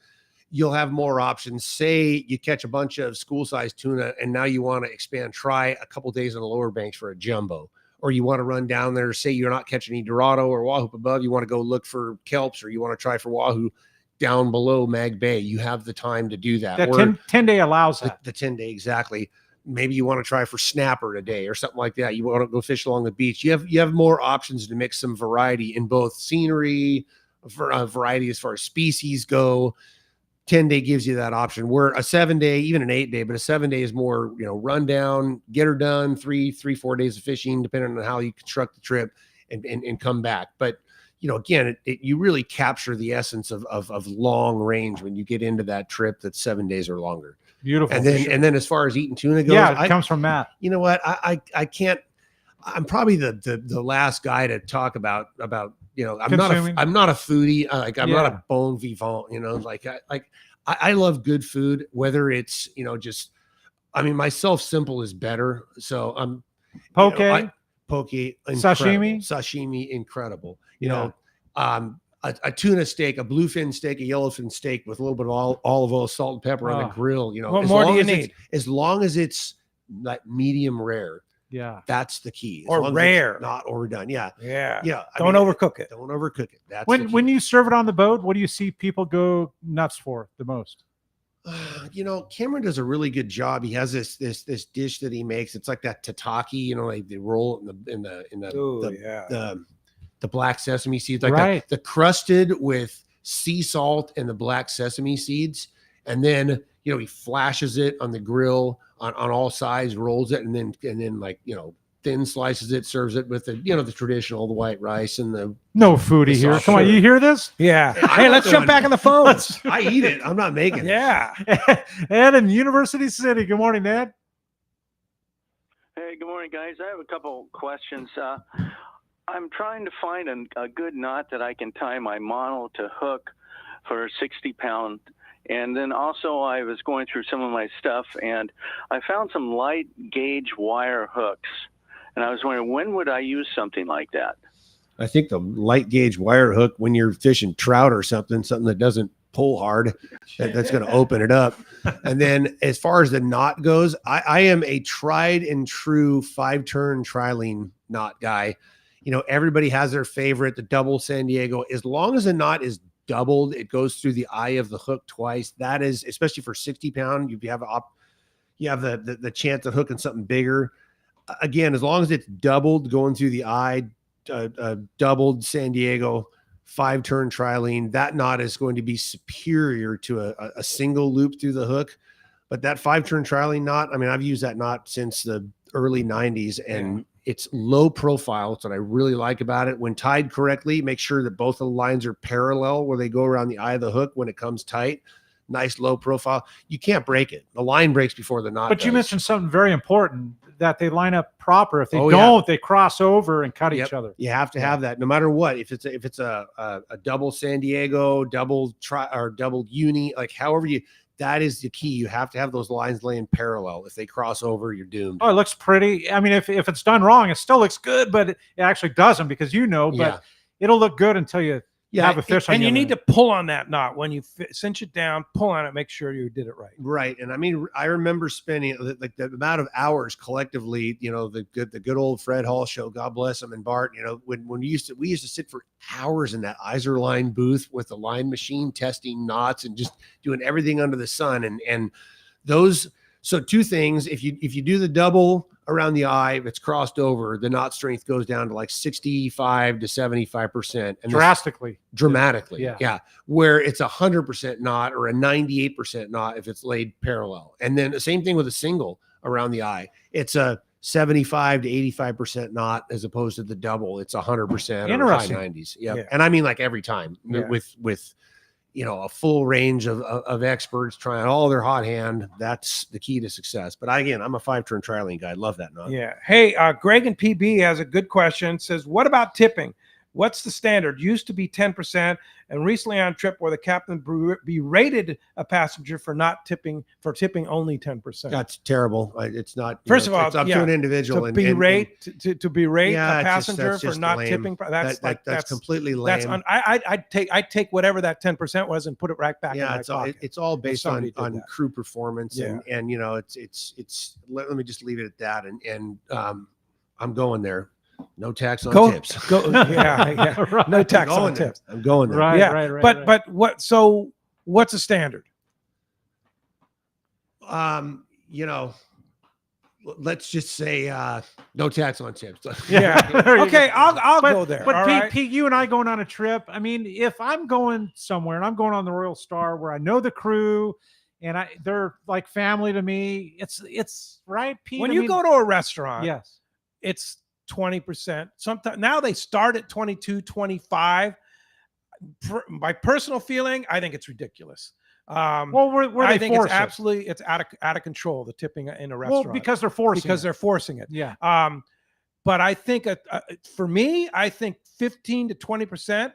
you'll have more options. Say you catch a bunch of school-sized tuna, and now you want to expand. Try a couple days on the lower banks for a jumbo, or you want to run down there. Say you're not catching any Dorado or Wahoo above. You want to go look for kelps, or you want to try for Wahoo down below Mag Bay. You have the time to do that. That 10-day allows that. The 10-day, exactly. Maybe you want to try for snapper today or something like that. You want to go fish along the beach. You have more options to mix some variety in both scenery, variety as far as species go. 10-day gives you that option. Where a 7-day, even an 8-day, but a 7-day is more, run down, get her done, 3-4 days of fishing, depending on how you construct the trip and come back. But again, you really capture the essence of long range when you get into that trip that's 7 days or longer. Beautiful. And then as far as eating tuna goes, it comes from Matt. You know what? I can't. I'm probably the last guy to talk about I'm not a foodie. I'm not a bon vivant. I love good food, whether it's myself simple is better. So I'm poke, sashimi, incredible. A tuna steak, a bluefin steak, a yellowfin steak with a little bit of olive oil, salt, and pepper on the grill. What more do you need? As long as it's like medium rare. Yeah, that's the key. Or rare, not overdone. Yeah. Don't overcook it. Don't overcook it. That's when you serve it on the boat. What do you see people go nuts for the most? Cameron does a really good job. He has this dish that he makes. It's like that tataki. Like they roll it in the black sesame seeds, like the crusted with sea salt and the black sesame seeds, and then he flashes it on the grill on all sides, rolls it, and then thin slices it, serves it with the traditional, the white rice and the foodie here. Come on, you hear this? Yeah. Hey, let's jump back on the phones. I eat it. I'm not making it. Yeah. Ed in University City. Good morning, Ed. Hey, good morning, guys. I have a couple questions. I'm trying to find a good knot that I can tie my mono to hook for a 60-pound. And then also I was going through some of my stuff, and I found some light gauge wire hooks. And I was wondering, when would I use something like that? I think the light gauge wire hook, when you're fishing trout or something that doesn't pull hard, that's going to open it up. And then as far as the knot goes, I am a tried and true 5-turn trilene knot guy. Everybody has their favorite, the double San Diego. As long as the knot is doubled, it goes through the eye of the hook twice. That is, especially for 60-pound, you have the chance of hooking something bigger. Again, as long as it's doubled going through the eye, doubled San Diego 5-turn trilene, that knot is going to be superior to a single loop through the hook. But that 5-turn trilene knot, I've used that knot since the early 90s, and it's low profile. That's what I really like about it. When tied correctly, make sure that both of the lines are parallel where they go around the eye of the hook when it comes tight. Nice low profile. You can't break it. The line breaks before the knot But does. You mentioned something very important, that they line up proper. If they don't, they cross over and cut each other. You have to have that no matter what. If it's a double San Diego, double uni, like however that is the key. You have to have those lines laying parallel. If they cross over, you're doomed. Oh, it looks pretty. If it's done wrong, it still looks good, but it actually doesn't, because but it'll look good until you have a fish on and your you need line. to pull on that knot when you cinch it down. Pull on it, make sure you did it right. Right, and I remember spending like the amount of hours collectively. The good old Fred Hall show. God bless him, and Bart. When we used to sit for hours in that Iser line booth with the line machine, testing knots and just doing everything under the sun. And those. So two things: if you do the double around the eye, if it's crossed over, the knot strength goes down to like 65 to 75%. And dramatically. Yeah. Where it's 100% knot or a 98% knot if it's laid parallel. And then the same thing with a single around the eye. It's a 75 to 85% knot as opposed to the double. It's 100% or high 90s. Yeah. And like every time with a full range of experts trying all their hot hand. That's the key to success. But again, I'm a 5-turn trilene guy. I love that knot. Yeah. Hey, Greg in PB has a good question. Says, what about tipping? What's the standard? Used to be 10%, and recently on a trip where the captain berated a passenger for tipping only 10%. That's terrible. It's not. First of all, it's up to an individual. To berate a passenger that's for not lame. tipping. That's completely lame. I'd take whatever that 10% was and put it right back. Yeah, in my pocket. it's all based on that. crew performance, and it's. Let me just leave it at that. And I'm going there. No tax on tips. Right. No tax on tips. I'm going there. Right. But what? So what's the standard? Let's just say no tax on tips. Okay, I'll go there. But Pete, you and I going on a trip. If I'm going somewhere and I'm going on the Royal Star where I know the crew and they're like family to me, it's right, Pete. When you go to a restaurant, yes, it's 20%. Sometimes now they start at 22, 25. My personal feeling, I think it's ridiculous. Well, where I they think force it's absolutely it's out of control, the tipping in a restaurant. Well, because they're forcing it. They're forcing it. Yeah. But I think for me, I think 15 to 20%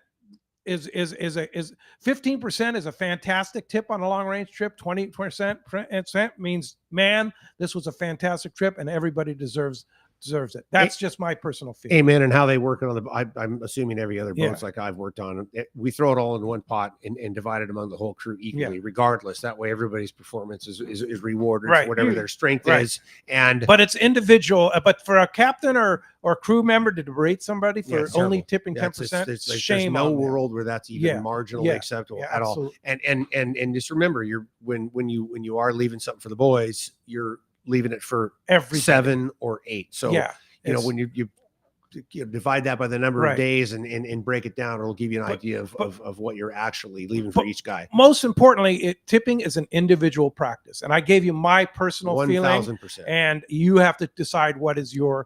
is 15% is a fantastic tip on a long range trip. 20% means, man, this was a fantastic trip and everybody deserves it. That's just my personal feeling. Amen. And how they work it on I'm assuming every other boat's Yeah. like I've worked on. We throw it all in one pot and divide it among the whole crew equally, regardless. That way, everybody's performance is rewarded for whatever their strength is. But it's individual. But for a captain or crew member to berate somebody for only tipping 10%, there's shame no on them. world where that's even marginally acceptable at all. And just remember, when you are leaving something for the boys, you're leaving it for every 7 or 8. So when you divide that by the number of days and break it down, it'll give you an idea of what you're actually leaving for each guy. Most importantly, tipping is an individual practice, and I gave you my personal feeling, 1000%. and you have to decide what is your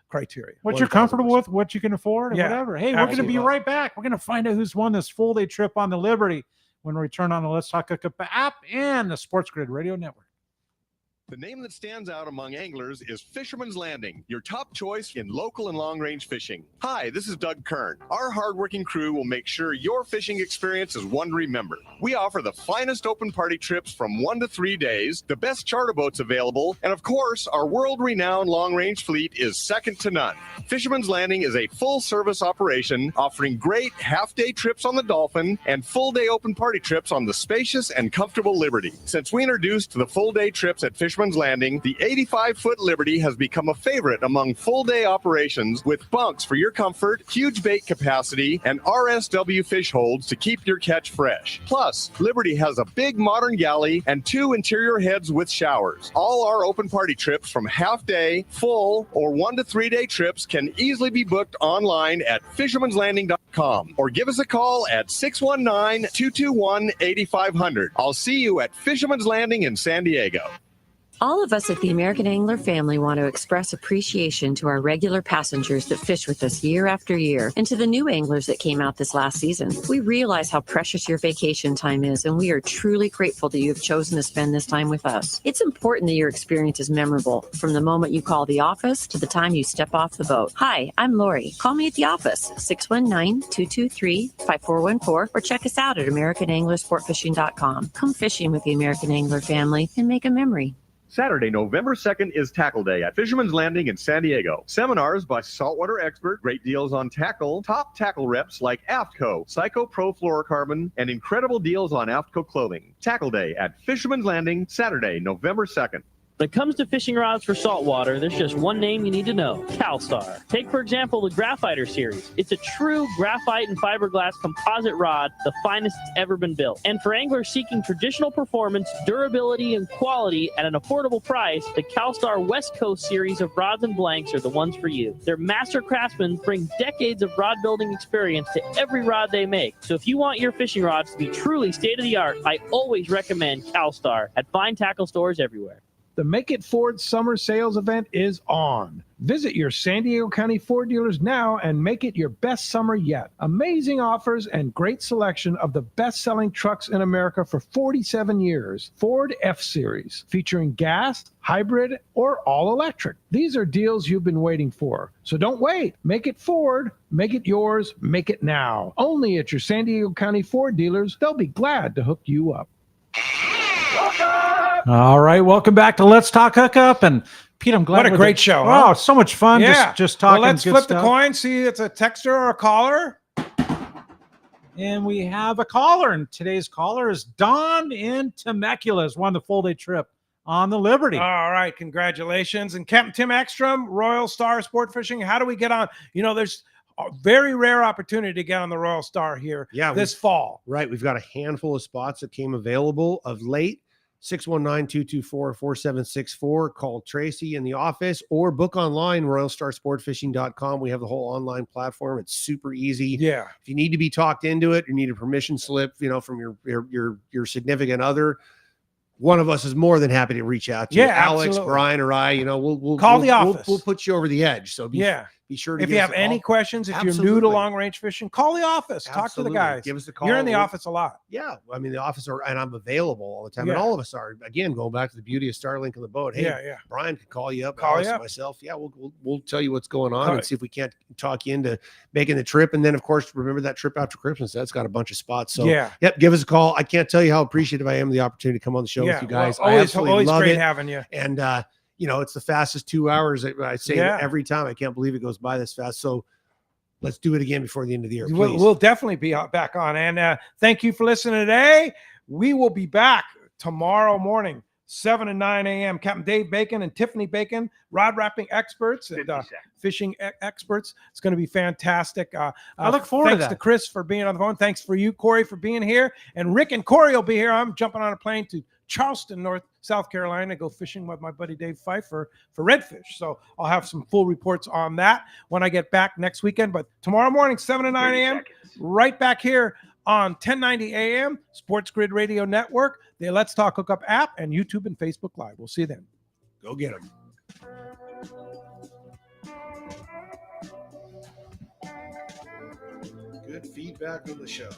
criteria. What you're comfortable with, what you can afford, or Yeah, whatever. Hey, we're going to be right back. We're going to find out who's won this full day trip on the Liberty when we return on the Let's Talk Hookup app and the Sports Grid Radio Network. The name that stands out among anglers is Fisherman's Landing, your top choice in local and long-range fishing. Hi, this is Doug Kern. Our hardworking crew will make sure your fishing experience is one to remember. We offer the finest open party trips from 1 to 3 days, the best charter boats available, and of course, our world-renowned long-range fleet is second to none. Fisherman's Landing is a full-service operation offering great half-day trips on the Dolphin and full-day open party trips on the spacious and comfortable Liberty. Since we introduced the full-day trips at Fisherman's Landing, the 85-foot Liberty has become a favorite among full-day operations with bunks for your comfort, huge bait capacity, and RSW fish holds to keep your catch fresh. Plus, Liberty has a big modern galley and 2 interior heads with showers. All our open party trips from half-day, full, or 1 to 3 day trips can easily be booked online at fishermanslanding.com or give us a call at 619-221-8500. I'll see you at Fisherman's Landing in San Diego. All of us at the American Angler family want to express appreciation to our regular passengers that fish with us year after year and to the new anglers that came out this last season. We realize how precious your vacation time is, and we are truly grateful that you have chosen to spend this time with us. It's important that your experience is memorable, from the moment you call the office to the time you step off the boat. Hi, I'm Lori. Call me at the office, 619-223-5414, or check us out at AmericanAnglerSportFishing.com. Come fishing with the American Angler family and make a memory. Saturday, November 2nd is Tackle Day at Fisherman's Landing in San Diego. Seminars by saltwater expert, great deals on tackle, top tackle reps like AFTCO, Psycho Pro Fluorocarbon, and incredible deals on AFTCO clothing. Tackle Day at Fisherman's Landing, Saturday, November 2nd. When it comes to fishing rods for saltwater, there's just one name you need to know: CalStar. Take, for example, the Graphiter series. It's a true graphite and fiberglass composite rod, the finest it's ever been built. And for anglers seeking traditional performance, durability, and quality at an affordable price, the CalStar West Coast series of rods and blanks are the ones for you. Their master craftsmen bring decades of rod building experience to every rod they make. So if you want your fishing rods to be truly state-of-the-art, I always recommend CalStar at fine tackle stores everywhere. The Make It Ford Summer Sales Event is on. Visit your San Diego County Ford dealers now and make it your best summer yet. Amazing offers and great selection of the best-selling trucks in America for 47 years. Ford F-Series, featuring gas, hybrid, or all-electric. These are deals you've been waiting for. So don't wait. Make it Ford. Make it yours. Make it now. Only at your San Diego County Ford dealers. They'll be glad to hook you up. All right, welcome back to Let's Talk Hookup. And Pete, I'm glad. What a great show. Oh, Huh? so much fun. Yeah. Just talking. Well, let's good flip stuff. the coin, see it's a texter or a caller. And we have a caller. And today's caller is Don in Temecula. Has won the full day trip on the Liberty. All right, congratulations. And Captain Tim Ekstrom, Royal Star Sport Fishing. How do we get on? You know, there's a very rare opportunity to get on the Royal Star here this fall. Right. We've got a handful of spots that came available of late. 619-224-4764. Call Tracy in the office or book online, royalstarsportfishing.com. We have the whole online platform. It's super easy. Yeah. If you need to be talked into it, you need a permission slip, from your significant other, one of us is more than happy to reach out to you. Alex, absolutely. Brian, or I. We'll call the office. We'll put you over the edge. So be sure to. If you have any questions, if you're new to long range fishing, call the office. Talk to the guys. Give us a call. You're in the office a lot. Yeah, I mean the office and I'm available all the time, and all of us are. Again, going back to the beauty of Starlink on the boat. Hey, Brian can call you up. Myself. Yeah, we'll tell you what's going on and see if we can't talk you into making the trip. And then of course, remember that trip after Christmas. That's got a bunch of spots. So give us a call. I can't tell you how appreciative I am of the opportunity to come on the show with you guys. Well, always love great it. having you. And it's the fastest 2 hours. I say every time. I can't believe it goes by this fast. So let's do it again before the end of the year. Please. We'll definitely be back on. And thank you for listening today. We will be back tomorrow morning, 7 and 9 a.m. Captain Dave Bacon and Tiffany Bacon, rod wrapping experts and fishing experts. It's going to be fantastic. I look forward to that. Thanks to Chris for being on the phone. Thanks for you, Cory, for being here. And Rick and Cory will be here. I'm jumping on a plane to Charleston, South Carolina, go fishing with my buddy Dave Fife for redfish. So I'll have some full reports on that when I get back next weekend. But tomorrow morning, 7 to 9 a.m., right back here on 1090 AM, Sports Grid Radio Network, the Let's Talk Hookup app, and YouTube and Facebook Live. We'll see you then. Go get them. Good feedback on the show.